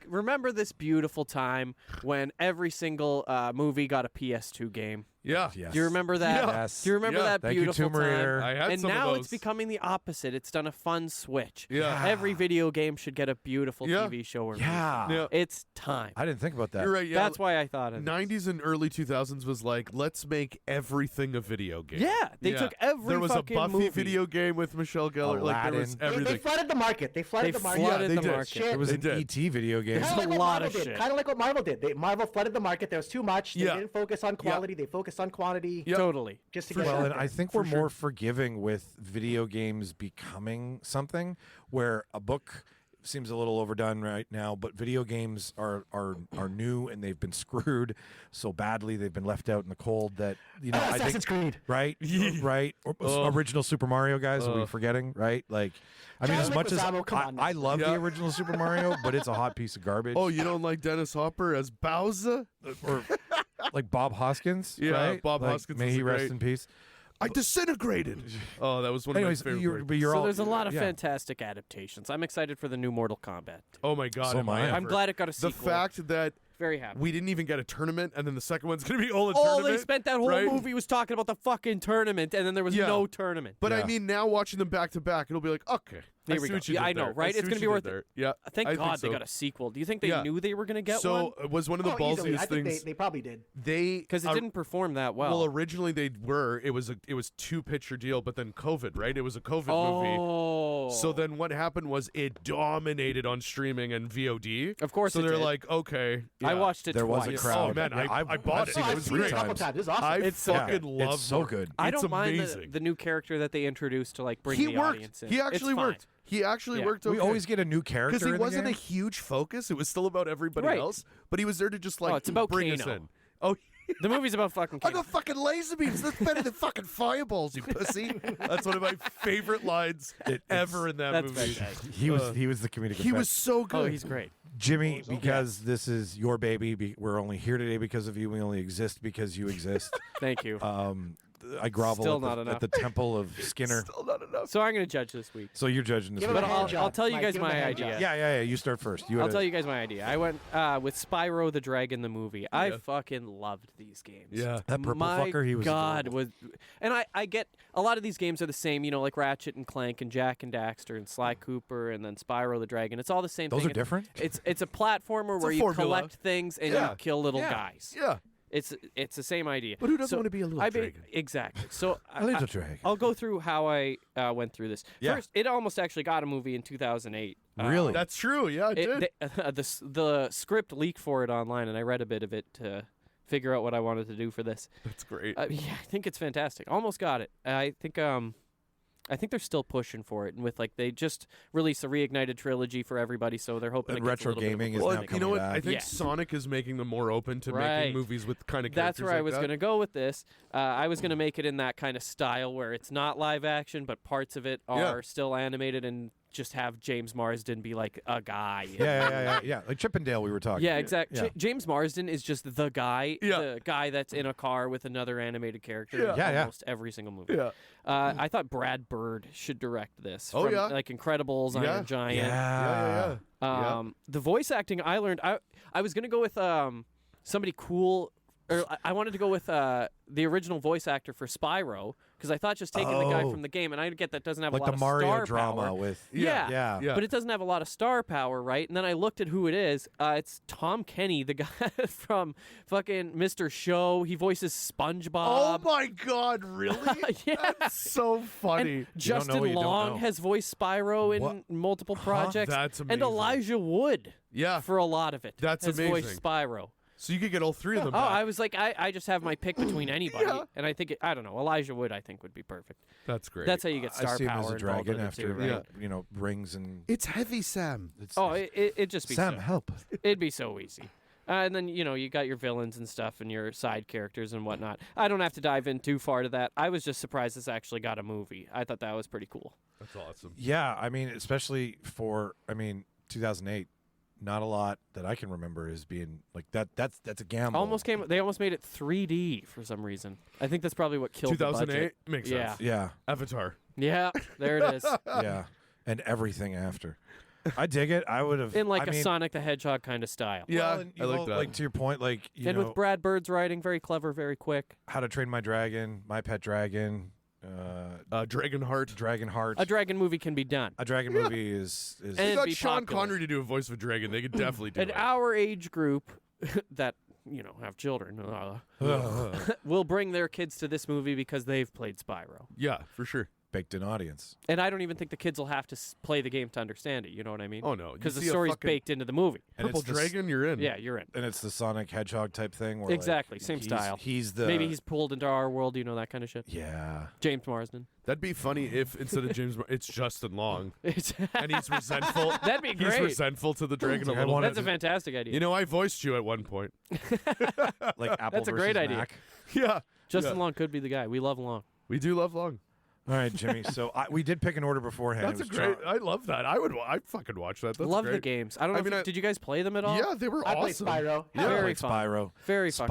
Speaker 3: Remember this beautiful time when every single movie got a PS2 game?
Speaker 4: Yeah.
Speaker 5: Yes.
Speaker 3: Do you remember that?
Speaker 5: Yes.
Speaker 3: Do you remember
Speaker 4: Yeah.
Speaker 3: that
Speaker 5: Thank you,
Speaker 3: beautiful
Speaker 5: Tomb Raider.
Speaker 3: time?
Speaker 4: I had
Speaker 3: and
Speaker 4: some of
Speaker 3: now it's
Speaker 4: those.
Speaker 3: becoming the opposite. It's done a fun switch.
Speaker 4: Yeah.
Speaker 3: Every video game should get a beautiful
Speaker 4: Yeah.
Speaker 3: TV show or movie.
Speaker 5: Yeah.
Speaker 4: Yeah.
Speaker 3: It's time.
Speaker 5: I didn't think about that.
Speaker 4: You're right. Yeah.
Speaker 3: That's why I thought of this.
Speaker 4: 90s and early 2000s was like, let's make everything a video game.
Speaker 3: Yeah, they took every
Speaker 4: There was a
Speaker 3: fucking
Speaker 4: Buffy
Speaker 3: movie.
Speaker 4: video game with Michelle Gellar. Like there was
Speaker 5: Aladdin.
Speaker 6: They
Speaker 4: everything.
Speaker 6: flooded the market. They flooded
Speaker 3: They
Speaker 6: the market.
Speaker 3: flooded
Speaker 4: they
Speaker 3: the
Speaker 4: did.
Speaker 3: market.
Speaker 5: There was
Speaker 4: They
Speaker 5: an
Speaker 4: did.
Speaker 5: ET video game.
Speaker 3: There's
Speaker 6: Kind
Speaker 3: a
Speaker 6: of
Speaker 3: lot
Speaker 6: like
Speaker 3: of shit.
Speaker 6: Kind of like what Marvel did. Marvel flooded the market. There was too much. They
Speaker 4: Yeah.
Speaker 6: didn't focus on quality. They focused on quantity.
Speaker 4: Yeah.
Speaker 3: Totally.
Speaker 6: Just to
Speaker 4: For
Speaker 6: get
Speaker 5: Well,
Speaker 6: out
Speaker 5: and
Speaker 6: there.
Speaker 5: I think we're more forgiving with video games becoming something where a book seems a little overdone right now, but video games are new and they've been screwed so badly. They've been left out in the cold that I
Speaker 6: Assassin's
Speaker 5: think
Speaker 6: Creed.
Speaker 5: right, right. Original Super Mario guys. Are we forgetting? Right, like I mean,
Speaker 6: John
Speaker 5: as much as
Speaker 6: Leguizamo, come on now.
Speaker 5: I love
Speaker 4: Yeah.
Speaker 5: the original Super Mario, but it's a hot piece of garbage.
Speaker 4: Oh, you don't like Dennis Hopper as Bowser?
Speaker 5: or like Bob Hoskins.
Speaker 4: Yeah,
Speaker 5: right?
Speaker 4: Bob
Speaker 5: Like,
Speaker 4: Hoskins
Speaker 5: May
Speaker 4: is
Speaker 5: he rest
Speaker 4: great.
Speaker 5: in peace.
Speaker 4: I disintegrated. Oh, that was one
Speaker 5: Anyways,
Speaker 4: of my favorite
Speaker 5: you're,
Speaker 4: parts.
Speaker 5: but you're
Speaker 3: So
Speaker 5: all
Speaker 3: there's a lot of
Speaker 5: yeah.
Speaker 3: fantastic adaptations. I'm excited for the new Mortal Kombat.
Speaker 4: Oh my God.
Speaker 5: So
Speaker 4: am I
Speaker 5: am I.
Speaker 3: I'm
Speaker 4: ever.
Speaker 3: glad it got a
Speaker 4: The
Speaker 3: sequel.
Speaker 4: fact that
Speaker 3: Very happy.
Speaker 4: we didn't even get a tournament, and then the second one's going to be all a
Speaker 3: All
Speaker 4: tournament.
Speaker 3: they spent that whole
Speaker 4: right?
Speaker 3: movie was talking about the fucking tournament, and then there was
Speaker 4: Yeah.
Speaker 3: no tournament.
Speaker 4: But
Speaker 5: Yeah.
Speaker 4: I mean, now watching them back to back, it'll be like, okay.
Speaker 3: There
Speaker 4: I
Speaker 3: we
Speaker 4: see
Speaker 3: go.
Speaker 4: what you
Speaker 3: Yeah,
Speaker 4: did
Speaker 3: I know,
Speaker 4: there.
Speaker 3: right?
Speaker 4: I see
Speaker 3: It's
Speaker 4: what
Speaker 3: gonna be
Speaker 4: you
Speaker 3: worth
Speaker 4: did
Speaker 3: it.
Speaker 4: there. Yeah.
Speaker 3: Thank
Speaker 4: I
Speaker 3: God
Speaker 4: think so.
Speaker 3: they got a sequel. Do you think they
Speaker 4: Yeah.
Speaker 3: knew they were going to get
Speaker 4: So
Speaker 3: one?
Speaker 4: it was one of the
Speaker 6: Oh, easily.
Speaker 4: ballsiest
Speaker 6: I think
Speaker 4: things.
Speaker 6: they probably did.
Speaker 3: Because it didn't perform that well.
Speaker 4: Well, originally they were. It was 2-picture deal, but then COVID, right? It was a COVID movie.
Speaker 3: oh.
Speaker 4: So then what happened was it dominated on streaming and VOD.
Speaker 3: Of course
Speaker 4: So
Speaker 3: it
Speaker 4: there
Speaker 3: did.
Speaker 4: like, okay.
Speaker 3: I
Speaker 4: yeah.
Speaker 3: watched it
Speaker 5: There was
Speaker 3: twice.
Speaker 5: a crowd.
Speaker 4: Oh man,
Speaker 5: Yeah,
Speaker 4: I bought it.
Speaker 5: seen
Speaker 6: Oh,
Speaker 4: It
Speaker 6: I've
Speaker 4: was
Speaker 6: seen it
Speaker 4: great.
Speaker 6: a couple times. This is awesome.
Speaker 4: I
Speaker 3: It's so
Speaker 4: fucking
Speaker 3: good.
Speaker 4: love
Speaker 5: It's so
Speaker 4: it.
Speaker 5: good.
Speaker 3: I
Speaker 4: It's
Speaker 3: don't mind
Speaker 4: amazing.
Speaker 3: the new character that they introduced to like bring
Speaker 4: He
Speaker 3: the
Speaker 4: worked.
Speaker 3: audience in.
Speaker 4: He
Speaker 3: It's
Speaker 4: actually
Speaker 3: fine.
Speaker 4: worked. He actually
Speaker 3: Yeah.
Speaker 4: worked okay.
Speaker 5: We always get a new character
Speaker 4: because he
Speaker 5: in
Speaker 4: wasn't
Speaker 5: the
Speaker 4: a
Speaker 5: game.
Speaker 4: huge focus. It was still about everybody
Speaker 3: Right.
Speaker 4: else, but he was there to just like
Speaker 3: it's about
Speaker 4: bring us
Speaker 3: Kano.
Speaker 4: in. Oh,
Speaker 3: The movie's about fucking
Speaker 4: I
Speaker 3: Kano.
Speaker 4: got fucking laser beams. That's better than fucking fireballs, you pussy. That's one of my favorite lines ever in that
Speaker 3: That's
Speaker 4: movie.
Speaker 3: fantastic.
Speaker 5: He was the comedic.
Speaker 4: He was
Speaker 5: effect.
Speaker 4: so good.
Speaker 3: Oh, he's great.
Speaker 5: Jimmy, because this is your baby. We're only here today because of you. We only exist because you exist.
Speaker 3: Thank you.
Speaker 5: I grovel
Speaker 3: Still
Speaker 5: at,
Speaker 3: not
Speaker 5: the,
Speaker 3: enough.
Speaker 5: at the temple of Skinner.
Speaker 4: Still not enough.
Speaker 3: So I'm going to judge this week.
Speaker 5: So you're judging this.
Speaker 6: Give him
Speaker 5: week.
Speaker 6: a
Speaker 3: But
Speaker 6: hand
Speaker 3: I'll
Speaker 6: job.
Speaker 3: tell you
Speaker 6: Mike,
Speaker 3: guys
Speaker 6: give him a
Speaker 3: my
Speaker 6: hand
Speaker 3: idea.
Speaker 6: job.
Speaker 5: Yeah. You start first.
Speaker 3: I'll tell you guys my idea. I went with Spyro the Dragon the movie. I fucking loved these games.
Speaker 4: Yeah.
Speaker 5: That purple
Speaker 3: my
Speaker 5: fucker, he was
Speaker 3: God
Speaker 5: adorable.
Speaker 3: was, and I get a lot of these games are the same. You know, like Ratchet and Clank and Jack and Daxter and Sly Cooper and then Spyro the Dragon. It's all the same
Speaker 5: Those
Speaker 3: thing.
Speaker 5: are different?
Speaker 3: It's a platformer
Speaker 4: It's a
Speaker 3: where you
Speaker 4: formula.
Speaker 3: collect things and
Speaker 4: Yeah.
Speaker 3: you kill little
Speaker 4: Yeah.
Speaker 3: guys.
Speaker 4: Yeah.
Speaker 3: It's the same idea.
Speaker 4: But who doesn't want to be a little dragon?
Speaker 3: Exactly. So
Speaker 5: A little dragon.
Speaker 3: I'll go through how I went through this.
Speaker 5: Yeah.
Speaker 3: First, it almost actually got a movie in 2008.
Speaker 5: Really?
Speaker 4: That's true. Yeah, it did.
Speaker 3: The script leaked for it online, and I read a bit of it to figure out what I wanted to do for this.
Speaker 4: That's great.
Speaker 3: Yeah, I think it's fantastic. Almost got it. I think they're still pushing for it, and with they just released a reignited trilogy for everybody, so they're hoping
Speaker 5: And
Speaker 3: it gets
Speaker 5: retro
Speaker 3: a little bit of a
Speaker 5: gaming is
Speaker 3: push.
Speaker 5: now
Speaker 4: you
Speaker 5: coming
Speaker 4: know what?
Speaker 5: back.
Speaker 4: I think
Speaker 3: Yeah.
Speaker 4: Sonic is making them more open to
Speaker 3: Right.
Speaker 4: making movies with kind of
Speaker 3: That's
Speaker 4: characters
Speaker 3: where I
Speaker 4: like
Speaker 3: was
Speaker 4: that.
Speaker 3: going to go with this. I was going to make it in that kind of style where it's not live action, but parts of it are still animated, and just have James Marsden be like a guy.
Speaker 5: Yeah. Like Chippendale, we were talking.
Speaker 3: Yeah, exactly.
Speaker 5: Yeah.
Speaker 3: James Marsden is just the guy,
Speaker 4: Yeah.
Speaker 3: the guy that's in a car with another animated character in
Speaker 5: Yeah,
Speaker 3: almost every single movie.
Speaker 4: Yeah.
Speaker 3: I thought Brad Bird should direct this.
Speaker 4: Oh,
Speaker 3: from,
Speaker 4: yeah.
Speaker 3: like Incredibles,
Speaker 4: Yeah.
Speaker 3: Iron Giant.
Speaker 5: Yeah.
Speaker 3: The voice acting I learned. I was gonna go with somebody cool, or I wanted to go with the original voice actor for Spyro, because I thought just taking the guy
Speaker 5: Oh.
Speaker 3: from the game, and I get that doesn't have
Speaker 5: Like
Speaker 3: a lot
Speaker 5: the
Speaker 3: of
Speaker 5: Mario
Speaker 3: star
Speaker 5: drama
Speaker 3: power.
Speaker 5: with.
Speaker 3: Yeah.
Speaker 5: Yeah.
Speaker 3: But it doesn't have a lot of star power, right? And then I looked at who it is. It's Tom Kenny, the guy from fucking Mr. Show. He voices SpongeBob.
Speaker 4: Oh my God! Really?
Speaker 3: Yeah.
Speaker 4: That's so funny.
Speaker 3: And
Speaker 5: don't know
Speaker 3: Justin
Speaker 5: what you don't
Speaker 3: Long
Speaker 5: know.
Speaker 3: has voiced Spyro in
Speaker 5: What?
Speaker 3: multiple projects.
Speaker 4: That's
Speaker 3: And
Speaker 4: amazing.
Speaker 3: Elijah Wood
Speaker 4: Yeah.
Speaker 3: for a lot of it.
Speaker 4: That's
Speaker 3: has
Speaker 4: amazing.
Speaker 3: voiced Spyro.
Speaker 4: So you could get all three of them.
Speaker 3: Oh,
Speaker 4: back.
Speaker 3: I was like, I just have my pick between anybody,
Speaker 4: Yeah.
Speaker 3: and I think I don't know. Elijah Wood, I think, would be perfect.
Speaker 4: That's great.
Speaker 3: That's how you get
Speaker 5: I
Speaker 3: star
Speaker 5: see him
Speaker 3: power
Speaker 5: as a
Speaker 3: involved
Speaker 5: dragon
Speaker 3: with it
Speaker 5: after,
Speaker 3: too, right?
Speaker 4: Yeah.
Speaker 5: rings and.
Speaker 4: It's heavy, Sam.
Speaker 3: Oh, it'd just be
Speaker 5: Sam,
Speaker 3: so,
Speaker 5: help!
Speaker 3: it'd be so easy. And then you got your villains and stuff, and your side characters and whatnot. I don't have to dive in too far to that. I was just surprised this actually got a movie. I thought that was pretty cool.
Speaker 4: That's awesome.
Speaker 5: Yeah, I mean, especially for 2008. Not a lot that I can remember is being like that. That's a gamble.
Speaker 3: They almost made it 3D for some reason. I think that's probably what killed the
Speaker 4: 2008
Speaker 3: budget.
Speaker 4: makes
Speaker 3: Yeah.
Speaker 4: sense.
Speaker 5: Yeah,
Speaker 4: Avatar.
Speaker 3: Yeah, there it is.
Speaker 5: yeah, and everything after. I dig it. I would have
Speaker 3: In like a Sonic the Hedgehog kind of style.
Speaker 4: Yeah,
Speaker 5: and,
Speaker 4: I like that.
Speaker 5: Like to your point, like
Speaker 3: And with Brad Bird's writing, very clever, very quick.
Speaker 5: How to Train My Dragon, My Pet Dragon,
Speaker 4: Dragonheart.
Speaker 5: Dragonheart.
Speaker 3: A dragon movie can be done.
Speaker 5: A dragon movie is
Speaker 3: And
Speaker 4: They
Speaker 3: it'd
Speaker 4: got
Speaker 3: be
Speaker 4: Sean
Speaker 3: popular.
Speaker 4: Connery to do a voice of a dragon. They could definitely do
Speaker 3: And
Speaker 4: it.
Speaker 3: our age group that have children will bring their kids to this movie because they've played Spyro.
Speaker 4: Yeah, for sure.
Speaker 5: baked in audience.
Speaker 3: And I don't even think the kids will have to play the game to understand it. You know what I mean?
Speaker 4: Oh, no. You
Speaker 3: Because the
Speaker 4: see a
Speaker 3: story's
Speaker 4: fucking
Speaker 3: baked into the movie.
Speaker 5: And
Speaker 4: Purple
Speaker 5: it's the
Speaker 4: Dragon, you're in.
Speaker 3: Yeah, you're in.
Speaker 5: And it's the Sonic Hedgehog type thing. Where
Speaker 3: Exactly,
Speaker 5: like,
Speaker 3: same style.
Speaker 5: He's the
Speaker 3: Maybe he's pulled into our world, that kind of shit.
Speaker 5: yeah.
Speaker 3: James Marsden.
Speaker 4: That'd be funny if instead of James, it's Justin Long,
Speaker 3: It's
Speaker 4: and he's resentful.
Speaker 3: That'd be
Speaker 4: He's
Speaker 3: great.
Speaker 4: resentful to the dragon a
Speaker 5: like, I
Speaker 4: little
Speaker 5: wanna-
Speaker 3: That's a fantastic idea.
Speaker 4: You know, I voiced you at one point.
Speaker 5: Like Apple
Speaker 3: That's a great
Speaker 5: versus
Speaker 3: idea.
Speaker 5: Mac.
Speaker 4: Yeah,
Speaker 3: Justin Long could be the guy. We love Long.
Speaker 4: we do love Long.
Speaker 5: All right, Jimmy. So we did pick an order beforehand.
Speaker 4: That's
Speaker 5: It
Speaker 4: a
Speaker 5: was
Speaker 4: great. I love that. I'd fucking watch that. That's
Speaker 3: love
Speaker 4: great.
Speaker 3: the games. I don't know.
Speaker 4: I mean,
Speaker 3: did you guys play them at all?
Speaker 4: Yeah, they were
Speaker 6: I played
Speaker 4: awesome.
Speaker 6: Spyro.
Speaker 5: Yeah,
Speaker 3: Very
Speaker 5: like
Speaker 3: fun.
Speaker 5: Spyro.
Speaker 3: Very fun.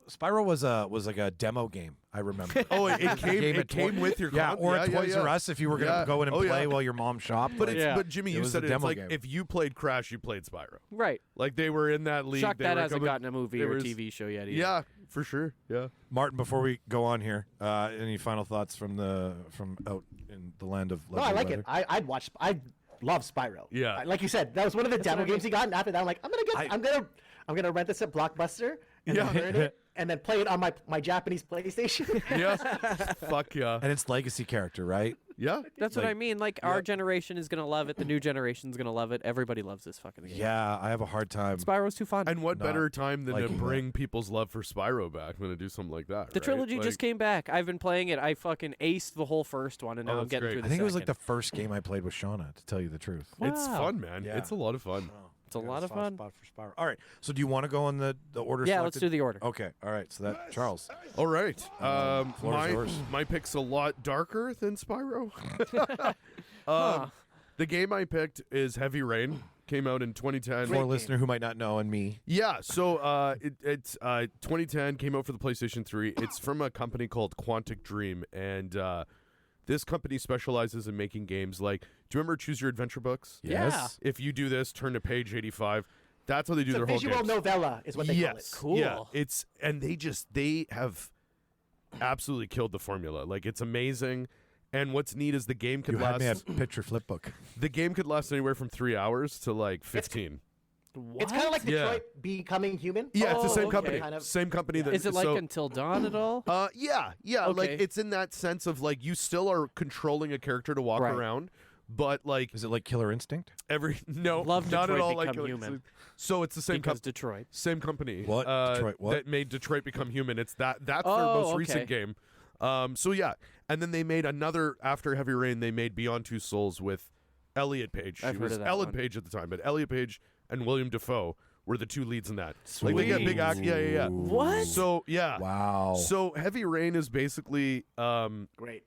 Speaker 5: Spyro was like a demo game. I remember.
Speaker 4: Oh, it came.
Speaker 5: Game
Speaker 4: It
Speaker 5: at
Speaker 4: came
Speaker 5: Toy-
Speaker 4: with your.
Speaker 5: yeah, or at Toys
Speaker 4: yeah.
Speaker 5: R Us if you were gonna
Speaker 4: Yeah.
Speaker 5: go in and
Speaker 4: Oh, yeah.
Speaker 5: play while your mom shopped.
Speaker 4: But
Speaker 5: like,
Speaker 4: it's
Speaker 3: Yeah.
Speaker 4: but Jimmy,
Speaker 5: It
Speaker 4: you
Speaker 5: was
Speaker 4: said
Speaker 5: a
Speaker 4: it. It's
Speaker 5: demo
Speaker 4: like
Speaker 5: game.
Speaker 4: if you played Crash, you played Spyro.
Speaker 3: Right.
Speaker 4: Like they were in that league.
Speaker 3: Shocked
Speaker 4: they
Speaker 3: that
Speaker 4: were
Speaker 3: hasn't
Speaker 4: coming-
Speaker 3: gotten a movie
Speaker 4: there
Speaker 3: or
Speaker 4: was-
Speaker 3: TV show yet either.
Speaker 4: Yeah, for sure. Yeah.
Speaker 5: Martin, before we go on here, any final thoughts from out in the land of
Speaker 6: No, I
Speaker 5: Lovely
Speaker 6: like
Speaker 5: Weather?
Speaker 6: it. I'd watch. I love Spyro.
Speaker 4: Yeah.
Speaker 6: Like you said, that was one of the demo games he got. And after that, I'm like, I'm gonna rent this at Blockbuster and then learn it and then play it on my Japanese PlayStation.
Speaker 4: Yeah. Fuck yeah.
Speaker 5: And it's legacy character, right?
Speaker 4: Yeah.
Speaker 3: That's what I mean. Like, our generation is going to love it. The new generation's going to love it. Everybody loves this fucking game.
Speaker 5: Yeah, I have a hard time.
Speaker 3: Spyro's too fun.
Speaker 4: And what
Speaker 5: Not
Speaker 4: better time than to
Speaker 5: liking that.
Speaker 4: bring people's love for Spyro back than to do something like that?
Speaker 3: The
Speaker 4: right?
Speaker 3: trilogy
Speaker 4: Like,
Speaker 3: just came back. I've been playing it. I fucking aced the whole first one, and now I'm
Speaker 4: that's
Speaker 3: getting
Speaker 4: great.
Speaker 3: through the
Speaker 5: I think it was like
Speaker 3: second.
Speaker 5: the first game I played with Shauna, to tell you the truth.
Speaker 4: It's
Speaker 3: Wow.
Speaker 4: fun, man.
Speaker 5: Yeah.
Speaker 4: It's a lot of fun.
Speaker 3: It's a lot of fun.
Speaker 5: Spot for Spyro. All right, so do you want to go on the order?
Speaker 3: Yeah, let's
Speaker 5: selected?
Speaker 3: do the order.
Speaker 5: Okay, all right. So that Charles.
Speaker 4: All right.
Speaker 5: floor is yours.
Speaker 4: My pick's a lot darker than Spyro. The game I picked is Heavy Rain. Came out in 2010.
Speaker 5: For a listener who might not know, and me.
Speaker 4: Yeah, so it's 2010, came out for the PlayStation 3. It's from a company called Quantic Dream, and this company specializes in making games like, do you remember Choose Your Adventure books?
Speaker 5: Yes.
Speaker 4: If you do this, turn to page 85. That's how they do
Speaker 6: It's a
Speaker 4: their whole
Speaker 6: visual
Speaker 4: games.
Speaker 6: novella, is what they call it.
Speaker 4: Yes,
Speaker 3: Cool.
Speaker 4: Yeah, and they have absolutely killed the formula. Like, it's amazing. And what's neat is the game could
Speaker 5: You had
Speaker 4: last.
Speaker 5: me at picture flip book.
Speaker 4: The game could last anywhere from 3 hours to like 15.
Speaker 6: It's kind of like
Speaker 4: Yeah.
Speaker 6: Detroit becoming human.
Speaker 4: Yeah, it's the same
Speaker 3: okay.
Speaker 4: company.
Speaker 6: Kind of-
Speaker 4: Same company. That,
Speaker 3: Is it like
Speaker 4: so,
Speaker 3: Until Dawn at all?
Speaker 4: Yeah. Like
Speaker 3: Okay.
Speaker 4: it's in that sense of like you still are controlling a character to walk
Speaker 3: Right.
Speaker 4: around, but like
Speaker 5: Is it like Killer Instinct?
Speaker 4: no,
Speaker 3: Love
Speaker 4: not at
Speaker 3: Detroit
Speaker 4: all like
Speaker 3: Become Human.
Speaker 4: So it's the same
Speaker 3: Because Detroit.
Speaker 4: same company.
Speaker 5: What? Detroit what?
Speaker 4: That made Detroit Become Human. It's that's their
Speaker 3: Oh,
Speaker 4: most recent
Speaker 3: okay.
Speaker 4: game. So yeah, and then they made another after Heavy Rain. They made Beyond Two Souls with Elliot Page.
Speaker 3: I've
Speaker 4: She
Speaker 3: heard
Speaker 4: was
Speaker 3: of that
Speaker 4: Ellen
Speaker 3: one.
Speaker 4: Page at the time, but Elliot Page and William Dafoe were the two leads in that. Like they got big act. Yeah.
Speaker 3: What?
Speaker 4: So yeah.
Speaker 5: Wow.
Speaker 4: So Heavy Rain is basically
Speaker 6: Great.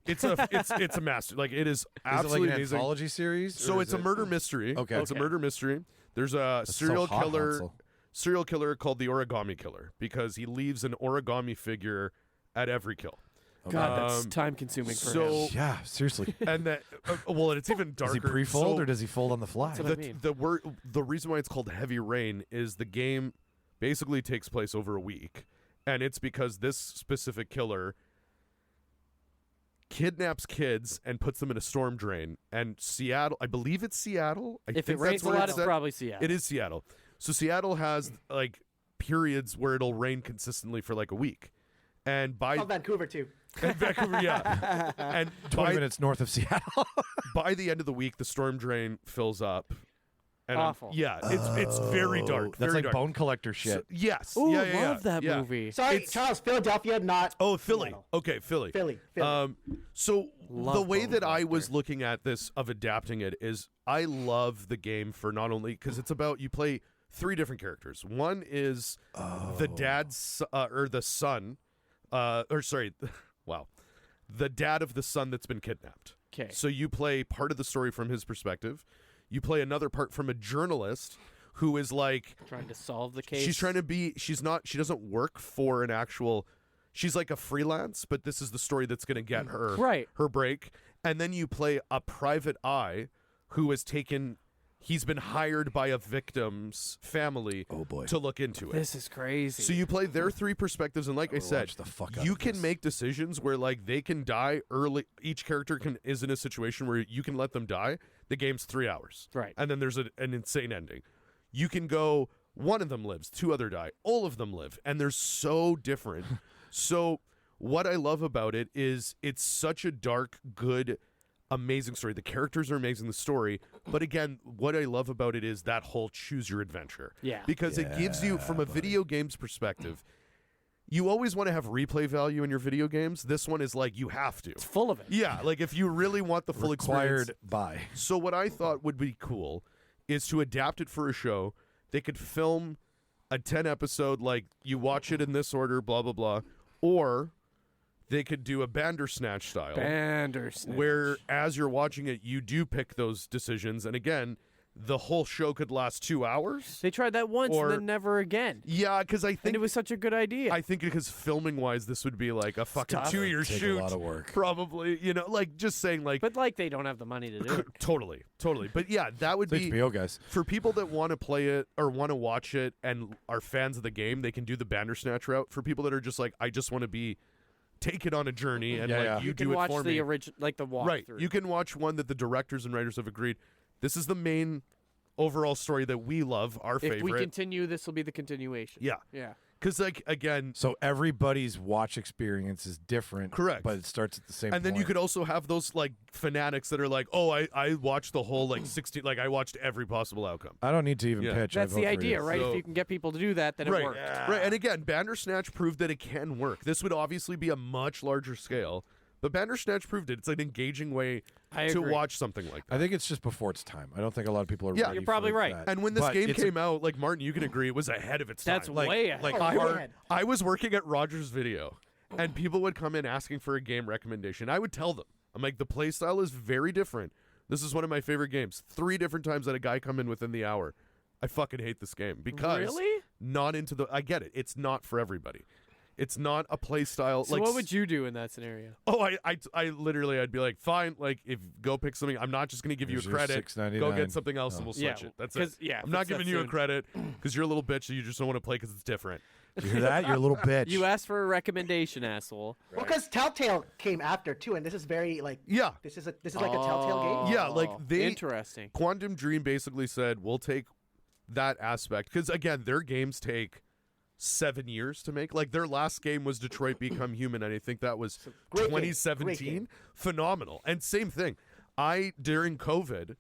Speaker 4: it's a master. Like it is
Speaker 5: Is it
Speaker 4: absolutely
Speaker 5: like an
Speaker 4: amazing.
Speaker 5: anthology series?
Speaker 4: So
Speaker 5: or
Speaker 4: it's
Speaker 5: is
Speaker 4: a
Speaker 5: it-
Speaker 4: murder mystery.
Speaker 5: Okay.
Speaker 4: It's a murder mystery. There's a
Speaker 5: That's
Speaker 4: serial
Speaker 5: so hot,
Speaker 4: killer.
Speaker 5: Hansel.
Speaker 4: Serial killer called the Origami Killer because he leaves an origami figure at every kill.
Speaker 3: God, that's time consuming for
Speaker 4: so
Speaker 3: him.
Speaker 5: Yeah, seriously.
Speaker 4: and that well, it's even
Speaker 5: Does
Speaker 4: darker.
Speaker 5: he pre-fold
Speaker 4: So
Speaker 5: or does he fold on the fly?
Speaker 3: That's what I mean.
Speaker 4: the reason why it's called Heavy Rain is the game basically takes place over a week, and it's because this specific killer kidnaps kids and puts them in a storm drain. And Seattle, I believe it's Seattle. I
Speaker 3: If it
Speaker 4: think
Speaker 3: rains
Speaker 4: that's
Speaker 3: a
Speaker 4: where
Speaker 3: lot, it's
Speaker 4: at.
Speaker 3: probably Seattle.
Speaker 4: It is Seattle. So Seattle has like periods where it'll rain consistently for like a week, and by
Speaker 6: Oh, Vancouver too.
Speaker 4: and Vancouver, yeah, and
Speaker 5: 20
Speaker 4: by,
Speaker 5: minutes north of Seattle.
Speaker 4: by the end of the week, the storm drain fills up. And
Speaker 3: Awful.
Speaker 4: yeah, it's very dark.
Speaker 5: That's
Speaker 4: very
Speaker 5: like
Speaker 4: dark.
Speaker 5: bone collector shit.
Speaker 4: So, yes.
Speaker 3: Ooh,
Speaker 4: yeah.
Speaker 3: love that
Speaker 4: yeah.
Speaker 3: movie.
Speaker 6: Sorry,
Speaker 4: It's-
Speaker 6: Charles. Philadelphia, not.
Speaker 4: Oh, Philly.
Speaker 6: Seattle.
Speaker 4: Okay, Philly.
Speaker 6: Philly.
Speaker 4: So
Speaker 3: Love
Speaker 4: the way
Speaker 3: Bone
Speaker 4: that I
Speaker 3: Collector.
Speaker 4: was looking at this of adapting it is I love the game for not only because it's about you play 3 different characters. One is the dad's or the son, or sorry, wow, the dad of the son that's been kidnapped.
Speaker 3: 'Kay.
Speaker 4: So you play part of the story from his perspective. You play another part from a journalist who is like
Speaker 3: Trying to solve the case.
Speaker 4: she's trying to be she doesn't work for an actual she's like a freelance, but this is the story that's going to get her
Speaker 3: Right.
Speaker 4: her break. And then you play a private eye who has taken he's been hired by a victim's family to look into it.
Speaker 3: This is crazy.
Speaker 4: So you play their 3 perspectives, and like I said,
Speaker 5: watch the fuck out
Speaker 4: you
Speaker 5: of
Speaker 4: can
Speaker 5: this.
Speaker 4: make decisions where like they can die early. Each character is in a situation where you can let them die. The game's 3 hours,
Speaker 3: Right.
Speaker 4: And then there's an insane ending. You can go, one of them lives, 2 other die, all of them live, and they're so different. So what I love about it is it's such a dark, good, amazing story. The characters are amazing, the story. But again, what I love about it is that whole choose your adventure.
Speaker 3: Yeah.
Speaker 4: Because it gives you, from a video game's perspective, you always want to have replay value in your video games. This one is like you have to.
Speaker 3: it's full of it.
Speaker 4: Yeah, like if you really want the full experience.
Speaker 5: Required by.
Speaker 4: So what I thought would be cool is to adapt it for a show. They could film a 10 episode, like you watch it in this order, blah, blah, blah. Or they could do a Bandersnatch style.
Speaker 3: Bandersnatch.
Speaker 4: Where as you're watching it, you do pick those decisions. And again, the whole show could last 2 hours.
Speaker 3: They tried that once
Speaker 4: Or-
Speaker 3: and then never again.
Speaker 4: Yeah, because I
Speaker 3: And
Speaker 4: think
Speaker 3: it was such a good idea.
Speaker 4: I think because filming wise, this would be like a fucking
Speaker 3: Tough.
Speaker 4: 2-year
Speaker 5: Take a
Speaker 4: shoot.
Speaker 5: lot of work.
Speaker 4: Probably, like just saying like
Speaker 3: but like they don't have the money to do it.
Speaker 4: totally. But yeah, that would
Speaker 5: It's
Speaker 4: be
Speaker 5: HBO guys.
Speaker 4: for people that want to play it or want to watch it and are fans of the game. They can do the Bandersnatch route. For people that are just like, I just want to be take it on a journey and
Speaker 5: Yeah,
Speaker 4: like
Speaker 5: yeah.
Speaker 4: you
Speaker 3: You
Speaker 4: do
Speaker 3: can
Speaker 4: it
Speaker 3: watch
Speaker 4: for
Speaker 3: the
Speaker 4: me.
Speaker 3: original, like the walkthrough.
Speaker 4: Right. You can watch one that the directors and writers have agreed. This is the main overall story that we love, our
Speaker 3: If
Speaker 4: favorite.
Speaker 3: we continue, this will be the continuation.
Speaker 4: Yeah.
Speaker 3: Yeah.
Speaker 4: Because like again,
Speaker 5: So everybody's watch experience is different.
Speaker 4: Correct.
Speaker 5: But it starts at the same
Speaker 4: and then you
Speaker 5: point.
Speaker 4: could also have those like fanatics that are like, oh, I watched the whole like 60, like I watched every possible outcome.
Speaker 5: I don't need to even
Speaker 4: Yeah.
Speaker 5: pitch. I
Speaker 3: That's
Speaker 5: vote
Speaker 3: the
Speaker 5: for
Speaker 3: idea,
Speaker 5: you.
Speaker 3: right?
Speaker 4: So-
Speaker 3: If you can get people to do that, then
Speaker 4: Right,
Speaker 3: it worked.
Speaker 4: right. And again, Bandersnatch proved that it can work. This would obviously be a much larger scale, but Bandersnatch proved it. It's an engaging way
Speaker 3: I
Speaker 4: to
Speaker 3: agree.
Speaker 4: watch something like that.
Speaker 5: I think it's just before its time. I don't think a lot of people are
Speaker 4: Yeah.
Speaker 5: ready
Speaker 3: You're probably
Speaker 5: for
Speaker 3: right.
Speaker 5: that.
Speaker 4: And when this
Speaker 5: But
Speaker 4: game
Speaker 5: it's
Speaker 4: came out, like Martin, you can agree, it was ahead of its
Speaker 3: That's
Speaker 4: time.
Speaker 3: way ahead.
Speaker 5: like
Speaker 6: Oh, way
Speaker 5: hard-
Speaker 6: ahead.
Speaker 4: I was working at Rogers Video, and people would come in asking for a game recommendation. I would tell them, I'm like, the play style is very different. This is one of my favorite games. 3 different times that a guy come in within the hour. I fucking hate this game because
Speaker 3: Really?
Speaker 4: not into the. I get it. It's not for everybody. It's not a play style.
Speaker 3: So
Speaker 4: like
Speaker 3: what would you do in that scenario?
Speaker 4: Oh, I literally, I'd be like, fine, like if go pick something. I'm not just gonna give
Speaker 5: Here's
Speaker 4: you a
Speaker 5: your
Speaker 4: credit.
Speaker 5: $6.99.
Speaker 4: Go get something else,
Speaker 5: Oh.
Speaker 4: and we'll switch
Speaker 3: Yeah,
Speaker 4: it. That's
Speaker 3: 'cause-
Speaker 4: it.
Speaker 3: yeah,
Speaker 4: I'm
Speaker 3: if
Speaker 4: not
Speaker 3: it's
Speaker 4: giving
Speaker 3: that
Speaker 4: you a
Speaker 3: soon.
Speaker 4: credit because you're a little bitch. And you just don't want to play because it's different.
Speaker 5: You hear that? You're a little bitch.
Speaker 3: You asked for a recommendation, asshole.
Speaker 6: Well, because Telltale came after too, and this is very like
Speaker 4: Yeah,
Speaker 6: this is like a Telltale game.
Speaker 4: Yeah, like
Speaker 3: Oh,
Speaker 4: they-
Speaker 3: Interesting.
Speaker 4: Quantum Dream basically said, we'll take that aspect. Because, again, their games take 7 years to make. Like, their last game was Detroit Become Human, and I think that was
Speaker 6: Great game.
Speaker 4: 2017. Phenomenal. And same thing. During COVID,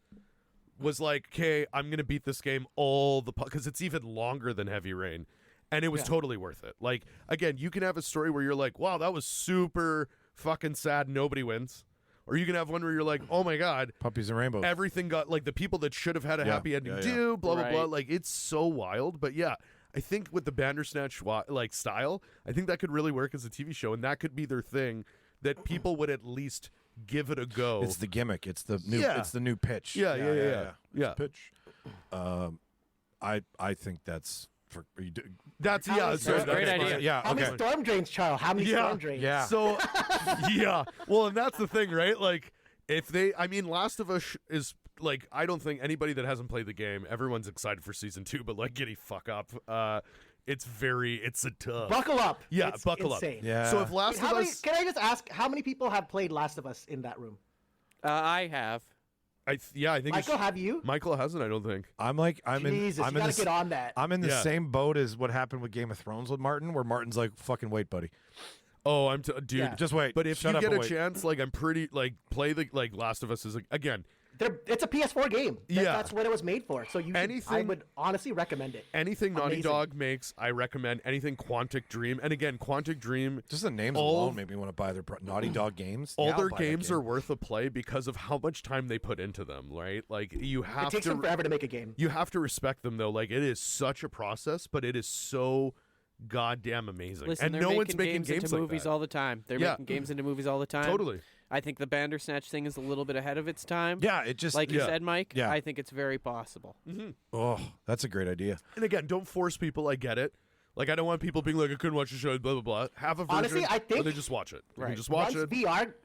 Speaker 4: was like, okay, I'm going to beat this game because it's even longer than Heavy Rain. And it was totally worth it. Like, again, you can have a story where you're like, wow, that was super fucking sad. Nobody wins. Or you can have one where you're like, oh my God.
Speaker 5: Puppies and Rainbows.
Speaker 4: Everything got, like, the people that should have had a happy ending do, blah, blah, blah. Like, it's so wild. But yeah, I think with the Bandersnatch like style, I think that could really work as a TV show. And that could be their thing, that people would at least give it a go.
Speaker 5: It's the gimmick. It's the new. It's the new pitch.
Speaker 4: Yeah.
Speaker 5: It's pitch. I think that's for.
Speaker 4: That's
Speaker 3: That's a great idea.
Speaker 5: Yeah.
Speaker 6: How many storm drains, Charles? How many storm drains?
Speaker 5: Yeah.
Speaker 4: So, yeah. Well, and that's the thing, right? Like, Last of Us is, like, I don't think anybody that hasn't played the game, everyone's excited for season 2, but, like, giddy fuck up. It's a tough.
Speaker 6: Buckle up.
Speaker 4: Yeah,
Speaker 6: It's
Speaker 4: buckle
Speaker 6: insane.
Speaker 4: up.
Speaker 5: Yeah.
Speaker 4: So if Last of Us,
Speaker 6: Can I just ask, how many people have played Last of Us in that room?
Speaker 3: I have.
Speaker 4: I think
Speaker 6: Michael, have you?
Speaker 4: Michael hasn't. I don't think.
Speaker 6: Jesus, you gotta get on that.
Speaker 5: I'm in the same boat as what happened with Game of Thrones with Martin, where Martin's like, "Fucking wait, buddy."
Speaker 4: Oh, dude.
Speaker 6: Yeah.
Speaker 5: Just wait.
Speaker 4: But if
Speaker 5: Shut
Speaker 4: you
Speaker 5: up
Speaker 4: get
Speaker 5: and
Speaker 4: a
Speaker 5: wait.
Speaker 4: chance, like, I'm pretty, like, play the, like, Last of Us is, like, again.
Speaker 6: It's a PS4 game. That's what it was made for. So I would honestly recommend it.
Speaker 4: Anything Naughty
Speaker 6: Amazing.
Speaker 4: Dog makes, I recommend. Anything Quantic Dream, and again, Quantic Dream.
Speaker 5: Just the names alone made me want to buy their Naughty Dog games.
Speaker 4: All
Speaker 5: Yeah,
Speaker 4: their
Speaker 5: I'll buy that
Speaker 4: games
Speaker 5: game.
Speaker 4: are worth a play because of how much time they put into them, right? Like, you have
Speaker 6: It takes them forever to make a game.
Speaker 4: You have to respect them, though. Like, it is such a process, but it is so goddamn amazing.
Speaker 3: Listen,
Speaker 4: and
Speaker 3: they're
Speaker 4: no
Speaker 3: making
Speaker 4: one's making
Speaker 3: games into
Speaker 4: like
Speaker 3: movies
Speaker 4: that.
Speaker 3: all the time. They're
Speaker 4: Yeah.
Speaker 3: making games into movies all the time.
Speaker 4: Totally.
Speaker 3: I think the Bandersnatch thing is a little bit ahead of its time.
Speaker 5: Yeah, it just
Speaker 3: Like you said, Mike,
Speaker 5: Yeah.
Speaker 3: I think it's very possible.
Speaker 5: Oh, that's a great idea.
Speaker 4: And again, don't force people. I get it. Like, I don't want people being like, I couldn't watch the show, blah, blah, blah. Have a version
Speaker 6: Honestly, I
Speaker 4: where
Speaker 6: think-
Speaker 4: they just watch it. You can
Speaker 3: Right.
Speaker 4: just watch it.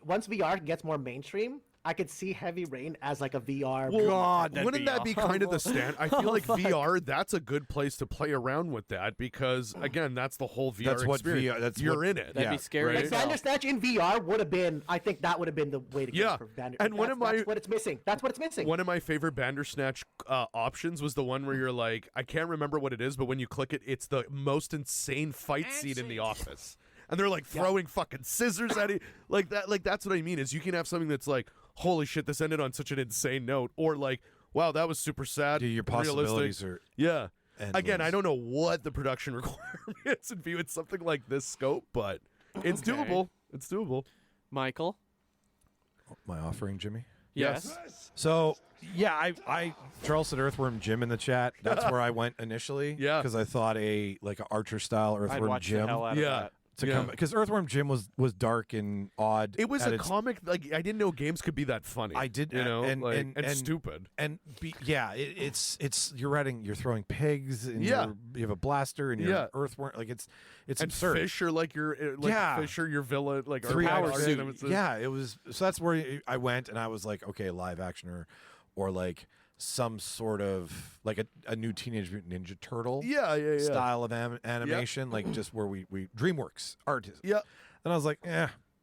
Speaker 6: Once VR gets more mainstream, I could see Heavy Rain as like a VR.
Speaker 4: Well, wouldn't that be kind of the stand? I feel like VR, that's a good place to play around with that because, again, that's the whole VR
Speaker 5: That's what
Speaker 4: experience.
Speaker 5: VR that's
Speaker 4: You're
Speaker 5: what-
Speaker 4: in it.
Speaker 3: That'd be scary.
Speaker 4: right?
Speaker 3: as hell.
Speaker 6: Bandersnatch in VR would have been. I think that would have been the way to go
Speaker 4: Yeah.
Speaker 6: for Bandersnatch.
Speaker 4: And one of my-
Speaker 6: that's what it's missing. That's what it's missing.
Speaker 4: One of my favorite Bandersnatch options was the one where you're like, I can't remember what it is, but when you click it, it's the most insane fight scene in The Office. And they're like throwing fucking scissors at it. Like that. Like, that's what I mean is you can have something that's like, holy shit, this ended on such an insane note. Or like, wow, that was super sad.
Speaker 5: Dude, your possibilities are
Speaker 4: Yeah. Again,
Speaker 5: endless.
Speaker 4: I don't know what the production requirements would be with something like this scope, but it's
Speaker 3: Okay.
Speaker 4: doable. It's doable.
Speaker 3: Michael?
Speaker 5: my offering, Jimmy.
Speaker 3: Yes.
Speaker 5: So yeah, I Charles said Earthworm Jim in the chat. That's where I went initially.
Speaker 4: Yeah.
Speaker 5: because I thought a Archer style
Speaker 3: I'd
Speaker 5: Earthworm
Speaker 3: watch
Speaker 5: Jim
Speaker 3: the hell out
Speaker 4: Yeah.
Speaker 3: of that.
Speaker 5: to
Speaker 4: Yeah.
Speaker 5: come because Earthworm Jim was dark and odd.
Speaker 4: It was
Speaker 5: at
Speaker 4: a
Speaker 5: its-
Speaker 4: comic. Like, I didn't know games could be that funny.
Speaker 5: I did,
Speaker 4: you know,
Speaker 5: and-
Speaker 4: like,
Speaker 5: and-
Speaker 4: stupid.
Speaker 5: And it's you're throwing pigs and
Speaker 4: Yeah.
Speaker 5: you have a blaster and you're
Speaker 4: Yeah.
Speaker 5: an earthworm, like it's
Speaker 4: And
Speaker 5: absurd.
Speaker 4: fish are like your fish are your villain. Like
Speaker 5: Three
Speaker 4: our
Speaker 5: hours.
Speaker 4: power nemesis.
Speaker 5: Yeah, it was. So that's where I went, and I was like, okay, live action or like some sort of like a new Teenage Mutant Ninja Turtle
Speaker 4: Yeah.
Speaker 5: style of animation, like just where we DreamWorks artists.
Speaker 4: Yeah.
Speaker 5: And I was like,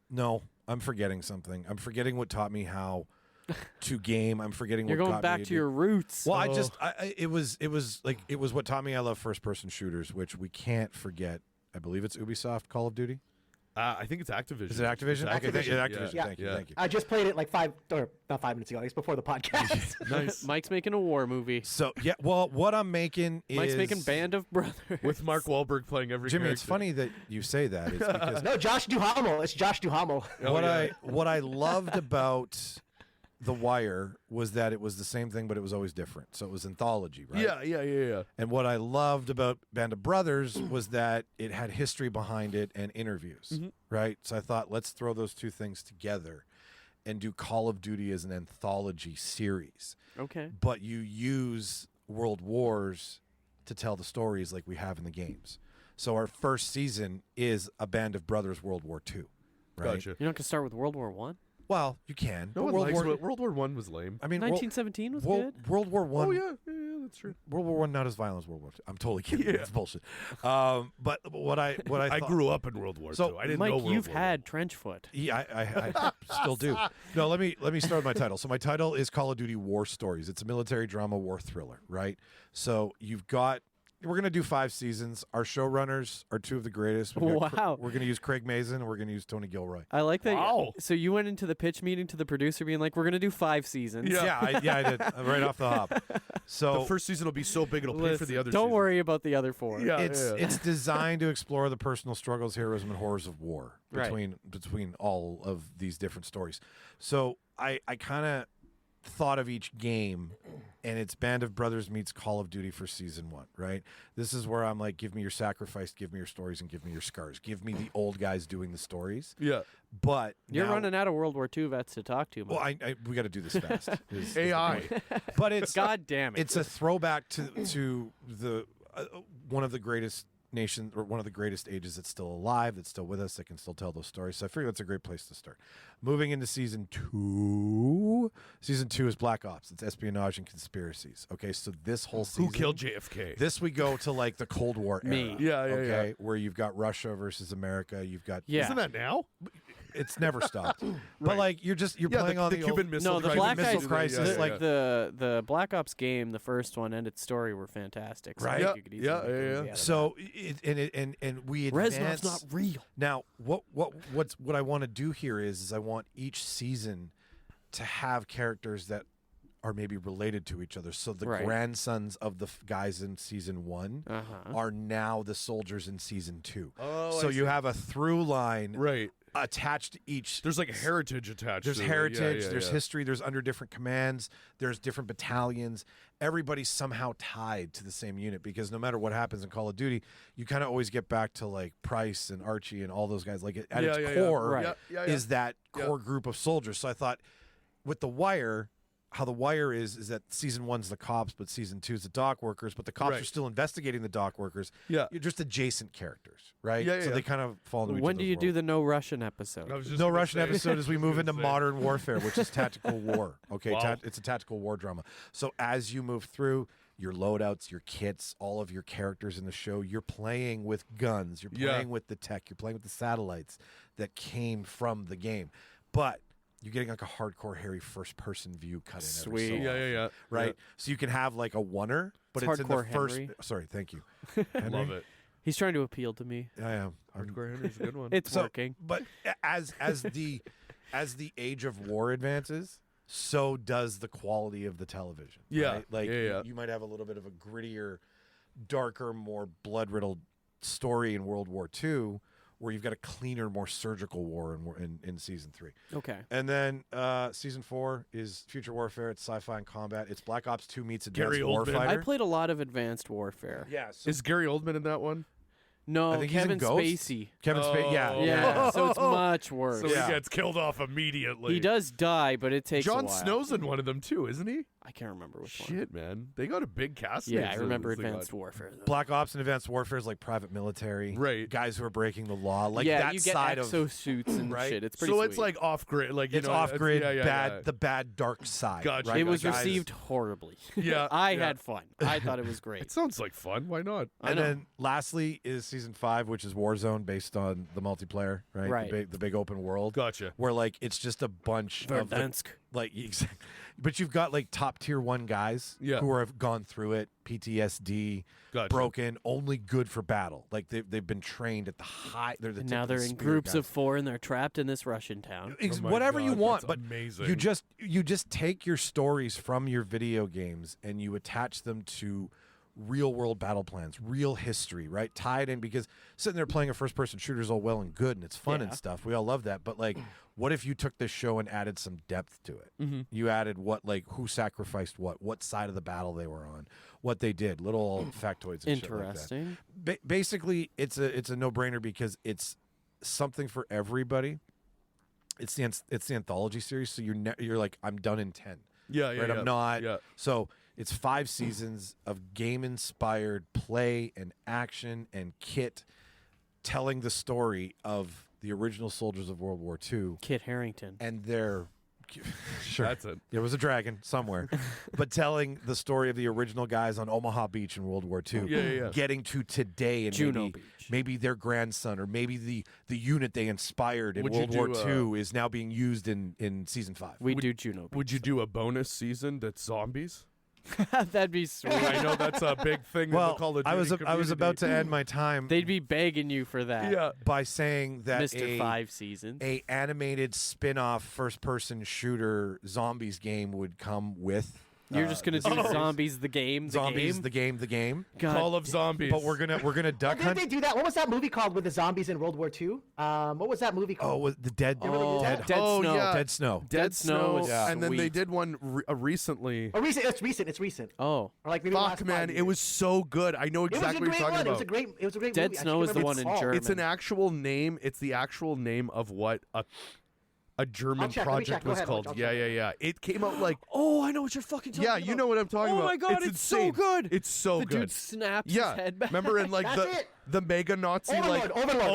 Speaker 5: no, I'm forgetting something. I'm forgetting what taught me how to game. I'm forgetting
Speaker 3: You're
Speaker 5: what
Speaker 3: going
Speaker 5: got
Speaker 3: back
Speaker 5: me
Speaker 3: to
Speaker 5: do-
Speaker 3: your roots.
Speaker 5: Well, it was what taught me I love first person shooters, which we can't forget. I believe it's Ubisoft Call of Duty.
Speaker 4: I think it's Activision.
Speaker 5: Is it Activision?
Speaker 4: It's
Speaker 5: Okay,
Speaker 6: Activision.
Speaker 5: Activision.
Speaker 6: Yeah.
Speaker 5: Thank you.
Speaker 4: Yeah.
Speaker 5: Thank you.
Speaker 6: I just played it like not 5 minutes ago. It's before the podcast.
Speaker 4: Nice.
Speaker 3: Mike's making a war movie.
Speaker 5: So yeah, well, what I'm making is
Speaker 3: Mike's making Band of Brothers.
Speaker 4: With Mark Wahlberg playing every
Speaker 5: Jimmy, it's
Speaker 4: character.
Speaker 5: funny that you say that. It's because
Speaker 6: No, Josh Duhamel. It's Josh Duhamel.
Speaker 4: Oh,
Speaker 5: what I loved about The Wire was that it was the same thing, but it was always different. So it was anthology, right?
Speaker 4: Yeah.
Speaker 5: And what I loved about Band of Brothers was that it had history behind it and interviews,
Speaker 4: Mm-hmm.
Speaker 5: right? So I thought, let's throw those two things together and do Call of Duty as an anthology series.
Speaker 3: Okay.
Speaker 5: But you use World Wars to tell the stories like we have in the games. So our first season is a Band of Brothers World War II, right?
Speaker 4: Gotcha.
Speaker 3: You're not gonna start with World War One.
Speaker 5: Well, you can.
Speaker 4: No
Speaker 5: but
Speaker 4: one likes World War One was lame.
Speaker 5: I mean,
Speaker 3: 1917 was
Speaker 5: World
Speaker 3: good.
Speaker 5: War One.
Speaker 4: Oh yeah. that's true.
Speaker 5: World War I not as violent as World War II. I'm totally kidding. That's bullshit. But what I
Speaker 4: I
Speaker 5: thought,
Speaker 4: grew up in World War
Speaker 5: So,
Speaker 4: II. I didn't
Speaker 3: Mike,
Speaker 4: know World
Speaker 3: you've
Speaker 4: War
Speaker 3: had trench foot.
Speaker 5: yeah, I still do. No, let me start with my title. So my title is Call of Duty War Stories. It's a military drama war thriller, right? So we're going to do 5 seasons. Our showrunners are 2 of the greatest.
Speaker 3: Wow.
Speaker 5: We're going to use Craig Mazin and we're going to use Tony Gilroy.
Speaker 3: I like that.
Speaker 4: Wow.
Speaker 3: So you went into the pitch meeting to the producer being like, we're going to do 5 seasons.
Speaker 5: Yeah, I did right off the hop. So
Speaker 4: The first season will be so big it'll pay for
Speaker 3: Listen,
Speaker 4: the other
Speaker 3: don't
Speaker 4: seasons.
Speaker 3: worry about the other 4.
Speaker 4: Yeah,
Speaker 5: it's designed to explore the personal struggles, heroism, and horrors of war
Speaker 3: Right.
Speaker 5: between all of these different stories. So I kind of thought of each game, and it's Band of Brothers meets Call of Duty for season 1, right? This is where I'm like, give me your sacrifice, give me your stories, and give me your scars. Give me the old guys doing the stories.
Speaker 4: Yeah.
Speaker 5: But
Speaker 3: You're
Speaker 5: now-
Speaker 3: running out of World War II vets to talk to.
Speaker 5: Well,
Speaker 3: Mike.
Speaker 5: we got to do this fast. is the
Speaker 4: AI.
Speaker 5: point. But it's
Speaker 3: God damn it.
Speaker 5: it's a throwback to the one of the greatest nations, or one of the greatest ages that's still alive, that's still with us, that can still tell those stories. So I figure that's a great place to start. Moving into season 2. Season 2 is Black Ops. It's espionage and conspiracies. Okay, so this whole season,
Speaker 4: Who killed JFK?
Speaker 5: this we go to like the Cold War era.
Speaker 3: Me.
Speaker 4: Yeah,
Speaker 5: okay, where you've got Russia versus America. You've got
Speaker 3: Yeah.
Speaker 4: Isn't that now?
Speaker 5: it's never stopped. But like you're playing on
Speaker 4: the
Speaker 5: the
Speaker 4: Cuban
Speaker 5: old,
Speaker 4: Missile
Speaker 3: No, the
Speaker 4: Crisis.
Speaker 3: Black
Speaker 5: Missile
Speaker 3: Eyes,
Speaker 5: Crisis,
Speaker 3: the,
Speaker 5: like-
Speaker 3: the Black Ops game, the first one and its story were fantastic. So I
Speaker 5: Right.
Speaker 3: think
Speaker 4: Yeah,
Speaker 3: you could easily
Speaker 4: yeah,
Speaker 3: make a movie
Speaker 4: yeah.
Speaker 3: out of
Speaker 5: So and we advance.
Speaker 3: Reznov's not real.
Speaker 5: Now, what I want to do here is I want each season to have characters that are maybe related to each other. So the
Speaker 3: Right.
Speaker 5: grandsons of the guys in season 1
Speaker 3: Uh-huh.
Speaker 5: are now the soldiers in season 2.
Speaker 4: Oh,
Speaker 5: so
Speaker 4: I
Speaker 5: you have a through line
Speaker 4: Right.
Speaker 5: attached to each.
Speaker 4: There's like a heritage attached.
Speaker 5: There's
Speaker 4: to
Speaker 5: heritage,
Speaker 4: it. Yeah,
Speaker 5: there's
Speaker 4: yeah.
Speaker 5: history, there's under different commands, there's different battalions. Everybody's somehow tied to the same unit because no matter what happens in Call of Duty, you kind of always get back to like Price and Archie and all those guys. Like at
Speaker 4: Yeah,
Speaker 5: its
Speaker 4: yeah, yeah.
Speaker 5: core
Speaker 3: Right.
Speaker 4: Yeah, yeah, yeah.
Speaker 5: is that
Speaker 4: Yeah.
Speaker 5: core group of soldiers. So I thought with The Wire, how The Wire is that season 1's the cops, but season 2 is the dock workers, but the cops
Speaker 4: Right.
Speaker 5: are still investigating the dock workers.
Speaker 4: Yeah.
Speaker 5: You're just adjacent characters, right?
Speaker 4: Yeah, yeah,
Speaker 5: so
Speaker 4: yeah.
Speaker 5: they kind of fall into each
Speaker 3: When do
Speaker 5: other's
Speaker 3: you do
Speaker 5: world.
Speaker 3: the no Russian episode?
Speaker 4: I was just
Speaker 5: No
Speaker 4: gonna
Speaker 5: Russian
Speaker 4: say-
Speaker 5: episode as we
Speaker 4: just
Speaker 5: move
Speaker 4: gonna
Speaker 5: into
Speaker 4: say.
Speaker 5: modern warfare, which is tactical war. Okay,
Speaker 4: Wow.
Speaker 5: it's a tactical war drama. So as you move through your loadouts, your kits, all of your characters in the show, you're playing with guns, you're
Speaker 4: Yeah.
Speaker 5: playing with the tech, you're playing with the satellites that came from the game, but you're getting like a hardcore hairy first-person view cut in. Every so
Speaker 3: Sweet.
Speaker 4: Yeah, yeah, yeah.
Speaker 5: right? So you can have like a oneer, but
Speaker 3: It's
Speaker 5: it's in the
Speaker 3: hardcore
Speaker 5: first.
Speaker 3: Henry.
Speaker 5: Sorry, thank you.
Speaker 4: Yeah.
Speaker 5: Henry?
Speaker 4: Love it.
Speaker 3: He's trying to appeal to me.
Speaker 5: I am. I'm
Speaker 4: Hardcore Henry's a good one.
Speaker 3: It's
Speaker 5: So,
Speaker 3: working.
Speaker 5: But as the age of war advances, so does the quality of the television.
Speaker 4: Yeah.
Speaker 5: right? Like
Speaker 4: Yeah, yeah.
Speaker 5: you might have a little bit of a grittier, darker, more blood-riddled story in World War II, where you've got a cleaner, more surgical war in season 3.
Speaker 3: Okay.
Speaker 5: And then season 4 is Future Warfare. It's sci-fi and combat. It's Black Ops 2 meets Advanced
Speaker 4: Gary Oldman.
Speaker 5: Warfighter.
Speaker 3: I played a lot of Advanced Warfare.
Speaker 5: Yeah. So
Speaker 4: Is Gary Oldman in that one?
Speaker 3: No,
Speaker 5: I think he's in
Speaker 3: Kevin
Speaker 5: Ghost.
Speaker 3: Spacey.
Speaker 5: Kevin Spacey. Yeah.
Speaker 4: Oh.
Speaker 3: Yeah, so it's much worse.
Speaker 4: So
Speaker 5: Yeah.
Speaker 4: he gets killed off immediately.
Speaker 3: He does die, but it takes a
Speaker 4: John
Speaker 3: while.
Speaker 4: Snow's in one of them too, isn't he?
Speaker 3: I can't remember which one.
Speaker 4: Shit, man. They got a big cast.
Speaker 3: Yeah,
Speaker 4: names
Speaker 3: I
Speaker 4: in
Speaker 3: remember
Speaker 4: this thing.
Speaker 3: Advanced Warfare. Though.
Speaker 5: Black Ops and Advanced Warfare is like private military.
Speaker 4: Right.
Speaker 5: Guys who are breaking the law. Like
Speaker 3: yeah,
Speaker 5: that
Speaker 3: you get
Speaker 5: side of
Speaker 3: exosuits and
Speaker 5: right?
Speaker 3: shit. It's pretty
Speaker 4: So
Speaker 3: sweet.
Speaker 4: it's like off grid, like you
Speaker 5: it's
Speaker 4: know,
Speaker 5: off grid,
Speaker 4: yeah, yeah,
Speaker 5: bad,
Speaker 4: yeah.
Speaker 5: the bad dark side.
Speaker 4: Gotcha.
Speaker 5: Right?
Speaker 3: it was
Speaker 5: Guys-
Speaker 3: received horribly.
Speaker 4: Yeah,
Speaker 3: I
Speaker 4: yeah.
Speaker 3: had fun. I thought it was great.
Speaker 4: It sounds like fun. Why not?
Speaker 3: I
Speaker 5: And
Speaker 3: know.
Speaker 5: then lastly is season 5, which is Warzone, based on the multiplayer, right?
Speaker 3: Right.
Speaker 5: The big open world.
Speaker 4: Gotcha.
Speaker 5: Where like it's just a bunch of
Speaker 3: Verdansk.
Speaker 5: like, but you've got like top tier 1 guys
Speaker 4: Yeah.
Speaker 5: who have gone through it, PTSD,
Speaker 4: Gotcha.
Speaker 5: broken, only good for battle. Like they've been trained at the high. They're the
Speaker 3: And
Speaker 5: tip
Speaker 3: now
Speaker 5: of the
Speaker 3: they're in
Speaker 5: spear
Speaker 3: groups
Speaker 5: guys.
Speaker 3: of 4 and they're trapped in this Russian town.
Speaker 4: Oh my
Speaker 5: Whatever you
Speaker 4: God,
Speaker 5: want,
Speaker 4: that's
Speaker 5: but
Speaker 4: amazing.
Speaker 5: you just take your stories from your video games and you attach them to real world battle plans, real history, right? Tie it in, because sitting there playing a first person shooter is all well and good and it's fun and
Speaker 3: Yeah.
Speaker 5: stuff. We all love that, but like, what if you took this show and added some depth to it? You added what, like, who sacrificed what side of the battle they were on, what they did, little factoids and shit like that.
Speaker 3: Interesting.
Speaker 5: Basically, it's a no brainer because it's something for everybody. It's the anthology series, so you're like, I'm done in 10.
Speaker 4: Yeah, yeah,
Speaker 5: Right,
Speaker 4: yeah.
Speaker 5: I'm not.
Speaker 4: Yeah.
Speaker 5: So it's 5 seasons of game-inspired play and action and kit, telling the story of the original soldiers of World War II
Speaker 3: Kit Harington.
Speaker 5: and their Sure.
Speaker 4: That's it.
Speaker 5: There was a dragon somewhere. But telling the story of the original guys on Omaha Beach in World War II.
Speaker 4: Yeah.
Speaker 5: Getting to today and
Speaker 3: Juno Beach.
Speaker 5: maybe their grandson or maybe the unit they inspired in
Speaker 4: Would you
Speaker 5: World War
Speaker 4: do,
Speaker 5: II is now being used in season 5.
Speaker 3: We do Juno Beach.
Speaker 4: Would you do a bonus season that's zombies?
Speaker 3: That'd be sweet.
Speaker 4: I know that's a big thing in the
Speaker 5: Well,
Speaker 4: Call of Duty
Speaker 5: I was
Speaker 4: community.
Speaker 5: about to end my time
Speaker 3: They'd be begging you for that.
Speaker 4: Yeah.
Speaker 5: by saying that
Speaker 3: Mr. 5 seasons.
Speaker 5: a animated spin-off first-person shooter zombies game would come with
Speaker 3: You're just gonna do Zombies the game.
Speaker 5: Zombies the game.
Speaker 3: God.
Speaker 4: Call of Zombies.
Speaker 5: But we're gonna duck
Speaker 6: Didn't
Speaker 5: hunt.
Speaker 6: they do that? What was that movie called with the zombies in World War II? What was that movie
Speaker 5: Oh,
Speaker 6: called?
Speaker 5: was the Dead
Speaker 6: remember
Speaker 5: Dead
Speaker 6: that?
Speaker 3: Dead
Speaker 4: Oh,
Speaker 3: Snow.
Speaker 4: yeah.
Speaker 5: Dead Snow.
Speaker 3: Dead Snow was
Speaker 4: and then they
Speaker 3: sweet.
Speaker 4: did one recently.
Speaker 6: Oh, it's recent.
Speaker 3: Oh,
Speaker 6: Or like maybe the last
Speaker 4: Fuck,
Speaker 6: 5
Speaker 4: man, it
Speaker 6: years.
Speaker 4: was so good. I know
Speaker 6: It was
Speaker 4: exactly
Speaker 6: a
Speaker 4: what
Speaker 6: great
Speaker 4: you're talking
Speaker 6: one.
Speaker 4: about.
Speaker 6: It was a great
Speaker 3: Dead
Speaker 6: movie. I
Speaker 3: Snow
Speaker 6: can't
Speaker 3: is the
Speaker 6: remember
Speaker 3: one
Speaker 6: what
Speaker 3: in
Speaker 6: it's called.
Speaker 3: German.
Speaker 4: It's an actual name. It's the actual name of what a German
Speaker 6: check, let me
Speaker 4: project
Speaker 6: check. Go
Speaker 4: was
Speaker 6: ahead,
Speaker 4: called.
Speaker 6: I'll
Speaker 4: Yeah. It came out like
Speaker 3: oh, I know what you're fucking talking about.
Speaker 4: you know what I'm talking
Speaker 3: Oh
Speaker 4: about.
Speaker 3: my God, it's so
Speaker 4: insane.
Speaker 3: good.
Speaker 4: It's so
Speaker 3: the
Speaker 4: good.
Speaker 3: dude snaps
Speaker 4: yeah,
Speaker 3: his head back.
Speaker 4: remember in like
Speaker 6: That's it.
Speaker 4: the mega Nazi
Speaker 6: Overlord,
Speaker 4: like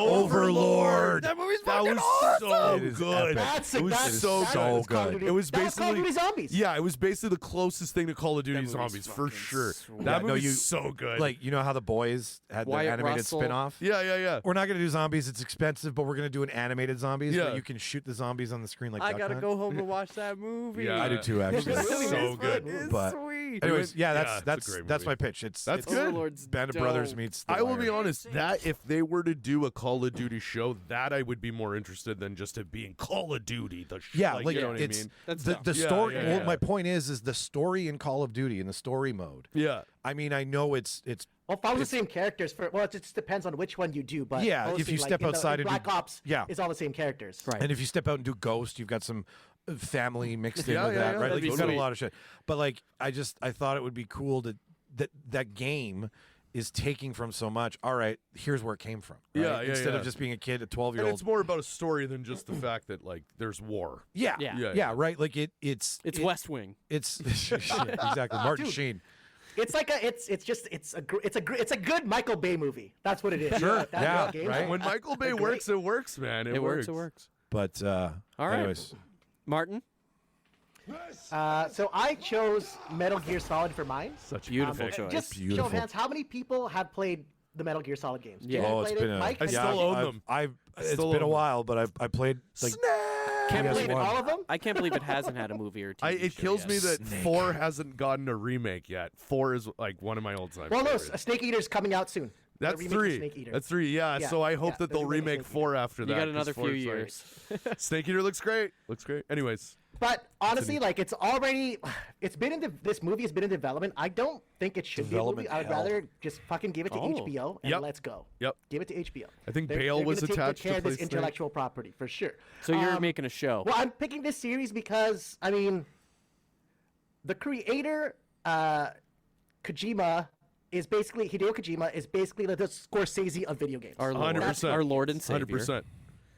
Speaker 5: Overlord.
Speaker 3: That movie's
Speaker 4: that
Speaker 3: fucking
Speaker 4: was
Speaker 3: awesome.
Speaker 4: so
Speaker 5: It is
Speaker 4: good.
Speaker 6: That's
Speaker 4: it was
Speaker 6: that's
Speaker 4: so
Speaker 6: that's
Speaker 4: good.
Speaker 6: Call of
Speaker 5: good.
Speaker 6: Duty.
Speaker 4: It was
Speaker 6: That's Call of
Speaker 4: basically
Speaker 6: Duty Zombies.
Speaker 4: Yeah, it was basically the closest thing to Call of Duty
Speaker 3: movie's
Speaker 4: Zombies for
Speaker 3: fucking
Speaker 4: sure.
Speaker 3: sweet.
Speaker 4: That
Speaker 5: Yeah, no,
Speaker 4: movie's so good.
Speaker 5: Like, you know how the boys had
Speaker 3: Wyatt
Speaker 5: the animated
Speaker 3: Russell.
Speaker 5: spin-off?
Speaker 4: yeah.
Speaker 5: We're not going to do zombies. It's expensive, but we're going to do an animated zombies
Speaker 4: Yeah.
Speaker 5: where you can shoot the zombies on the screen like
Speaker 3: I
Speaker 5: Duck
Speaker 3: gotta
Speaker 5: Hunt.
Speaker 3: go home and watch that movie.
Speaker 4: Yeah.
Speaker 5: I do too, actually.
Speaker 4: It's
Speaker 6: really
Speaker 4: so
Speaker 6: is
Speaker 4: good.
Speaker 3: It's
Speaker 5: But-
Speaker 3: sweet.
Speaker 5: Anyways, yeah,
Speaker 4: it's a
Speaker 5: that's
Speaker 4: great
Speaker 5: that's
Speaker 4: movie.
Speaker 5: my pitch. It's
Speaker 4: That's
Speaker 5: it's
Speaker 4: good.
Speaker 3: Overlord's
Speaker 5: Band of Brothers
Speaker 3: dope.
Speaker 5: meets The
Speaker 4: I will be
Speaker 5: Wire.
Speaker 4: honest, that if they were to do a Call of Duty show, that I would be more interested than just it being Call of Duty.
Speaker 5: Yeah,
Speaker 4: you know what I
Speaker 5: it's
Speaker 4: mean?
Speaker 3: That's
Speaker 5: the
Speaker 3: dumb.
Speaker 5: the
Speaker 4: Yeah,
Speaker 5: story.
Speaker 4: yeah,
Speaker 5: Well,
Speaker 4: yeah.
Speaker 5: my point is the story in Call of Duty in the story mode.
Speaker 4: Yeah.
Speaker 5: I mean, I know it's
Speaker 6: Well, follows the same characters for. Well, it just depends on which one you do. But
Speaker 5: Yeah, if
Speaker 6: mostly,
Speaker 5: you
Speaker 6: like,
Speaker 5: step
Speaker 6: in
Speaker 5: outside
Speaker 6: in
Speaker 5: and do-
Speaker 6: Black Ops,
Speaker 5: yeah.
Speaker 6: it's all the same characters.
Speaker 3: Right.
Speaker 5: and if you step out and do Ghost, you've got some family mixed in
Speaker 4: Yeah,
Speaker 5: with
Speaker 4: yeah,
Speaker 5: that,
Speaker 4: yeah,
Speaker 5: right?
Speaker 3: that'd
Speaker 5: Like
Speaker 3: be
Speaker 5: you've got a
Speaker 3: sweet.
Speaker 5: lot of shit. But like, I thought it would be cool that game is taking from so much. All right, here's where it came from. Right?
Speaker 4: Yeah, yeah,
Speaker 5: Instead
Speaker 4: yeah.
Speaker 5: of just being a kid, a
Speaker 4: And
Speaker 5: 12-year-old.
Speaker 4: it's more about a story than just the fact that like there's war.
Speaker 5: Yeah,
Speaker 3: Yeah.
Speaker 5: yeah, right. Like it's
Speaker 3: West Wing.
Speaker 5: It's exactly Martin
Speaker 6: Dude.
Speaker 5: Sheen.
Speaker 6: It's like it's a good Michael Bay movie. That's what it is.
Speaker 5: Sure,
Speaker 6: That
Speaker 5: yeah,
Speaker 6: game.
Speaker 5: right.
Speaker 4: When Michael Bay
Speaker 6: Great.
Speaker 4: works, it works, man. It works.
Speaker 3: It works.
Speaker 5: But
Speaker 3: All right.
Speaker 5: anyways,
Speaker 3: Martin,
Speaker 6: So I chose Metal Gear Solid for mine.
Speaker 4: Such a
Speaker 3: beautiful
Speaker 4: pick.
Speaker 3: choice.
Speaker 6: Just show
Speaker 5: Beautiful.
Speaker 6: of hands, how many people have played the Metal Gear Solid games?
Speaker 3: Yeah.
Speaker 6: Jimmy
Speaker 5: oh, it's
Speaker 6: played
Speaker 5: been
Speaker 6: it.
Speaker 5: a
Speaker 6: Mike,
Speaker 4: I
Speaker 6: have you
Speaker 4: still
Speaker 6: played it?
Speaker 4: own them.
Speaker 5: It's
Speaker 4: still
Speaker 5: been a
Speaker 4: own them.
Speaker 5: while, but I played like
Speaker 6: Can't believe it.
Speaker 5: PS1.
Speaker 6: All of them?
Speaker 3: I can't believe it hasn't had a movie or TV
Speaker 4: It
Speaker 3: show
Speaker 4: kills
Speaker 3: yet.
Speaker 4: me that 4 hasn't gotten a remake yet. 4 is like one of my old time.
Speaker 6: Well, no,
Speaker 4: favorites.
Speaker 6: Snake Eater's coming out soon. They're
Speaker 4: That's
Speaker 6: remaking
Speaker 4: 3.
Speaker 6: Snake Eater.
Speaker 4: That's 3. Yeah.
Speaker 6: Yeah,
Speaker 4: So I hope
Speaker 6: yeah,
Speaker 4: that
Speaker 6: they're
Speaker 4: they'll
Speaker 6: remaking
Speaker 4: remake
Speaker 6: Snake
Speaker 4: 4 after
Speaker 3: You
Speaker 4: that.
Speaker 3: got
Speaker 4: 'cause
Speaker 3: another
Speaker 4: 4
Speaker 3: few
Speaker 4: is like-
Speaker 3: years.
Speaker 4: Snake Eater looks great. Looks great. Anyways,
Speaker 6: But honestly, like it's already, this movie has been in development. I don't think it should be a movie.
Speaker 5: Development
Speaker 6: I would
Speaker 5: hell.
Speaker 6: rather just fucking give it to HBO and
Speaker 4: Yep.
Speaker 6: let's go.
Speaker 4: Yep.
Speaker 6: Give it to HBO.
Speaker 4: I think
Speaker 6: They're
Speaker 4: Bale was
Speaker 6: gonna take good
Speaker 4: attached to
Speaker 6: care of this
Speaker 4: play Snake.
Speaker 6: intellectual property for sure.
Speaker 3: So you're making a show.
Speaker 6: Well, I'm picking this series because I mean, the creator Kojima is basically Hideo Kojima is basically the Scorsese of video games.
Speaker 3: Our Lord,
Speaker 4: 100%.
Speaker 3: our Lord and Savior.
Speaker 4: 100%.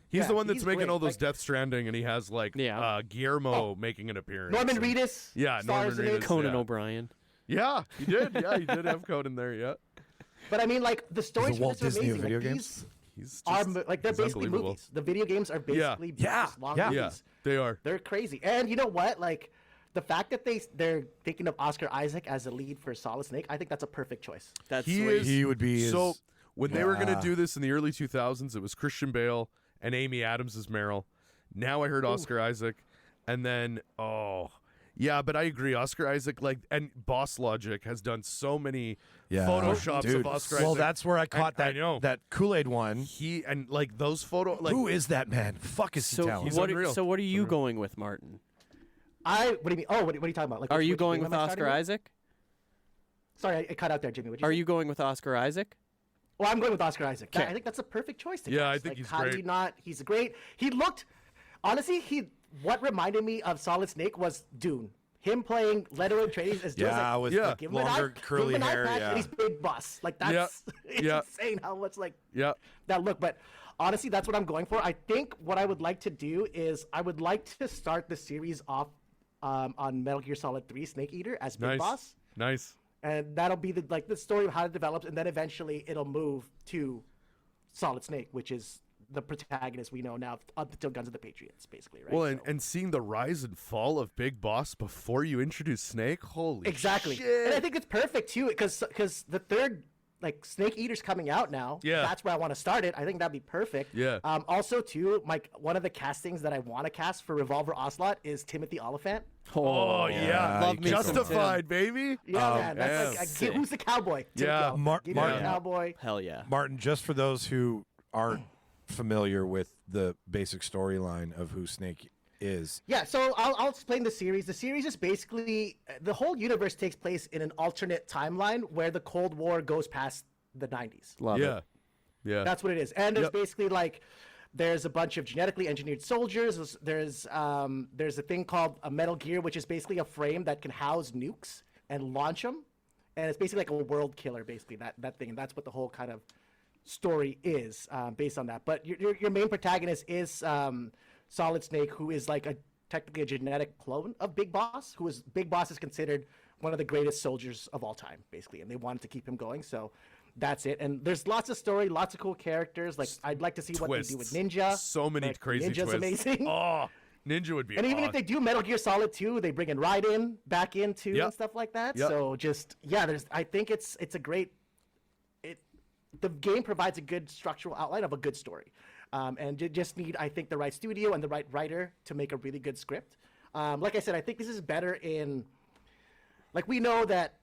Speaker 4: He's
Speaker 6: Yeah,
Speaker 4: the one that's
Speaker 6: he's
Speaker 4: making
Speaker 6: great.
Speaker 4: all those
Speaker 6: Like-
Speaker 4: Death Stranding, and he has like
Speaker 3: Yeah.
Speaker 4: Guillermo making an appearance.
Speaker 6: Norman
Speaker 4: and-
Speaker 6: Reedus.
Speaker 4: Yeah,
Speaker 6: stars
Speaker 4: Norman
Speaker 6: in it.
Speaker 4: Reedus.
Speaker 3: Conan
Speaker 4: Yeah.
Speaker 3: O'Brien.
Speaker 4: Yeah, he did. Yeah, he did have Code in there. Yeah,
Speaker 6: But I mean, like the stories for
Speaker 5: Walt
Speaker 6: this are
Speaker 5: Disney of
Speaker 6: amazing.
Speaker 5: video
Speaker 6: Like,
Speaker 5: games?
Speaker 6: these
Speaker 4: he's
Speaker 6: are
Speaker 4: just,
Speaker 6: like they're
Speaker 4: he's
Speaker 6: basically
Speaker 4: unbelievable.
Speaker 6: movies. The video games are basically just long
Speaker 5: yeah.
Speaker 6: movies.
Speaker 4: Yeah, they are.
Speaker 6: They're crazy. And you know what? Like the fact that they're thinking of Oscar Isaac as the lead for Solid Snake, I think that's a perfect choice.
Speaker 3: That's
Speaker 4: He
Speaker 3: sweet.
Speaker 4: is.
Speaker 5: He would be
Speaker 4: So
Speaker 5: his-
Speaker 4: when they were going to
Speaker 5: Yeah.
Speaker 4: do this in the early 2000s, it was Christian Bale and Amy Adams as Meryl. Now I heard Oscar Isaac, and then yeah, but I agree. Oscar Isaac, like, and Boss Logic has done so many photoshops
Speaker 5: Dude.
Speaker 4: of Oscar
Speaker 5: Well,
Speaker 4: Isaac.
Speaker 5: that's where I caught
Speaker 4: I know.
Speaker 5: that Kool-Aid one.
Speaker 4: He and like those photo like
Speaker 5: Who is that man? Fuck is he
Speaker 3: So
Speaker 5: talented?
Speaker 3: what?
Speaker 4: unreal.
Speaker 3: So what are you going with, Martin?
Speaker 6: What do you mean? Oh, what are you talking about? Like,
Speaker 3: Are
Speaker 6: which
Speaker 3: you going
Speaker 6: game
Speaker 3: with
Speaker 6: am I starting
Speaker 3: Oscar Isaac?
Speaker 6: Sorry, I cut out there, Jimmy. What'd
Speaker 3: Are
Speaker 6: say?
Speaker 3: you going with Oscar Isaac?
Speaker 6: Well, I'm going with Oscar Isaac.
Speaker 3: Okay.
Speaker 6: I think that's a perfect choice to
Speaker 4: Yeah, I
Speaker 6: cast.
Speaker 4: think
Speaker 6: Like,
Speaker 4: he's
Speaker 6: how do
Speaker 4: great.
Speaker 6: you not? He's great. He looked, honestly, what reminded me of Solid Snake was Dune. Him playing Leto Atreides as Dune.
Speaker 5: Yeah, with
Speaker 4: Yeah.
Speaker 5: the
Speaker 6: Give him an
Speaker 5: longer
Speaker 6: eye-
Speaker 5: curly
Speaker 6: give him an eye
Speaker 5: hair.
Speaker 6: patch
Speaker 5: Yeah.
Speaker 6: and he's big boss. Like that's it's
Speaker 4: Yeah.
Speaker 6: insane how much like
Speaker 4: yeah.
Speaker 6: that look. But honestly, that's what I'm going for. I think what I would like to do is I would like to start the series off on Metal Gear Solid 3 Snake Eater as Big
Speaker 4: Nice.
Speaker 6: Boss.
Speaker 4: Nice.
Speaker 6: And that'll be the story of how it develops, and then eventually it'll move to Solid Snake, which is the protagonist we know now up until Guns of the Patriots, basically, right?
Speaker 4: Well,
Speaker 6: So-
Speaker 4: and seeing the rise and fall of Big Boss before you introduce Snake, holy
Speaker 6: exactly.
Speaker 4: shit.
Speaker 6: And I think it's perfect too, because the third Snake Eater's coming out now.
Speaker 4: Yeah.
Speaker 6: That's where I want to start it. I think that'd be perfect.
Speaker 4: Yeah.
Speaker 6: Also too, Mike, one of the castings that I want to cast for Revolver Ocelot is Timothy Oliphant.
Speaker 4: Oh, yeah.
Speaker 3: Love me some
Speaker 4: Justified, baby.
Speaker 6: Yeah, man. That's
Speaker 4: yeah.
Speaker 6: like who's the cowboy?
Speaker 4: Yeah.
Speaker 6: Give me a cowboy.
Speaker 3: Hell yeah.
Speaker 5: Martin, just for those who aren't familiar with the basic storyline of who Snake is.
Speaker 6: Yeah, so I'll explain the series. The series is basically the whole universe takes place in an alternate timeline where the Cold War goes past the 90s.
Speaker 3: Love
Speaker 4: Yeah.
Speaker 3: it.
Speaker 4: Yeah.
Speaker 6: That's what it is. And there's
Speaker 4: Yep.
Speaker 6: basically there's a bunch of genetically engineered soldiers. There's a thing called a Metal Gear, which is basically a frame that can house nukes and launch them. And it's basically like a world killer, basically, that thing. And that's what the whole kind of story is based on that. But your main protagonist is Solid Snake, who is technically a genetic clone of Big Boss, Big Boss is considered one of the greatest soldiers of all time, basically, and they wanted to keep him going, so that's it. And there's lots of story, lots of cool characters. I'd like to see what they do with Ninja.
Speaker 4: So many crazy
Speaker 6: Ninja's
Speaker 4: twists.
Speaker 6: amazing.
Speaker 4: Oh, Ninja would be
Speaker 6: And even if
Speaker 4: awesome.
Speaker 6: they do Metal Gear Solid 2, they bring in Raiden back in too
Speaker 4: Yep.
Speaker 6: and stuff like that.
Speaker 4: Yep.
Speaker 6: So I think it's a great. The game provides a good structural outline of a good story, and you just need, I think, the right studio and the right writer to make a really good script. Like I said, I think this is better in. We know that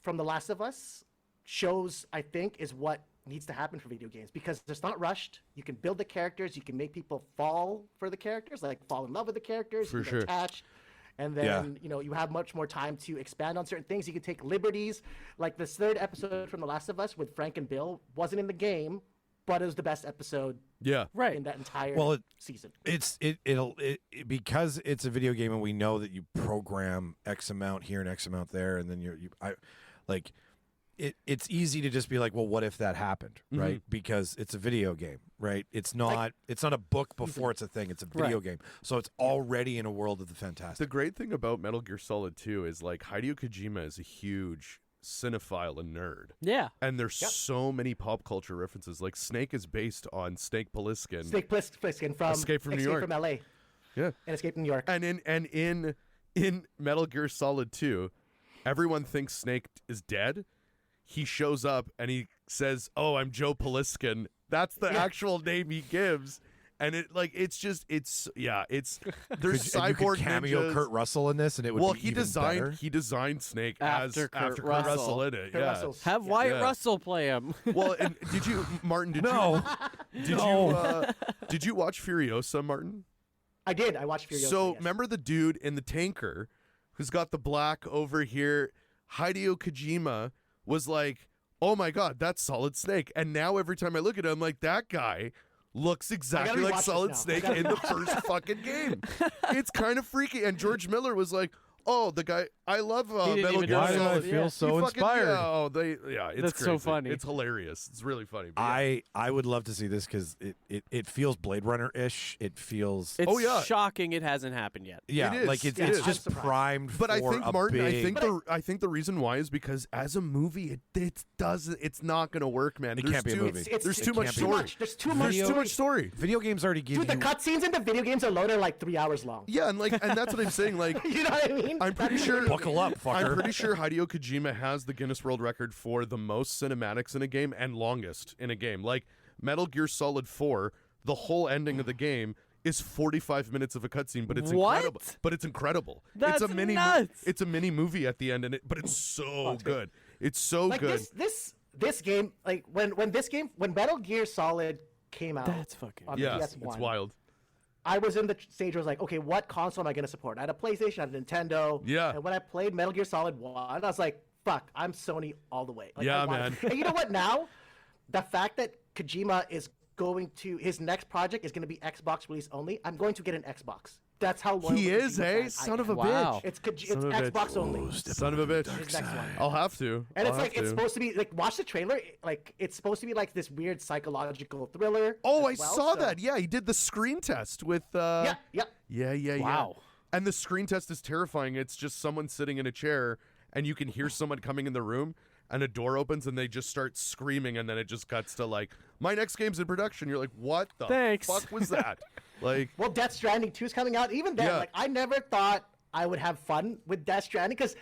Speaker 6: from The Last of Us, shows, I think, is what needs to happen for video games because it's not rushed. You can build the characters, you can make people fall for the characters, fall in love with the characters,
Speaker 4: For
Speaker 6: you can
Speaker 4: sure.
Speaker 6: attach, and then you have much more time to expand on certain things. You can take liberties. Like this third episode from The Last of Us with Frank and Bill wasn't in the game, but it was the best episode
Speaker 4: Yeah.
Speaker 6: in that entire season.
Speaker 5: It'll because it's a video game and we know that you program X amount here and X amount there, and then it's easy to just be like, well, what if that happened, right? Because it's a video game, right? It's not a book before it's a thing. It's a video game, so it's already in a world of the fantastic.
Speaker 4: The great thing about Metal Gear Solid 2 is Hideo Kojima is a huge cinephile and nerd.
Speaker 3: Yeah.
Speaker 4: And there's so many pop culture references. Snake is based on Snake Plissken.
Speaker 6: Snake Plissken from
Speaker 4: Escape from New York.
Speaker 6: from LA.
Speaker 4: Yeah.
Speaker 6: And Escape from New York.
Speaker 4: And in Metal Gear Solid 2, everyone thinks Snake is dead. He shows up and he says, "Oh, I'm Joe Plissken." That's the actual name he gives. And there's cyborg
Speaker 5: cameo
Speaker 4: ninjas.
Speaker 5: Kurt Russell in this, and it would be
Speaker 4: he
Speaker 5: even
Speaker 4: designed
Speaker 5: better.
Speaker 4: he designed Snake
Speaker 3: After
Speaker 4: after
Speaker 3: Kurt
Speaker 4: Kurt
Speaker 3: Russell.
Speaker 4: Russell in it.
Speaker 6: Kurt
Speaker 4: Yeah.
Speaker 6: Russell's-
Speaker 3: Have Wyatt
Speaker 4: Yeah.
Speaker 3: Russell play him.
Speaker 4: Well, and did you, Martin? Did you watch Furiosa, Martin?
Speaker 6: I did. I watched Furiosa.
Speaker 4: So
Speaker 6: yes.
Speaker 4: remember the dude in the tanker who's got the black over here? Hideo Kojima was like, "Oh my God, that's Solid Snake." And now every time I look at him, I'm like, that guy looks exactly like
Speaker 6: rewatch
Speaker 4: Solid
Speaker 6: this now.
Speaker 4: Snake in the first fucking game. It's kind of freaky. And George Miller was like, "Oh, the guy, I love
Speaker 3: didn't
Speaker 4: Metal
Speaker 3: even
Speaker 4: Gear
Speaker 3: know
Speaker 5: Why did I
Speaker 4: Solid."
Speaker 3: Yeah.
Speaker 5: feel so
Speaker 4: You fucking-
Speaker 5: inspired?
Speaker 4: It's
Speaker 3: That's so
Speaker 4: crazy.
Speaker 3: funny.
Speaker 4: It's hilarious. It's really funny. But yeah.
Speaker 5: I would love to see this because it feels Blade Runner-ish. It feels
Speaker 3: It's
Speaker 4: Oh, yeah.
Speaker 3: shocking it hasn't happened yet.
Speaker 5: yeah,
Speaker 4: It is.
Speaker 5: it's
Speaker 4: It is.
Speaker 5: just
Speaker 6: I'm surprised.
Speaker 5: primed
Speaker 4: But I
Speaker 5: for
Speaker 4: think
Speaker 5: a
Speaker 4: Martin,
Speaker 5: big.
Speaker 4: I think the reason why is because as a movie, it's not going to work, man.
Speaker 5: It
Speaker 4: There's
Speaker 5: can't be a
Speaker 4: too-
Speaker 5: movie.
Speaker 4: There's
Speaker 6: It
Speaker 4: too much
Speaker 5: can't be.
Speaker 4: story.
Speaker 6: There's too much.
Speaker 4: There's too much story.
Speaker 5: Video games already give
Speaker 6: Dude, the
Speaker 5: you.
Speaker 6: cutscenes in the video games alone are 3 hours long.
Speaker 4: Yeah, and that's what I'm saying.
Speaker 6: You know what I mean?
Speaker 4: I'm pretty sure.
Speaker 5: Buckle up, fucker.
Speaker 4: I'm pretty sure Hideo Kojima has the Guinness World Record for the most cinematics in a game and longest in a game. Like Metal Gear Solid 4, the whole ending of the game is 45 minutes of a cutscene, but it's
Speaker 3: What?
Speaker 4: incredible. But it's incredible.
Speaker 3: That's
Speaker 4: it's a mini.
Speaker 3: nuts.
Speaker 4: It's a mini movie at the end, but it's so good. It's so
Speaker 6: Like
Speaker 4: good.
Speaker 6: this game, when Metal Gear Solid came out,
Speaker 3: That's fucking-
Speaker 6: on
Speaker 4: Yeah,
Speaker 6: the PS1,
Speaker 4: it's wild.
Speaker 6: I was in the stage where I was like, okay, what console am I going to support? I had a PlayStation, I had a Nintendo.
Speaker 4: Yeah.
Speaker 6: And when I played Metal Gear Solid 1, I was like, fuck, I'm Sony all the way.
Speaker 4: Yeah,
Speaker 6: I want it.
Speaker 4: man.
Speaker 6: And you know what now? The fact that Kojima is going to, his next project is going to be Xbox release only, I'm going to get an Xbox. That's how loyal
Speaker 4: He
Speaker 6: of a
Speaker 4: is,
Speaker 6: Kojima
Speaker 4: eh?
Speaker 6: fan I
Speaker 4: Son of
Speaker 6: am.
Speaker 4: a
Speaker 3: Wow.
Speaker 4: bitch.
Speaker 6: It's
Speaker 4: Son of a bitch.
Speaker 6: Xbox only.
Speaker 4: Son of a bitch.
Speaker 6: His next one.
Speaker 4: I'll have to.
Speaker 6: And
Speaker 4: I'll
Speaker 6: it's like
Speaker 4: have
Speaker 6: it's
Speaker 4: to.
Speaker 6: supposed to be like watch the trailer. Like it's supposed to be like this weird psychological thriller.
Speaker 4: Oh, I
Speaker 6: as well,
Speaker 4: saw
Speaker 6: so-
Speaker 4: that. Yeah, he did the screen test with.
Speaker 6: Yeah.
Speaker 4: Yeah.
Speaker 3: Wow.
Speaker 4: And the screen test is terrifying. It's just someone sitting in a chair, and you can hear someone coming in the room, and a door opens and they just start screaming, and then it just cuts to like, my next game's in production. You're like, what the fuck was that? Like,
Speaker 6: well, Death Stranding 2 is coming out. Even then, like, I never thought I would have fun with Death Stranding because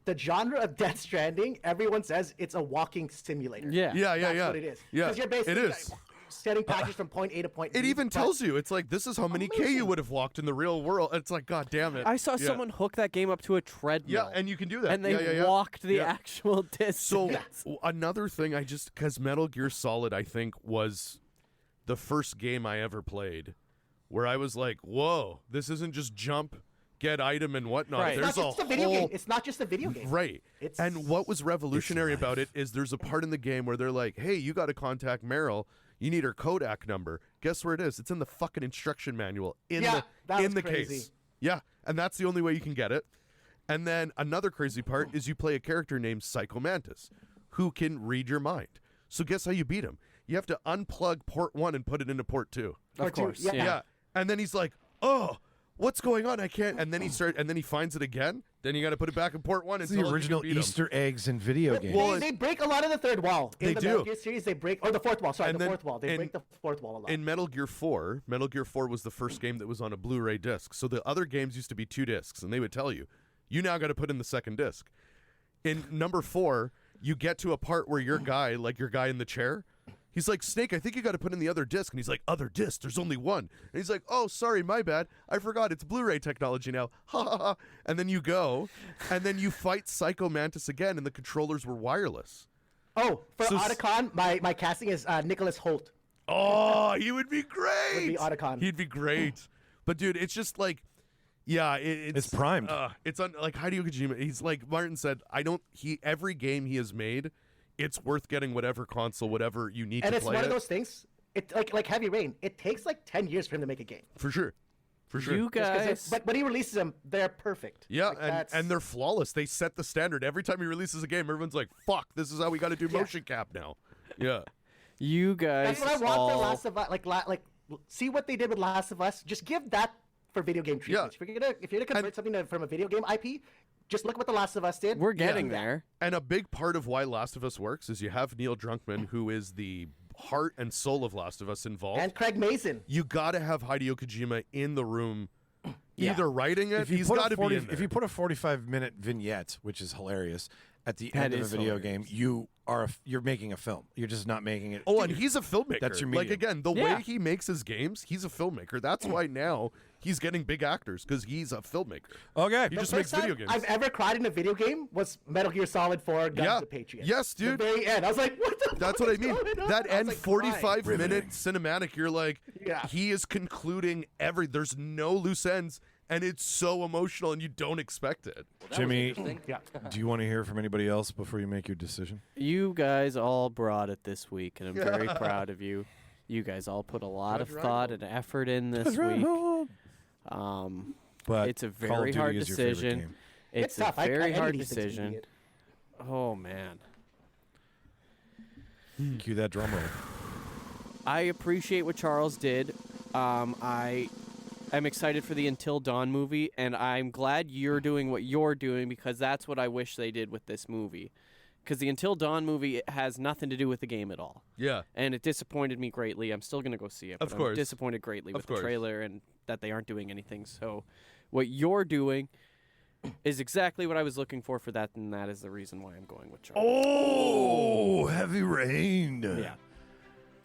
Speaker 6: the genre of Death Stranding, everyone says it's a walking simulator.
Speaker 3: Yeah.
Speaker 6: That's what it is.
Speaker 4: Yeah,
Speaker 6: because you're basically
Speaker 4: it is.
Speaker 6: setting packages from point A to point B.
Speaker 4: It even tells you, it's like, this is how many K you would have walked in the real world. It's like, god damn it.
Speaker 3: I saw someone hook that game up to a treadmill.
Speaker 4: Yeah, and you can do that.
Speaker 3: And they walked the actual distance.
Speaker 4: So another thing, because Metal Gear Solid, I think, was the first game I ever played where I was like, whoa, this isn't just jump, get item, and whatnot.
Speaker 3: Right.
Speaker 6: It's not just a video game. It's not just a video game.
Speaker 4: Right. And what was revolutionary about it is there's a part in the game where they're like, hey, you got to contact Meryl. You need her Kodak number. Guess where it is? It's in the fucking instruction manual in the case. Yeah, and that's the only way you can get it. And then another crazy part is you play a character named Psycho Mantis who can read your mind. So guess how you beat him? You have to unplug port 1 and put it into port 2.
Speaker 3: Of course.
Speaker 4: Yeah. And then he's like, oh, what's going on? I can't. And then he finds it again. Then you got to put it back in port 1
Speaker 5: It's
Speaker 4: until
Speaker 5: the original
Speaker 4: you can beat
Speaker 5: Easter eggs in video games.
Speaker 6: Well, they break a lot of the third wall. In the
Speaker 4: do.
Speaker 6: Metal Gear series, they break, or the fourth wall. Sorry,
Speaker 4: And
Speaker 6: the
Speaker 4: then
Speaker 6: fourth wall. They break the fourth wall a lot.
Speaker 4: In Metal Gear 4 was the first game that was on a Blu-ray disc. So the other games used to be 2 discs, and they would tell you, you now got to put in the second disc. In number 4, you get to a part where your guy in the chair, he's like, Snake, I think you got to put in the other disc. And he's like, other disc? There's only one. And he's like, oh, sorry, my bad. I forgot. It's Blu-ray technology now. Ha ha ha. And then you go, and then you fight Psycho Mantis again, and the controllers were wireless.
Speaker 6: Oh, for Otacon, my casting is Nicholas Holt.
Speaker 4: Oh, he would be great.
Speaker 6: Would be Otacon.
Speaker 4: He'd be great. But, dude, it's just like, yeah,
Speaker 5: it's primed.
Speaker 4: It's like Hideo Kojima. He's like Martin said, every game he has made, it's worth getting whatever console, whatever you need to play.
Speaker 6: And it's one of those things. It like Heavy Rain. It takes like 10 years for him to make a game.
Speaker 4: For sure.
Speaker 3: You guys,
Speaker 6: but when he releases them, they're perfect.
Speaker 4: Yeah,
Speaker 6: like
Speaker 4: and they're flawless. They set the standard every time he releases a game. Everyone's like, "Fuck, this is how we got to do motion cap now." Yeah.
Speaker 3: You guys.
Speaker 6: That's what I want for Last of Us. Like, see what they did with Last of Us. Just give that for video game treatment.
Speaker 4: Yeah.
Speaker 6: If you're gonna convert something from a video game IP, just look what The Last of Us did.
Speaker 3: We're getting there.
Speaker 4: And a big part of why Last of Us works is you have Neil Druckmann, who is the heart and soul of Last of Us, involved.
Speaker 6: And Craig Mazin.
Speaker 4: You got to have Hideo Kojima in the room, either writing it. He's got to be in there.
Speaker 5: If you put a 45-minute vignette, which is hilarious, at the end of a video game, you're making a film. You're just not making it.
Speaker 4: Oh, and he's a filmmaker.
Speaker 5: That's your
Speaker 4: medium. Like, again, the way he makes his games, he's a filmmaker. That's why now he's getting big actors, because he's a filmmaker.
Speaker 5: Okay.
Speaker 4: He just makes video games.
Speaker 6: I've ever cried in a video game was Metal Gear Solid 4 Guns of the Patriot.
Speaker 4: Yes, dude.
Speaker 6: The very end. I was like, what the
Speaker 4: That's
Speaker 6: fuck
Speaker 4: what I
Speaker 6: is
Speaker 4: mean.
Speaker 6: going on?
Speaker 4: That
Speaker 6: I was
Speaker 4: end
Speaker 6: like
Speaker 4: 45-minute cinematic, you're like,
Speaker 6: Yeah.
Speaker 4: he is concluding there's no loose ends, and it's so emotional, and you don't expect it.
Speaker 5: Jimmy, do you want to hear from anybody else before you make your decision?
Speaker 3: You guys all brought it this week, and I'm very proud of you. You guys all put a lot of thought and effort in this week.
Speaker 5: But
Speaker 3: it's a
Speaker 5: Call of
Speaker 3: very
Speaker 5: Duty
Speaker 3: hard
Speaker 5: is your favorite
Speaker 3: decision.
Speaker 5: game.
Speaker 3: It's a
Speaker 6: tough.
Speaker 3: very
Speaker 6: I
Speaker 3: hard
Speaker 6: need these things to be
Speaker 3: decision.
Speaker 6: it.
Speaker 3: Oh man.
Speaker 5: Cue that drum roll.
Speaker 3: I appreciate what Charles did. I'm excited for the Until Dawn movie, and I'm glad you're doing what you're doing, because that's what I wish they did with this movie. Because the Until Dawn movie has nothing to do with the game at all.
Speaker 4: Yeah.
Speaker 3: And it disappointed me greatly. I'm still going to go see it, but
Speaker 4: Of course.
Speaker 3: I'm disappointed greatly with
Speaker 4: Of course.
Speaker 3: the trailer and that they aren't doing anything. So what you're doing is exactly what I was looking for that, and that is the reason why I'm going with Charles.
Speaker 5: Oh, Heavy Rain.
Speaker 3: Yeah.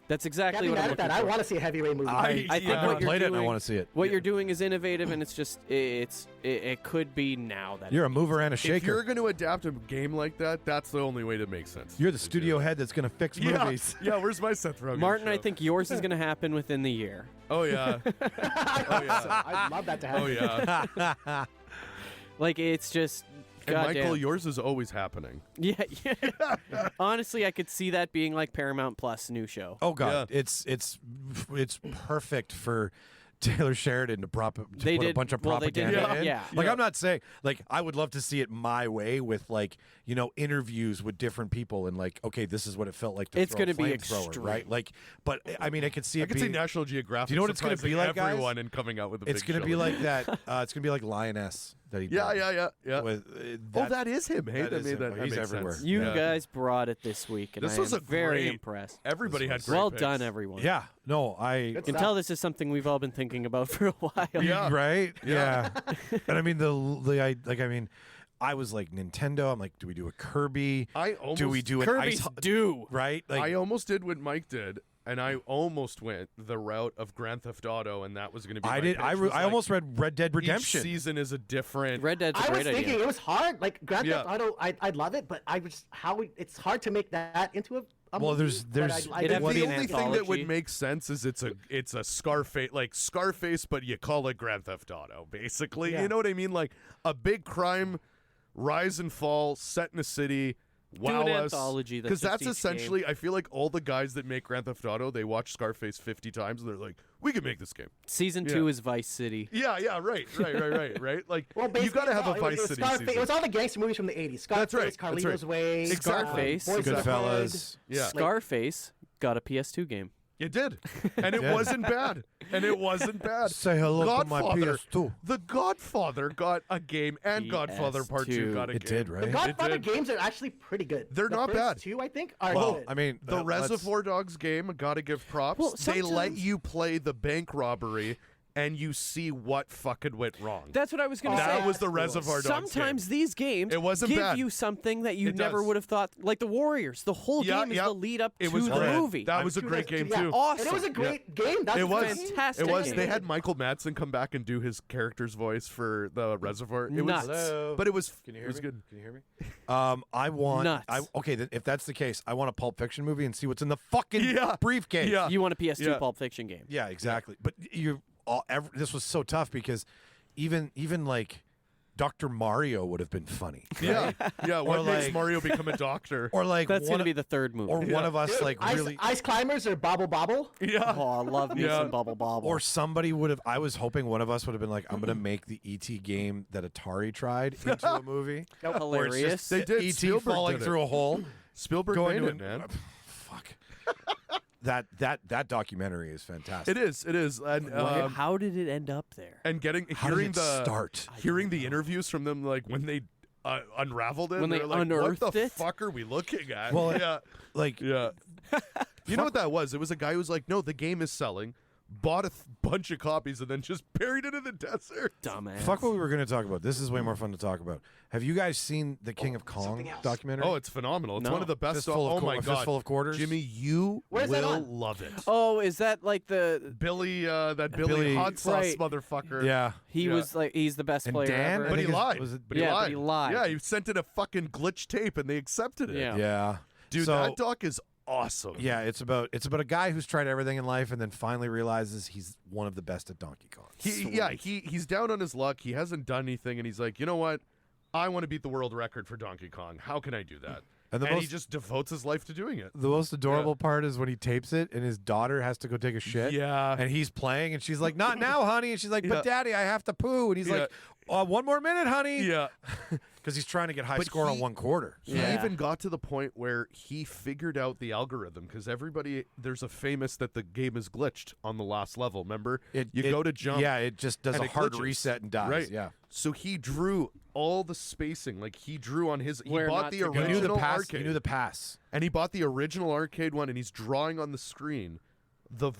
Speaker 3: That's exactly
Speaker 6: Can't be
Speaker 3: what I'm
Speaker 6: mad at
Speaker 3: looking
Speaker 6: that. I
Speaker 3: for.
Speaker 6: want to see a Heavy Rain movie.
Speaker 3: I think
Speaker 5: I
Speaker 3: what
Speaker 5: haven't
Speaker 3: you're
Speaker 5: played it, and I
Speaker 3: doing-
Speaker 5: want to see it.
Speaker 3: What you're doing is innovative, and it's just it could be now that
Speaker 5: You're a mover and a
Speaker 4: If you're
Speaker 5: shaker.
Speaker 4: going to adapt a game like that, that's the only way to make sense.
Speaker 5: You're the studio head that's going to fix movies.
Speaker 4: Yeah, where's my Seth Rogen
Speaker 3: Martin,
Speaker 4: show?
Speaker 3: I think yours is going to happen within the year.
Speaker 4: Oh, yeah.
Speaker 6: I'd love that to happen.
Speaker 4: Oh, yeah.
Speaker 3: Like, it's just
Speaker 4: And
Speaker 3: goddamn.
Speaker 4: Michael, yours is always happening.
Speaker 3: Yeah. Honestly, I could see that being like Paramount Plus new show.
Speaker 5: Oh God, it's perfect for Taylor Sheridan to put a bunch of
Speaker 3: well, they did,
Speaker 5: propaganda in.
Speaker 3: yeah.
Speaker 5: Like, I'm not saying, like, I would love to see it my way with, like, interviews with different people and, like, okay, this is what it felt like to
Speaker 3: It's
Speaker 5: throw a
Speaker 3: gonna be
Speaker 5: flamethrower,
Speaker 3: extreme.
Speaker 5: right? Like, but I mean, I could see
Speaker 4: I
Speaker 5: it
Speaker 4: could see
Speaker 5: being,
Speaker 4: National Geographic.
Speaker 5: Do you know what it's gonna
Speaker 4: surprising
Speaker 5: be like, guys?
Speaker 4: everyone and coming out with a
Speaker 5: it's
Speaker 4: big
Speaker 5: gonna
Speaker 4: show.
Speaker 5: be like that. It's gonna be like Lioness. that he
Speaker 4: Yeah,
Speaker 5: did.
Speaker 4: yeah.
Speaker 5: With,
Speaker 4: That is him. Hey,
Speaker 5: that is him.
Speaker 4: that
Speaker 5: He's
Speaker 4: makes
Speaker 5: everywhere.
Speaker 4: sense.
Speaker 3: You
Speaker 4: Yeah.
Speaker 3: guys brought it this week, and
Speaker 4: This
Speaker 3: I
Speaker 4: was
Speaker 3: am
Speaker 4: a
Speaker 3: very
Speaker 4: great-
Speaker 3: impressed.
Speaker 4: Everybody had great
Speaker 3: Well
Speaker 4: picks.
Speaker 3: done, everyone.
Speaker 5: Yeah. No, I.
Speaker 6: Good
Speaker 3: You can
Speaker 6: stuff.
Speaker 3: tell this is something we've all been thinking about for a while.
Speaker 4: Yeah.
Speaker 5: Right?
Speaker 4: Yeah.
Speaker 5: Yeah. And I mean I was like Nintendo. I'm like, do we do a Kirby?
Speaker 4: I almost
Speaker 5: do we do an
Speaker 3: Kirby's
Speaker 5: ice
Speaker 3: do.
Speaker 5: right? Like
Speaker 4: I almost did what Mike did, and I almost went the route of Grand Theft Auto, and that was going to be.
Speaker 5: I
Speaker 4: my
Speaker 5: did.
Speaker 4: pitch,
Speaker 5: I
Speaker 4: was like,
Speaker 5: almost read Red Dead Redemption.
Speaker 4: Each season is a different.
Speaker 3: Red Dead's a
Speaker 6: I was
Speaker 3: great
Speaker 6: thinking
Speaker 3: idea.
Speaker 6: it was hard. Like Grand
Speaker 4: Yeah.
Speaker 6: Theft Auto, I love it, but it's hard to make that into a
Speaker 5: Well,
Speaker 6: movie,
Speaker 5: there's-
Speaker 6: but I
Speaker 3: It'd have to
Speaker 4: The
Speaker 3: be an
Speaker 4: only thing that
Speaker 3: anthology.
Speaker 4: would make sense is it's a Scarface, but you call it Grand Theft Auto, basically.
Speaker 6: Yeah.
Speaker 4: You know what I mean? Like a big crime, rise and fall, set in a city. Wow,
Speaker 3: an anthology that's
Speaker 4: because
Speaker 3: just
Speaker 4: that's
Speaker 3: each
Speaker 4: essentially. I feel like all the guys that make Grand Theft Auto, they watch Scarface 50 times, and they're like, "We can make this game."
Speaker 3: Season 2 is Vice City.
Speaker 4: Yeah, right. Like
Speaker 6: Well,
Speaker 4: you got to have a
Speaker 6: it was
Speaker 4: Vice City
Speaker 6: Scarface.
Speaker 4: season.
Speaker 6: It was all the gangster movies from the 80s. Scarface,
Speaker 4: That's right,
Speaker 6: Carlito's
Speaker 4: that's right.
Speaker 6: Way,
Speaker 4: Exactly.
Speaker 3: Scarface,
Speaker 6: Boys in the
Speaker 5: Goodfellas.
Speaker 6: Hood.
Speaker 4: Yeah.
Speaker 3: Scarface got a PS2 game.
Speaker 4: It did, and it wasn't bad.
Speaker 5: Say hello
Speaker 4: Godfather,
Speaker 5: to my PS2.
Speaker 4: The Godfather got a game, and Godfather Part 2
Speaker 3: PS2.
Speaker 4: got a
Speaker 5: It
Speaker 4: game.
Speaker 5: did,
Speaker 6: The
Speaker 5: right?
Speaker 6: Godfather
Speaker 4: did.
Speaker 6: games are actually pretty good.
Speaker 4: They're
Speaker 6: The
Speaker 4: not
Speaker 6: first
Speaker 4: bad.
Speaker 6: two, I think, are
Speaker 5: Well,
Speaker 6: good.
Speaker 5: I mean,
Speaker 4: The Reservoir Dogs game, gotta give props.
Speaker 3: Well,
Speaker 4: they let
Speaker 3: sometimes-
Speaker 4: you play the bank robbery, and you see what fucking went wrong.
Speaker 3: That's what I was going to say.
Speaker 4: That was the Reservoir Dogs
Speaker 3: Sometimes
Speaker 4: game.
Speaker 3: these games
Speaker 4: It wasn't
Speaker 3: give
Speaker 4: bad.
Speaker 3: you something that you
Speaker 4: It
Speaker 3: never
Speaker 4: does.
Speaker 3: would have thought. Like the Warriors, the whole game is the lead up
Speaker 4: It
Speaker 3: to
Speaker 4: was
Speaker 3: the
Speaker 4: great.
Speaker 3: movie.
Speaker 4: That was a great game
Speaker 6: Yeah,
Speaker 4: too.
Speaker 3: Awesome.
Speaker 6: And it was a great game. That's
Speaker 4: It was
Speaker 3: fantastic
Speaker 4: It was.
Speaker 3: game.
Speaker 4: They had Michael Madsen come back and do his character's voice for the Reservoir. It
Speaker 3: Nuts.
Speaker 4: was, but it was.
Speaker 5: Can you
Speaker 4: it
Speaker 5: hear
Speaker 4: was
Speaker 5: me?
Speaker 4: good.
Speaker 5: Can you hear me? I want.
Speaker 3: Nuts.
Speaker 5: Okay, then if that's the case, I want a Pulp Fiction movie and see what's in the fucking briefcase.
Speaker 4: Yeah.
Speaker 3: You want a PS2
Speaker 4: Yeah.
Speaker 3: Pulp Fiction game.
Speaker 5: Yeah, exactly. But this was so tough because even like Dr. Mario would have been funny.
Speaker 4: Yeah, yeah. What
Speaker 5: Or
Speaker 4: makes
Speaker 5: like-
Speaker 4: Mario become a doctor?
Speaker 5: Or like
Speaker 3: That's going
Speaker 5: one
Speaker 3: to be the third movie.
Speaker 5: or one of us like
Speaker 6: Ice,
Speaker 5: really
Speaker 6: Ice Climbers or Bobble Bobble.
Speaker 4: Yeah.
Speaker 3: Oh, I love me
Speaker 4: Yeah.
Speaker 3: some Bubble Bobble.
Speaker 5: or somebody would have I was hoping one of us would have been like, I'm gonna make the ET game that Atari tried into a movie. Where it's
Speaker 3: Hilarious.
Speaker 5: just
Speaker 4: They did.
Speaker 5: ET
Speaker 4: Spielberg
Speaker 5: falling
Speaker 4: did it.
Speaker 5: through a hole.
Speaker 4: Spielberg
Speaker 5: Going
Speaker 4: made
Speaker 5: to
Speaker 4: it, man.
Speaker 5: Fuck. That documentary is fantastic.
Speaker 4: It is. It is. And
Speaker 3: How did it end up there?
Speaker 4: and
Speaker 5: How did
Speaker 4: hearing
Speaker 5: it
Speaker 4: the
Speaker 5: start?
Speaker 4: hearing the interviews from them, like when they unraveled it,
Speaker 3: When they
Speaker 4: were like,
Speaker 3: unearthed
Speaker 4: what the
Speaker 3: it?
Speaker 4: fuck are we looking at?
Speaker 5: Well,
Speaker 4: yeah,
Speaker 5: Like
Speaker 4: yeah. You know what that was? It was a guy who was like, no, the game is selling, bought a bunch of copies, and then just buried it in the desert.
Speaker 3: Dumbass.
Speaker 5: fuck what we were gonna talk about. This is way more fun to talk about. Have you guys seen the King of Kong documentary?
Speaker 4: Oh, it's phenomenal. It's
Speaker 3: No.
Speaker 4: one of the best.
Speaker 5: Fistful of
Speaker 4: Oh
Speaker 5: Qu-
Speaker 4: my
Speaker 5: a
Speaker 4: god,
Speaker 5: Fistful of Quarters?
Speaker 4: Jimmy, you
Speaker 6: Where's that
Speaker 4: will
Speaker 6: on?
Speaker 4: love it.
Speaker 3: Oh, is that like the
Speaker 4: Billy, that Billy,
Speaker 5: Billy-
Speaker 4: hot sauce
Speaker 3: Right.
Speaker 4: motherfucker.
Speaker 5: Yeah.
Speaker 3: he
Speaker 4: Yeah.
Speaker 3: was like he's the best
Speaker 5: And
Speaker 3: player
Speaker 5: Dan,
Speaker 3: ever.
Speaker 5: I
Speaker 4: But he
Speaker 5: think it's-
Speaker 4: lied.
Speaker 5: was it-
Speaker 4: But he
Speaker 3: Yeah, but
Speaker 4: lied.
Speaker 3: he lied.
Speaker 4: Yeah, he sent in a fucking glitch tape, and they accepted it.
Speaker 3: Yeah.
Speaker 5: Yeah.
Speaker 4: Dude,
Speaker 5: So-
Speaker 4: that doc is awesome.
Speaker 5: Yeah, it's about a guy who's tried everything in life and then finally realizes he's one of the best at Donkey Kong.
Speaker 4: He's down on his luck. He hasn't done anything, and he's like, you know what? I want to beat the world record for Donkey Kong. How can I do that?
Speaker 5: And the
Speaker 4: he
Speaker 5: most-
Speaker 4: just devotes his life to doing it.
Speaker 5: The most adorable part is when he tapes it and his daughter has to go take a shit.
Speaker 4: Yeah.
Speaker 5: And he's playing and she's like, "Not now, honey." And she's like, "But
Speaker 4: Yeah.
Speaker 5: Daddy, I have to poo." And he's like, "One more minute, honey."
Speaker 4: Yeah.
Speaker 5: Because he's trying to get high
Speaker 4: But
Speaker 5: score on
Speaker 4: he-
Speaker 5: 1/4.
Speaker 4: He
Speaker 3: Yeah.
Speaker 4: even got to the point where he figured out the algorithm because there's a famous that the game is glitched on the last level. Remember? You go to jump.
Speaker 5: Yeah, it just does
Speaker 4: and
Speaker 5: a
Speaker 4: it
Speaker 5: hard
Speaker 4: glitches.
Speaker 5: reset and dies.
Speaker 4: Right.
Speaker 5: Yeah.
Speaker 4: So he drew all the spacing. Like he drew on his. He
Speaker 3: Where
Speaker 4: bought
Speaker 3: not
Speaker 4: the
Speaker 3: to go.
Speaker 5: He
Speaker 4: original
Speaker 5: knew the pass.
Speaker 4: arcade.
Speaker 5: He knew the pass.
Speaker 4: And he bought the original arcade one, and he's drawing on the screen the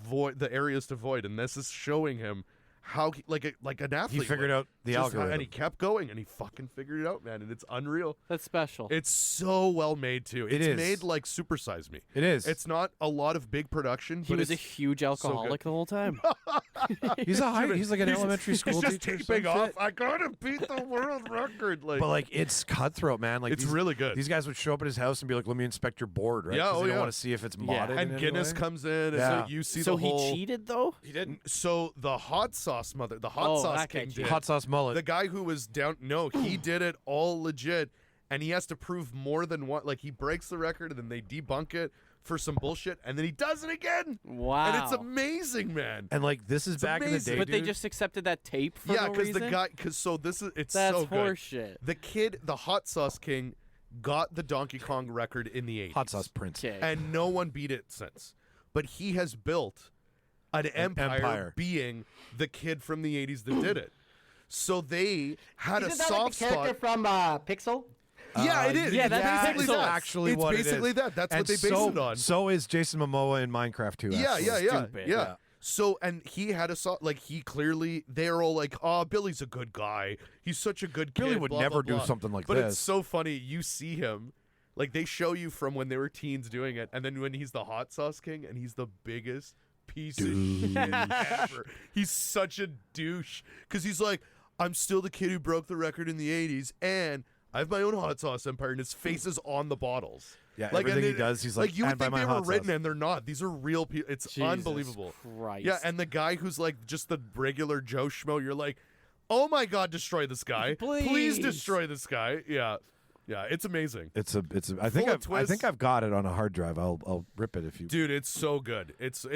Speaker 4: areas to void, and this is showing him how like an athlete.
Speaker 5: He figured
Speaker 4: would.
Speaker 5: out the
Speaker 4: Just how-
Speaker 5: algorithm.
Speaker 4: and he kept going, and he fucking figured it out, man. And it's unreal.
Speaker 3: That's special.
Speaker 4: It's so well made too. It's
Speaker 5: is.
Speaker 4: made like Super Size Me.
Speaker 5: It is.
Speaker 4: It's not a lot of big production.
Speaker 3: he
Speaker 4: but
Speaker 3: was a
Speaker 4: it's
Speaker 3: huge alcoholic the whole time.
Speaker 5: He's he's like an elementary school
Speaker 4: He's just
Speaker 5: teacher. or some
Speaker 4: taping off.
Speaker 5: shit.
Speaker 4: I gotta beat the world record. Like,
Speaker 5: But like it's cutthroat, man. Like
Speaker 4: It's
Speaker 5: these-
Speaker 4: really good.
Speaker 5: These guys would show up at his house and be like, "Let me inspect your board," right?
Speaker 4: Yeah,
Speaker 5: 'Cause
Speaker 4: oh,
Speaker 5: they don't
Speaker 4: yeah.
Speaker 5: want to see if it's
Speaker 3: Yeah.
Speaker 5: modded. in
Speaker 4: and
Speaker 5: any
Speaker 4: Guinness
Speaker 5: way.
Speaker 4: comes in, and
Speaker 5: Yeah.
Speaker 4: so you see
Speaker 3: So
Speaker 4: the
Speaker 3: he
Speaker 4: whole.
Speaker 3: cheated though.
Speaker 5: He didn't.
Speaker 4: So the hot sauce
Speaker 3: that guy
Speaker 4: king
Speaker 3: cheated.
Speaker 4: did.
Speaker 5: Hot sauce mullet.
Speaker 4: The guy who was down, no, he did it all legit, and he has to prove more than one. Like he breaks the record, and then they debunk it for some bullshit, and then he does it again.
Speaker 3: Wow.
Speaker 4: And it's amazing, man.
Speaker 5: And like this is back in the
Speaker 4: amazing.
Speaker 5: day,
Speaker 3: But they
Speaker 5: dude.
Speaker 3: just accepted that tape for
Speaker 4: Yeah,
Speaker 3: no
Speaker 4: because
Speaker 3: reason.
Speaker 4: the guy, it's
Speaker 3: That's
Speaker 4: so good.
Speaker 3: horseshit.
Speaker 4: The kid, the hot sauce king, got the Donkey Kong record in the 80s.
Speaker 5: Hot sauce prince.
Speaker 3: Okay.
Speaker 4: And no one beat it since. But he has built an empire
Speaker 5: empire.
Speaker 4: being the kid from the 80s that did it. So they had
Speaker 6: Isn't
Speaker 4: a
Speaker 6: that
Speaker 4: soft
Speaker 6: like the character
Speaker 4: spot.
Speaker 6: from Pixel?
Speaker 4: Yeah, it is.
Speaker 3: yeah,
Speaker 4: It's
Speaker 3: that's
Speaker 4: basically
Speaker 3: Pixel.
Speaker 4: that.
Speaker 5: Actually,
Speaker 4: it's
Speaker 5: what
Speaker 4: basically
Speaker 5: it is.
Speaker 4: that. That's
Speaker 5: And
Speaker 4: what they base
Speaker 5: so,
Speaker 4: it on.
Speaker 5: So is Jason Momoa in Minecraft too.
Speaker 4: Yeah,
Speaker 5: actually.
Speaker 4: yeah, yeah,
Speaker 3: Stupid.
Speaker 4: yeah. So, and he had a like he clearly they're all like, oh, Billy's a good guy. He's such a good kid.
Speaker 5: Billy would
Speaker 4: blah,
Speaker 5: never
Speaker 4: blah,
Speaker 5: do
Speaker 4: blah.
Speaker 5: something like
Speaker 4: but
Speaker 5: this.
Speaker 4: it's so funny. You see him, like they show you from when they were teens doing it, and then when he's the hot sauce king, and he's the biggest piece of shit ever. He's such a douche because he's like, I'm still the kid who broke the record in the '80s, and I have my own hot sauce empire, and his face is on the bottles.
Speaker 5: Yeah,
Speaker 4: like,
Speaker 5: everything
Speaker 4: and
Speaker 5: he does, he's like,
Speaker 4: you
Speaker 5: "And
Speaker 4: would
Speaker 5: buy
Speaker 4: think
Speaker 5: my
Speaker 4: they were
Speaker 5: hot
Speaker 4: written,
Speaker 5: sauce."
Speaker 4: and they're not. These are real people. It's
Speaker 3: Jesus
Speaker 4: unbelievable.
Speaker 3: Christ.
Speaker 4: Yeah, and the guy who's like just the regular Joe Schmo, you're like, oh my God, destroy this guy. Please destroy this guy. Yeah. Yeah, it's amazing.
Speaker 5: It's a. I
Speaker 4: Full of
Speaker 5: think
Speaker 4: twists.
Speaker 5: I've got it on a hard drive. I'll rip it if you.
Speaker 4: Dude, it's so good. It's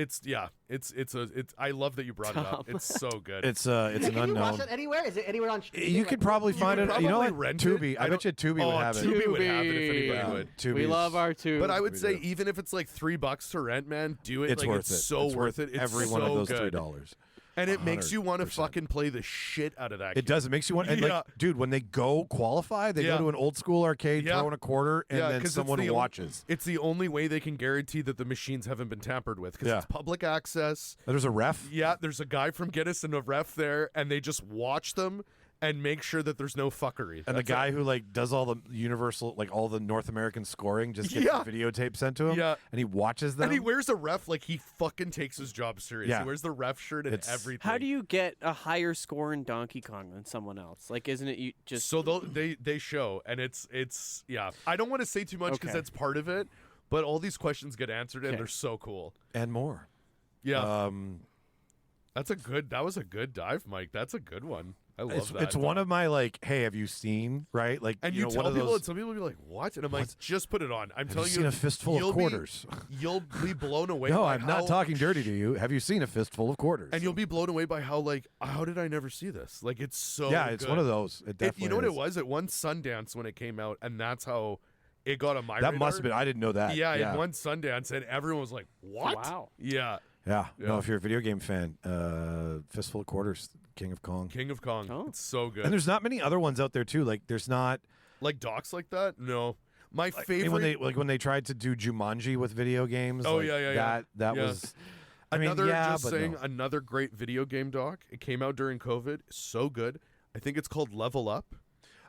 Speaker 4: I love that you brought it up. It's so good.
Speaker 5: It's an
Speaker 6: Can you watch
Speaker 5: unknown.
Speaker 6: that anywhere? Is it anywhere on?
Speaker 5: You could probably find
Speaker 4: could
Speaker 5: it. You know
Speaker 4: probably
Speaker 5: what?
Speaker 4: rent
Speaker 5: Tubi.
Speaker 4: it.
Speaker 5: I bet you Tubi would have it.
Speaker 4: Tubi would have it if anybody
Speaker 5: Yeah.
Speaker 4: would.
Speaker 5: Tubi
Speaker 3: We
Speaker 5: is-
Speaker 3: love our two.
Speaker 4: But I would
Speaker 5: We
Speaker 4: say
Speaker 5: do.
Speaker 4: even if it's like $3 to rent, man, do it.
Speaker 5: It's
Speaker 4: like,
Speaker 5: worth
Speaker 4: it's
Speaker 5: it.
Speaker 4: so
Speaker 5: It's
Speaker 4: worth it. It's
Speaker 5: every
Speaker 4: so
Speaker 5: one of those
Speaker 4: good.
Speaker 5: $3.
Speaker 4: And it makes you want to
Speaker 5: 100%.
Speaker 4: fucking play the shit out of that.
Speaker 5: It does. It makes you want. And
Speaker 4: Yeah.
Speaker 5: like, dude, when they go qualify, they
Speaker 4: Yeah.
Speaker 5: go to an old school arcade,
Speaker 4: Yeah.
Speaker 5: throw in a quarter, and
Speaker 4: Yeah,
Speaker 5: then
Speaker 4: 'cause it's
Speaker 5: someone
Speaker 4: the
Speaker 5: watches.
Speaker 4: It's the only way they can guarantee that the machines haven't been tampered with because
Speaker 5: Yeah.
Speaker 4: it's public access.
Speaker 5: There's a ref.
Speaker 4: Yeah, there's a guy from Guinness and a ref there, and they just watch them and make sure that there's no fuckery.
Speaker 5: And the
Speaker 4: That's
Speaker 5: guy
Speaker 4: it.
Speaker 5: who like does all the universal, like all the North American scoring, just gets
Speaker 4: Yeah.
Speaker 5: the videotape sent to him.
Speaker 4: Yeah.
Speaker 5: And he watches them.
Speaker 4: And he wears a ref like he fucking takes his job serious.
Speaker 5: Yeah.
Speaker 4: He wears the ref shirt and
Speaker 5: It's-
Speaker 4: everything.
Speaker 3: How do you get a higher score in Donkey Kong than someone else? Like, isn't it you just?
Speaker 4: So they show, and it's yeah. I don't want to say too much because
Speaker 3: Okay.
Speaker 4: that's part of it, but all these questions get answered, and
Speaker 3: Okay.
Speaker 4: they're so cool.
Speaker 5: and more.
Speaker 4: Yeah, that was a good dive, Mike. That's a good one. I love that.
Speaker 5: It's one of my like, hey, have you seen? Right? Like,
Speaker 4: And
Speaker 5: you
Speaker 4: you
Speaker 5: know,
Speaker 4: tell
Speaker 5: one of
Speaker 4: people,
Speaker 5: those.
Speaker 4: and some people will be like, "What?" And I'm like, "Just put it on." I'm
Speaker 5: Have you
Speaker 4: telling
Speaker 5: seen a fistful of
Speaker 4: you'll
Speaker 5: quarters?
Speaker 4: You'll be blown away.
Speaker 5: No,
Speaker 4: by
Speaker 5: I'm not
Speaker 4: how-
Speaker 5: talking dirty to you. Have you seen a fistful of quarters?
Speaker 4: And you'll be blown away by how how did I never see this? Like it's so
Speaker 5: yeah, it's
Speaker 4: good.
Speaker 5: one of those. It definitely
Speaker 4: You know what
Speaker 5: is.
Speaker 4: it was? It won Sundance when it came out, and that's how it got on my
Speaker 5: That
Speaker 4: radar.
Speaker 5: must have been. I didn't know that.
Speaker 4: Yeah, it won Sundance, and everyone was like, "What?"
Speaker 3: Wow.
Speaker 4: Yeah,
Speaker 5: Yeah.
Speaker 4: Yeah.
Speaker 5: No, if you're a video game fan, Fistful of Quarters, King of Kong.
Speaker 4: King of Kong.
Speaker 3: Oh.
Speaker 4: It's so good.
Speaker 5: And there's not many other ones out there too. Like there's not
Speaker 4: like docs like that. No, my
Speaker 5: I mean,
Speaker 4: favorite.
Speaker 5: when they tried to do Jumanji with video games.
Speaker 4: Oh,
Speaker 5: like,
Speaker 4: yeah.
Speaker 5: That
Speaker 4: Yeah.
Speaker 5: was. I mean,
Speaker 4: Another
Speaker 5: yeah,
Speaker 4: just
Speaker 5: but
Speaker 4: saying
Speaker 5: no.
Speaker 4: another great video game doc. It came out during COVID. So good. I think it's called Level Up.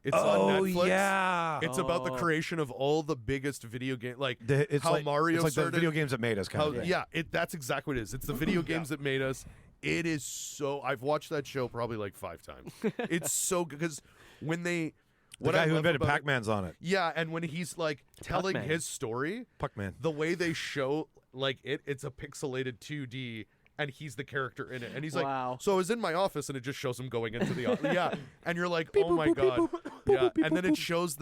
Speaker 4: It's
Speaker 5: Oh
Speaker 4: on Netflix.
Speaker 5: yeah.
Speaker 4: It's about the
Speaker 3: Oh.
Speaker 4: creation of all the biggest video game, like
Speaker 5: It's
Speaker 4: how
Speaker 5: like,
Speaker 4: Mario
Speaker 5: it's like the
Speaker 4: started.
Speaker 5: video games that made us. Kind
Speaker 4: How,
Speaker 5: of thing.
Speaker 4: yeah, that's exactly what it is. It's the video games that made us. It is so. I've watched that show probably like 5 times. It's so good because when they,
Speaker 5: The
Speaker 4: what I
Speaker 5: guy who
Speaker 4: love
Speaker 5: invented
Speaker 4: about it-
Speaker 5: Pac-Man's on it.
Speaker 4: yeah, and when he's like telling
Speaker 3: Puckman.
Speaker 4: his story,
Speaker 5: Puckman.
Speaker 4: the way they show like it's a pixelated 2D. And he's the character in it, and he's
Speaker 3: Wow.
Speaker 4: like, "So I was in my office, and it just shows him going into the office." Yeah, and you're like, "Oh my god!" Yeah, and then it shows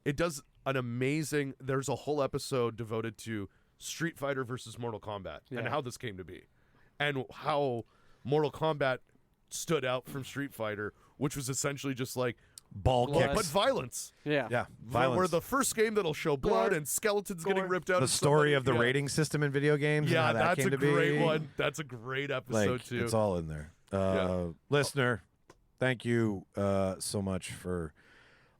Speaker 4: it does an amazing. There's a whole episode devoted to Street Fighter versus Mortal Kombat and
Speaker 3: Yeah.
Speaker 4: how this came to be, and how Mortal Kombat stood out from Street Fighter, which was essentially just like
Speaker 5: Ball
Speaker 3: Blood.
Speaker 5: kicks.
Speaker 4: but violence.
Speaker 3: Yeah.
Speaker 5: Yeah,
Speaker 4: We're
Speaker 5: violence.
Speaker 4: the first game that'll show blood
Speaker 3: Gore.
Speaker 4: and skeletons getting
Speaker 3: Gore.
Speaker 4: ripped out.
Speaker 5: The
Speaker 4: of
Speaker 5: story
Speaker 4: somebody.
Speaker 5: of the
Speaker 4: Yeah.
Speaker 5: rating system in video games.
Speaker 4: Yeah,
Speaker 5: and how that
Speaker 4: that's
Speaker 5: came
Speaker 4: a
Speaker 5: to
Speaker 4: great
Speaker 5: be.
Speaker 4: one. That's a great episode
Speaker 5: Like
Speaker 4: too.
Speaker 5: it's all in there. Listener, thank you so much for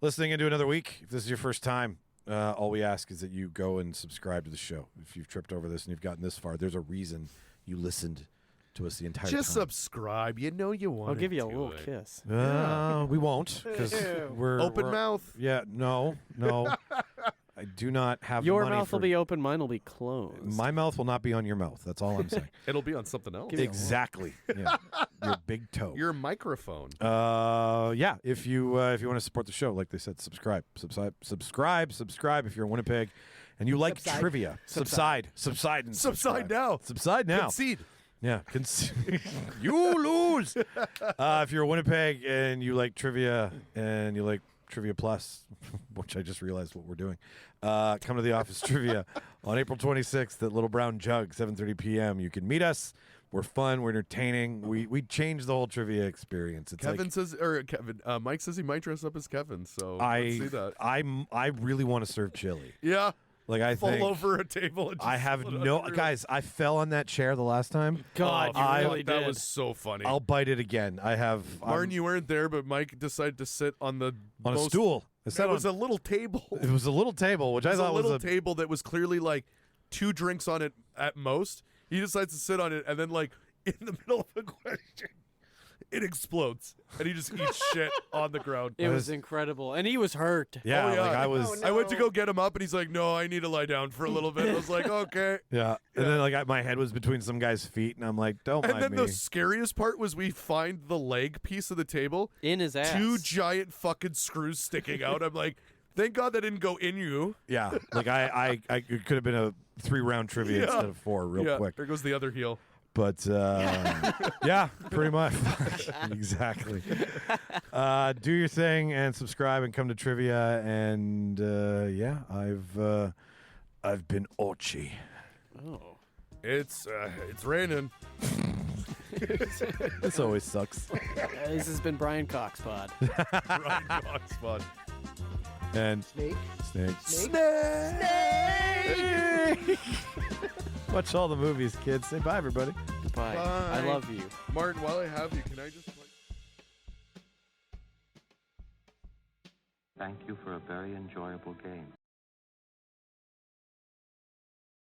Speaker 5: listening into another week. If this is your first time, all we ask is that you go and subscribe to the show. If you've tripped over this and you've gotten this far, there's a reason you listened to us the entire
Speaker 4: Just
Speaker 5: time.
Speaker 4: subscribe. You know you want.
Speaker 3: I'll give you a
Speaker 4: to
Speaker 3: little
Speaker 4: it.
Speaker 3: kiss.
Speaker 5: We won't because we're
Speaker 4: Open
Speaker 5: we're-
Speaker 4: mouth.
Speaker 5: Yeah, no. I do not have
Speaker 3: Your
Speaker 5: money
Speaker 3: mouth
Speaker 5: for,
Speaker 3: will be open, mine will be closed.
Speaker 5: My mouth will not be on your mouth. That's all I'm saying.
Speaker 4: It'll be on something else.
Speaker 3: Give me a
Speaker 5: Exactly. Yeah. Your big toe.
Speaker 4: Your microphone.
Speaker 5: Yeah. If you want to support the show, like they said, subscribe if you're in Winnipeg and you like
Speaker 6: Subside.
Speaker 5: trivia. Subside and
Speaker 4: Subside
Speaker 5: subscribe.
Speaker 4: now.
Speaker 5: Subside now.
Speaker 4: Concede.
Speaker 5: Yeah. You lose. If you're in Winnipeg and you like trivia and you like Trivia Plus, which I just realized what we're doing, come to the office trivia on April 26th at Little Brown Jug, 7:30 p.m. You can meet us. We're fun. We're entertaining. We changed the whole trivia experience. It's
Speaker 4: Mike says he might dress up as Kevin. So
Speaker 5: like
Speaker 4: let's see that.
Speaker 5: I really want to serve chili.
Speaker 4: Yeah.
Speaker 5: Like I
Speaker 4: fall
Speaker 5: think
Speaker 4: over a table. And just
Speaker 5: I have
Speaker 4: split
Speaker 5: no
Speaker 4: under.
Speaker 5: guys. I fell on that chair the last time.
Speaker 3: God,
Speaker 4: Oh,
Speaker 3: you
Speaker 5: I-
Speaker 3: really
Speaker 4: that
Speaker 3: did.
Speaker 4: was so funny.
Speaker 5: I'll bite it again. I have
Speaker 4: Martin, you weren't there, but Mike decided to sit on the
Speaker 5: on a
Speaker 4: most-
Speaker 5: stool. I
Speaker 4: It
Speaker 5: sat
Speaker 4: was
Speaker 5: on,
Speaker 4: a little table.
Speaker 5: it was a little table, which
Speaker 4: It
Speaker 5: I
Speaker 4: was a
Speaker 5: thought was
Speaker 4: little
Speaker 5: a
Speaker 4: table that was clearly like 2 drinks on it at most. He decides to sit on it, and then like in the middle of a question, it explodes, and he just eats shit on the ground.
Speaker 3: It was incredible, and he was hurt.
Speaker 5: yeah.
Speaker 4: Oh, yeah.
Speaker 5: Like I was.
Speaker 6: no.
Speaker 4: I went to go get him up, and he's like, "No, I need to lie down for a little bit." I was like, "Okay."
Speaker 5: Yeah, and then like my head was between some guy's feet, and I'm like, "Don't
Speaker 4: And
Speaker 5: mind
Speaker 4: then
Speaker 5: me."
Speaker 4: the scariest part was we find the leg piece of the table,
Speaker 3: In his ass.
Speaker 4: 2 giant fucking screws sticking out. I'm like, thank God that didn't go in you.
Speaker 5: Yeah, like I it could have been a 3-round trivia
Speaker 4: Yeah.
Speaker 5: instead of 4, real
Speaker 4: Yeah,
Speaker 5: quick.
Speaker 4: there goes the other heel.
Speaker 5: But yeah, pretty much. Exactly. Do your thing and subscribe and come to trivia. And yeah, I've been Orchie.
Speaker 3: Oh.
Speaker 4: It's raining.
Speaker 5: This always sucks.
Speaker 3: This has been Brian Cox Pod.
Speaker 4: Ryan Cox Pod.
Speaker 5: And
Speaker 6: Snake.
Speaker 5: snake. Watch all the movies, kids. Say bye, everybody.
Speaker 3: Bye. I
Speaker 4: Bye.
Speaker 3: love you.
Speaker 4: Martin, while I have you, can I just play?
Speaker 7: Thank you for a very enjoyable game.